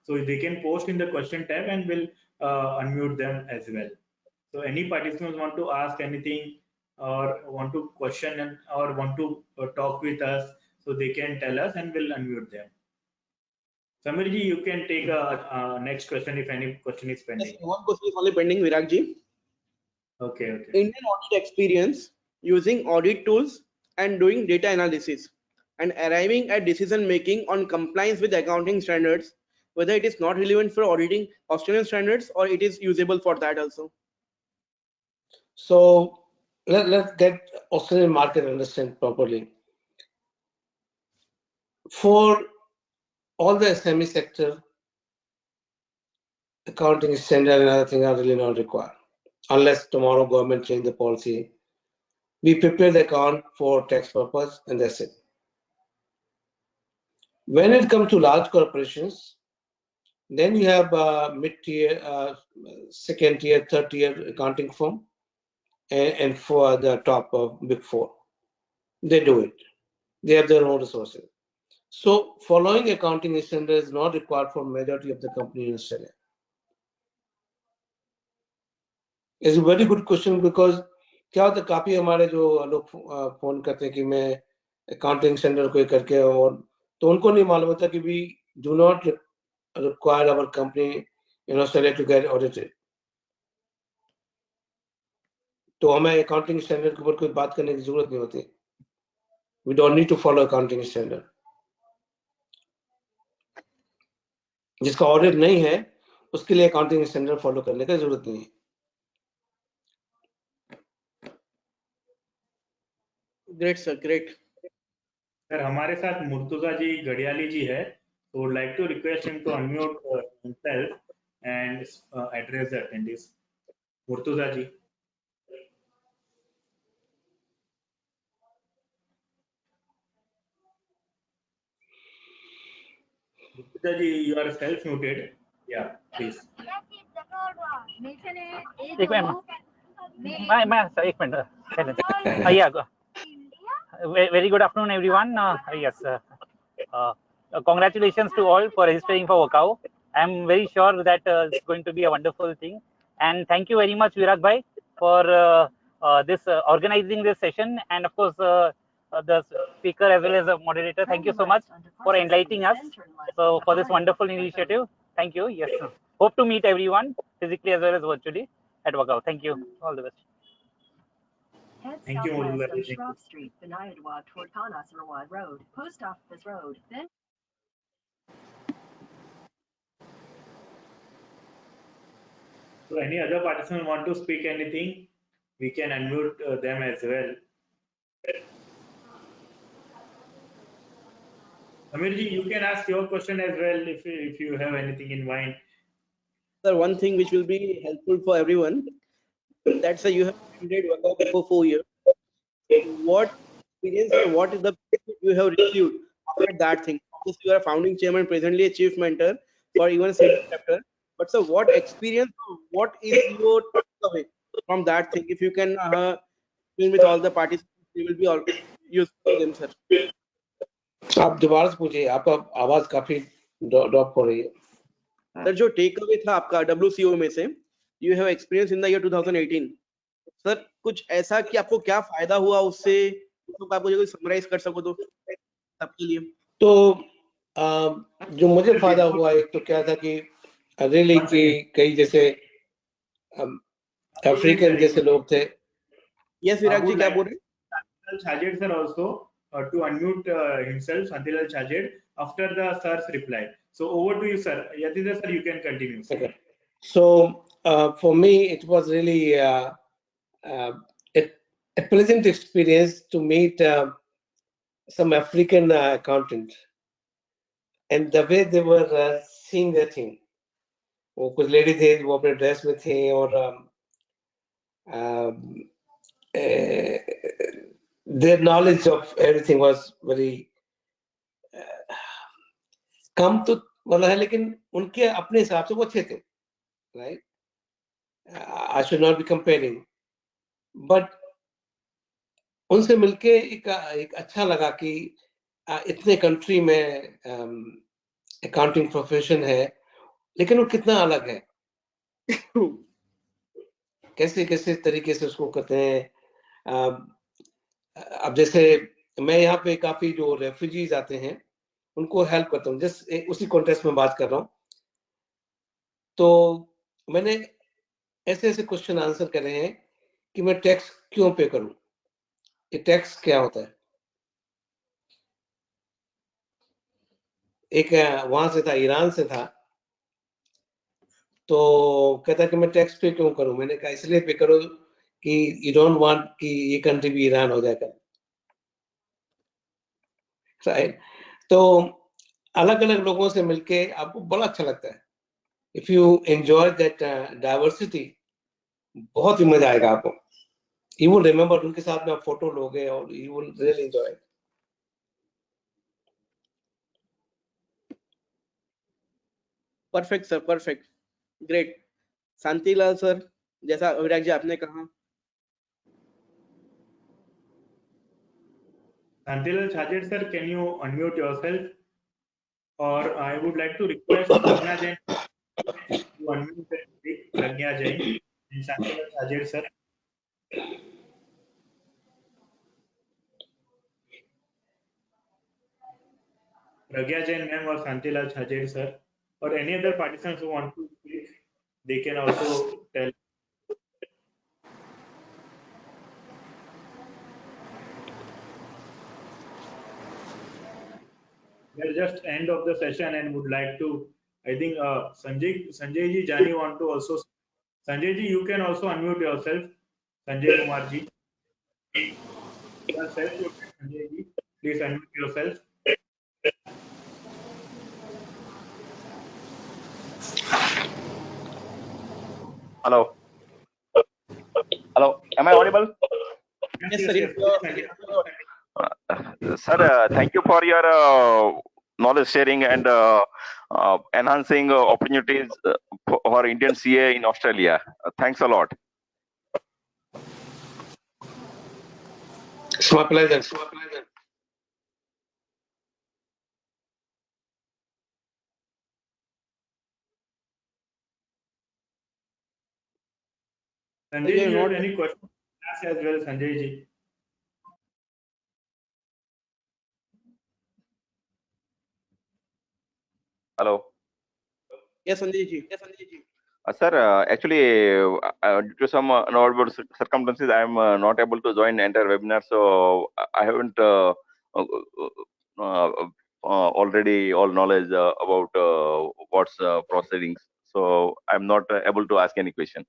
So they can post in the question tab and we'll unmute them as well. So any participants want to ask anything or want to question or want to talk with us, so they can tell us and we'll unmute them. Samirji, you can take a next question if any question is pending.
Yes, one question is only pending, Viragji.
Okay.
Indian audit experience using audit tools and doing data analysis and arriving at decision making on compliance with accounting standards, whether it is not relevant for auditing Australian standards or it is usable for that also.
So let's get Australian market understand properly. For all the SME sector, accounting standard and other things are really not required. Unless tomorrow government change the policy, we prepare the account for tax purpose and that's it. When it comes to large corporations, then you have mid-tier, second tier, third tier accounting firm, and for the top of Big Four, they do it. They have their own resources. So following accounting standard is not required for majority of the company in Australia. It's a very good question because क्या होता है काफी हमारे जो लोग phone करते हैं कि मैं अकाउंटिंग स्टैंडर्ड कोई करके और तो उनको नहीं मालूम होता कि we do not require our company in Australia to get audited. तो हमें अकाउंटिंग स्टैंडर्ड के ऊपर कोई बात करने की जरूरत नहीं होती. We don't need to follow accounting standard. जिसका ऑडिट नहीं है उसके लिए अकाउंटिंग स्टैंडर्ड फॉलो करने की जरूरत नहीं है.
Great sir, great.
सर हमारे साथ मुर्तुजा जी गढ़ियाली जी है, so would like to request him to unmute himself and address the attendees. Murtuza ji. Murtuza ji, you are self muted. Yeah, please.
एक मिनट एक minute yeah, very good afternoon everyone. Yes, congratulations to all for registering for WCOA. I'm very sure that it's going to be a wonderful thing, and thank you very much Virag bhai for this organizing this session, and of course the speaker as well as the moderator. Thank you so much for enlightening us for this wonderful initiative. Thank you. Yes, hope to meet everyone physically as well as virtually at WCOA. Thank you. All the best.
Thank you,
Southwest on Shrub Street, Benayadwa toward Kanasarwad Road, Post Office Road. Then
so any other participant want to speak anything, we can unmute them as well. Amirji, you can ask your question as well if you have anything in mind.
Sir, one thing which will be helpful for everyone, that's you have attended WCOA for 4 years. What experience or what is the benefit you have received after that thing? Of you are a founding chairman, presently a chief mentor for even second chapter. But sir, what experience, what is your takeaway from that thing? If you can explain with all the participants, they will be all useful to them, sir.
आप दोबारा से पूछिए, आपका आवाज काफी drop हो रही है.
सर जो टेक अवे था आपका WCOA में से, you have experience in the year 2018. Sir कुछ ऐसा कि आपको क्या फायदा हुआ उससे, तो आप मुझे समराइज कर सको तो सबके लिए.
तो जो मुझे फायदा हुआ एक तो क्या था कि रियली कि कई जैसे अफ्रीकन जैसे लोग थे.
यस विराग जी क्या बोल रहे हैं?
Chajed sir also to unmute himself, Untitled Chapter, after the sir's reply. So over to you, sir. Yateender sir, you can continue.
Okay. So for me, it was really a pleasant experience to meet some African accountants and the way they were seeing the thing. वो कुछ lady थे वो अपने dress में थे और their knowledge of everything was very कम तो मतलब है, लेकिन उनके अपने हिसाब से वो अच्छे थे, right? I should not be comparing, but उनसे मिलके एक अच्छा लगा कि इतने कंट्री में अकाउंटिंग प्रोफेशन है, लेकिन वो कितना अलग है, कैसे कैसे तरीके से उसको करते हैं। अब जैसे मैं यहाँ पे काफी जो रेफ्यूजीज आते हैं उनको हेल्प करता हूँ, जस्ट उसी कॉन्टेक्स्ट में बात कर रहा हूँ, तो मैंने ऐसे ऐसे क्वेश्चन आंसर करे हैं कि मैं टैक्स क्यों पे करूं, ये टैक्स क्या होता है। एक वहां से था, ईरान से था, तो कहता कि मैं टैक्स पे क्यों करूं, मैंने कहा इसलिए पे करो कि यू डोंट वांट कि ये कंट्री भी ईरान हो जाएगा, राइट? तो अलग अलग लोगों से मिलके आपको बड़ा अच्छा लगता है। If you enjoy that diversity, बहुत ही मजा आएगा आपको। यू विल रिमेंबर, उनके साथ में आप फोटो लोगे और you will really enjoy.
Perfect sir, perfect, great. Shantilal sir, जैसा विराग जी आपने कहा।
Untitled Chapter, sir, can you unmute yourself? Or I would like to request Pragna Jain to unmute and speak. Pragna Jain and Untitled Chapter, sir. Pragya Jain ma'am or Shantilal Chhajer sir, or any other participants who want to speak, they can also tell. We are just end of the session and would like to, I think Sanjay ji Jani want to also. Sanjay ji, you can also unmute yourself. Sanjay Kumar ji. Yourself, Sanjay ji, please unmute yourself.
Hello. Hello. Am I audible?
Yes, sir.
Sir, thank you for your knowledge sharing and enhancing opportunities for Indian CA in Australia. Thanks a lot.
It's my pleasure.
Sanjay ji, you have any questions? As well, Sanjay ji.
Hello.
Yes, Sanjay ji.
Sir, actually, due to some unavoidable circumstances, I am not able to join the entire webinar, so I haven't already all knowledge about what's proceedings. So I'm not able to ask any question.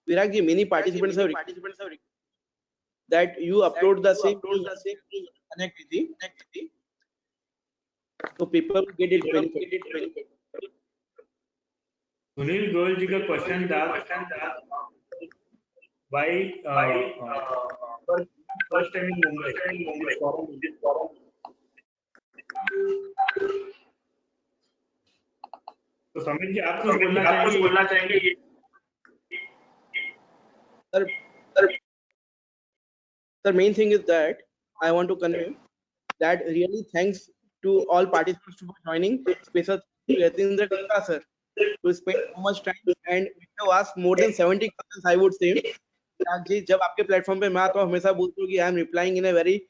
Virag ji, many participants have requested that you upload the same connectivity, so people will get it benefit.
Sunil Goyal ji का question था, why first time in Mumbai. तो समीर जी आप कुछ बोलना चाहेंगे?
The main thing is that I want to convey that really thanks to all participants for joining, special to Yateender Gupta sir to spend so much time, and we have asked more than 70 questions, I would say. जी, जब आपके platform पे मैं आता हूँ हमेशा बोलता हूँ कि I am replying in a very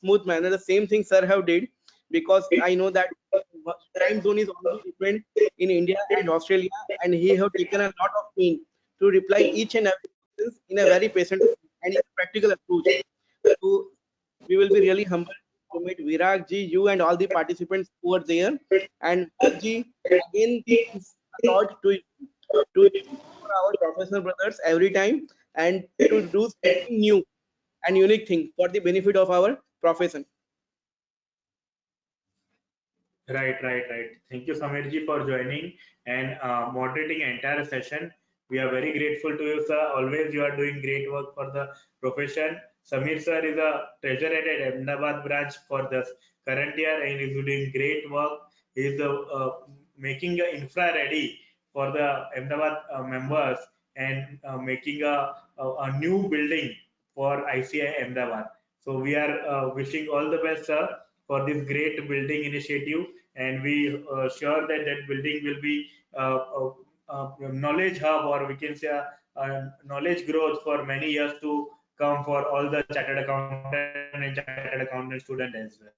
smooth manner. The same thing sir have did, because I know that time zone is also different in India and Australia, and he have taken a lot of pain to reply each and every question in a very patient and in a practical approach. So we will be really humbled to meet Virag ji, you and all the participants over there, and Virag ji again taught to for our professional brothers every time, and to do something new and unique thing for the benefit of our profession.
Right. Thank you, Samirji, for joining and moderating entire session. We are very grateful to you, sir. Always you are doing great work for the profession. Samir sir is a treasurer at Ahmedabad branch for the current year and is doing great work. He is making the infra ready for the Ahmedabad members and making a new building for ICAI Ahmedabad. So we are wishing all the best, sir, for this great building initiative, and we sure that that building will be knowledge hub, or we can say knowledge growth for many years to come for all the chartered accountant and chartered accountant student as well.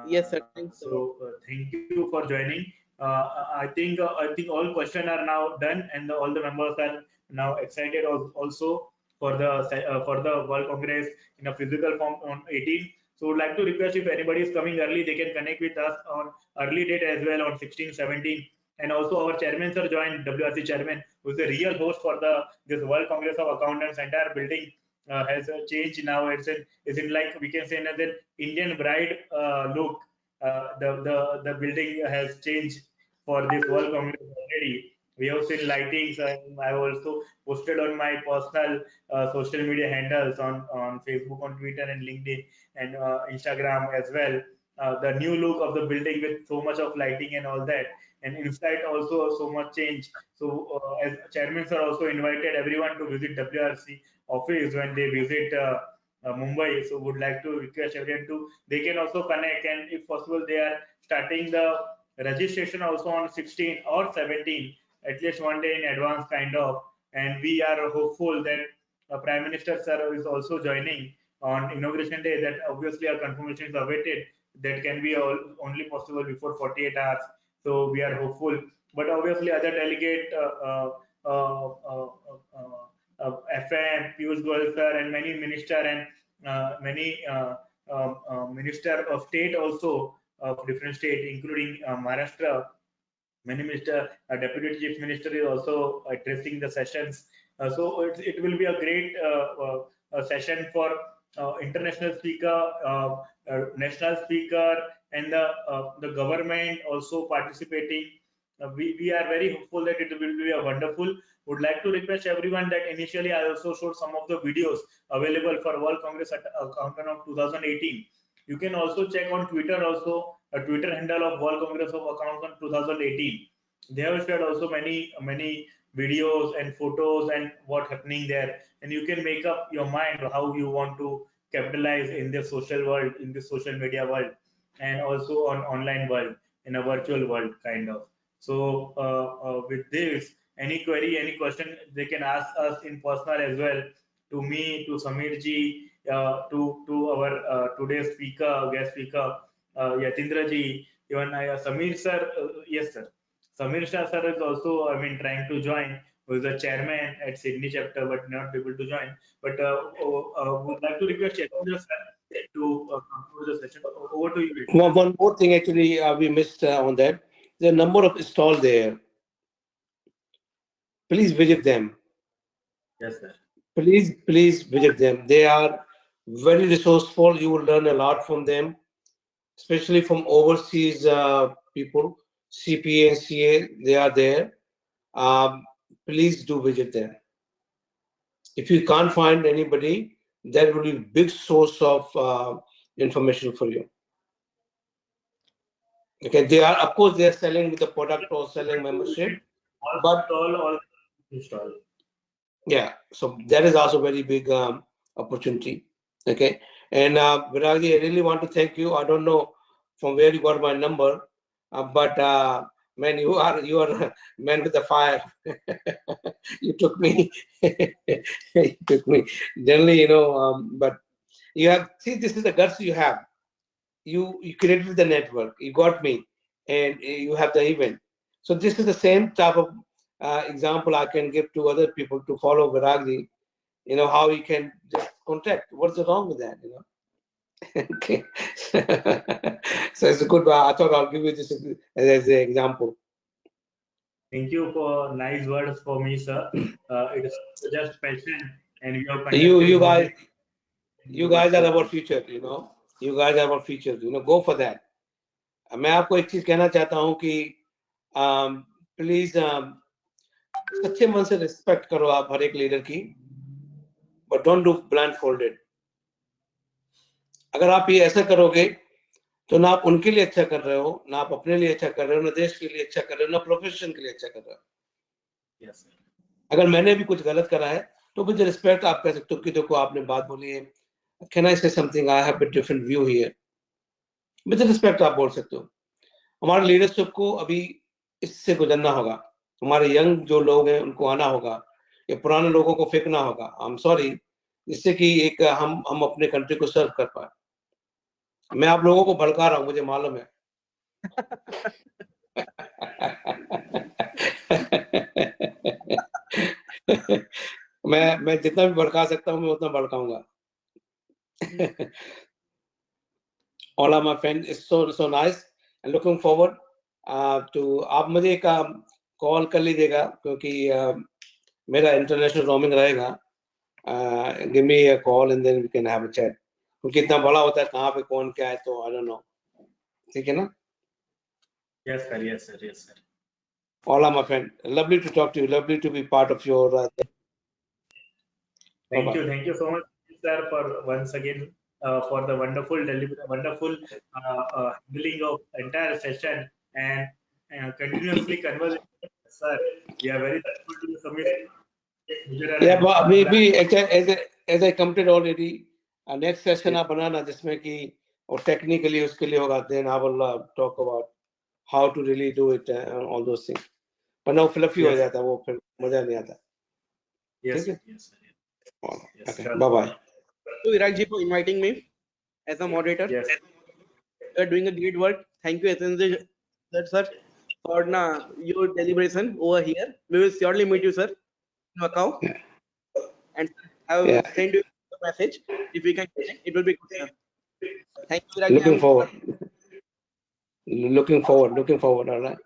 Yes, sir. Thanks a lot.
Thank you for joining. I think all questions are now done, and all the members are now excited also for the World Congress in a physical form on 18. So would like to request, if anybody is coming early, they can connect with us on early date as well on 16, 17. And also our chairman sir joined, WRC chairman, who is the real host for the this World Congress of Accountants. Entire building has changed now. It's in like we can say another Indian bride look. The building has changed for this World Congress already. We have seen lightings, and I also posted on my personal social media handles on Facebook, on Twitter, and LinkedIn, and Instagram as well. The new look of the building with so much of lighting and all that, and inside also so much change. So as chairman sir also invited everyone to visit WRC office when they visit Mumbai. So would like to request everyone to, they can also connect, and if possible they are starting the registration also on 16 or 17, at least one day in advance kind of. And we are hopeful that Prime Minister sir is also joining on inauguration day. That obviously our confirmation is awaited. That can be only possible before 48 hours. So we are hopeful. But obviously other delegate FM, Piyush Goyal sir, and many minister and many minister of state also of different state, including Maharashtra. Many minister, deputy chief minister is also addressing the sessions. So it will be a great session for international speaker, national speaker, and the government also participating. We are very hopeful that it will be a wonderful. Would like to request everyone that initially I also showed some of the videos available for World Congress at Accountant of 2018. You can also check on Twitter also, a Twitter handle of World Congress of Accountant 2018. They have shared also many videos and photos and what happening there, and you can make up your mind how you want to capitalize in this social world, in this social media world, and also on online world, in a virtual world kind of. So with this, any query, any question, they can ask us in personal as well, to me, to Samir ji, to our today's speaker, guest speaker, Yateender ji, even Samir sir. Yes, sir. Samir Shah sir is also, I mean, trying to join, who is the chairman at Sydney chapter, but not able to join. But would like to request Yateender sir to conclude the session. Over to you.
One more thing, actually, we missed on that. The number of stalls there. Please visit them.
Yes, sir.
Please visit them. They are very resourceful. You will learn a lot from them, especially from overseas people, CPA and CA. They are there. Please do visit them. If you can't find anybody, that will be a big source of information for you. Okay, they are, of course, they are selling the product or selling membership, but
all install.
Yeah, so that is also very big opportunity. Okay, and Viragji, I really want to thank you. I don't know from where you got my number, but man, you are man with the fire. You took me, you took me. Generally, but you have, see, this is the guts you have. You created the network. You got me, and you have the event. So this is the same type of example I can give to other people to follow Viragji. How you can just contact. What's wrong with that? Okay. So it's a good. I thought I'll give you this as an example.
Thank you for nice words for me, sir. It is just passion, and you have
You
conducted
guys are our future. You guys are our future. Go for that. मैं आपको एक चीज कहना चाहता हूं कि please सच्चे मन से रिस्पेक्ट करो आप हर एक लीडर की, but don't do blind folded. अगर आप ये ऐसा करोगे तो ना आप उनके लिए अच्छा कर रहे हो, ना आप अपने लिए अच्छा कर रहे हो, ना देश के लिए अच्छा कर रहे हो, ना प्रोफेशन के लिए अच्छा कर रहे हो।
Yes, sir.
अगर मैंने भी कुछ गलत करा है तो मुझे रिस्पेक्ट आप कह सकते हो कि देखो आपने बात बोली है, कैन आई से something, I have a different view here, मुझे रिस्पेक्ट आप बोल सकते हो। हमारे लीडरशिप को अभी इससे गुजरना होगा, हमारे यंग जो लोग हैं उनको आना होगा, ये पुराने लोगों को फेंकना होगा, आई एम सॉरी, जिससे कि एक हम अपने कंट्री को सर्व कर पाए। मैं आप लोगों को भड़का रहा हूं, मुझे मालूम है। मैं जितना भी भड़का सकता हूं मैं उतना भड़काऊंगा। All of my friends is so nice and looking forward to आप मुझे एक कॉल कर लीजिएगा क्योंकि मेरा इंटरनेशनल रोमिंग रहेगा। Give me a call and then we can have a chat, क्योंकि इतना बड़ा होता है कहाँ पे कौन क्या है तो आई डोंट नो। ठीक है ना?
Yes, sir. Yes, sir. Yes, sir.
All of my friend, lovely to talk to you, lovely to be part of your
Thank you so much, sir, for once again for the wonderful handling of entire session and continuously conversation, sir. We are very thankful to you, Samir.
Yeah, but maybe as I commented already, next session आप बनाना जिसमें कि और technically उसके लिए होगा, then I will talk about how to really do it and all those things. वरना वो fluffy हो जाता है, वो फिर मजा नहीं आता।
Yes,
ठीक है?
yes, sir.
Okay, bye bye.
To Virag ji for inviting me as a moderator.
Yes.
You are doing a great work. Thank you, Yateender sir, for your deliberation over here. We will surely meet you, sir, in Macau. And I will send you a message. If we can connect, it will be good, sir. Thank you, Virag ji.
Looking forward. Looking forward. All right.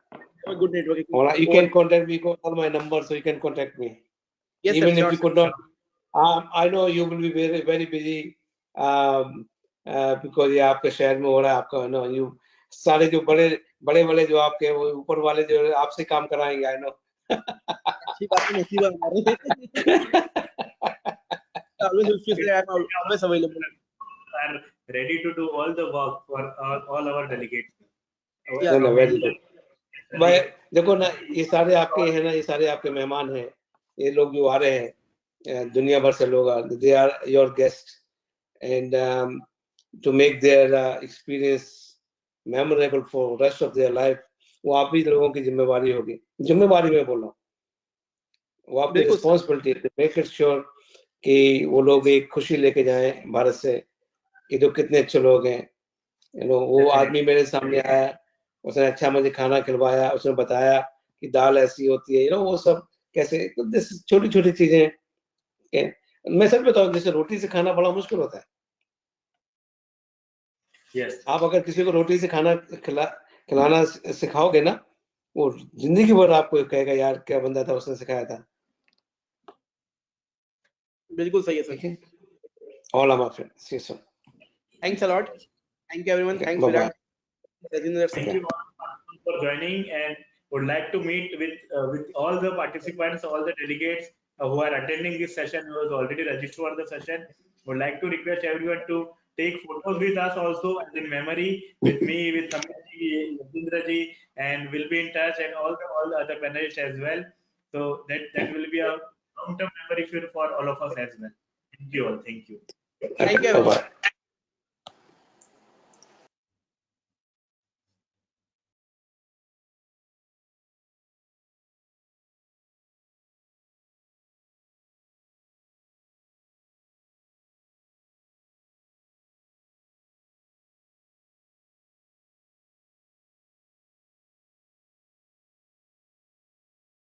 Have a good networking.
All right. You can contact me. Got all my numbers, so you can contact me.
Yes,
even
sir,
if you could not. I know you will be very very busy because ये आपके शहर में हो रहा है, आपका no you सारे जो बड़े जो आपके वो ऊपर वाले जो आपसे काम कराएंगे, I know.
अच्छी बात है, नसीब है हमारी। always available.
Are ready to do all the work for all our delegates.
No, very good. भाई देखो ना, ये सारे आपके हैं ना, ये सारे आपके मेहमान हैं, ये लोग जो आ रहे हैं दुनिया भर से लोग they are your guests and to make their experience memorable for rest of their life, वो आप ही लोगों की जिम्मेवारी होगी। जिम्मेवारी में बोल रहा हूँ, वो आपकी रिस्पॉन्सिबिलिटी है, मेक इट श्योर कि वो लोग एक खुशी लेके जाएं भारत से। ये तो कितने अच्छे लोग हैं, यू नो। वो आदमी मेरे सामने आया, उसने अच्छा मुझे खाना खिलवाया, उसने बताया कि दाल ऐसी होती है, यू नो, वो सब कैसे, छोटी छोटी चीजें। मैं सच बताऊं, जैसे रोटी से खाना बड़ा मुश्किल होता है।
Yes.
आप अगर किसी को रोटी से खाना खिलाना सिखाओगे ना, वो जिंदगी भर आपको कहेगा यार क्या बंदा था, उसने सिखाया था।
बिल्कुल सही है sir.
All of my friends. See you soon.
Thanks a lot. Thank you everyone. Thanks
Bye-bye.
Thank you for joining, and would like to meet with all the participants, all the delegates who are attending this session, who has already registered for the session. Would like to request everyone to take photos with us also as in memory with me, with Samirji, Yateender ji, and we'll be in touch, and all the other panelists as well. So that will be a long-term memory for all of us as well. Thank you all. Thank you.
Thank you everyone.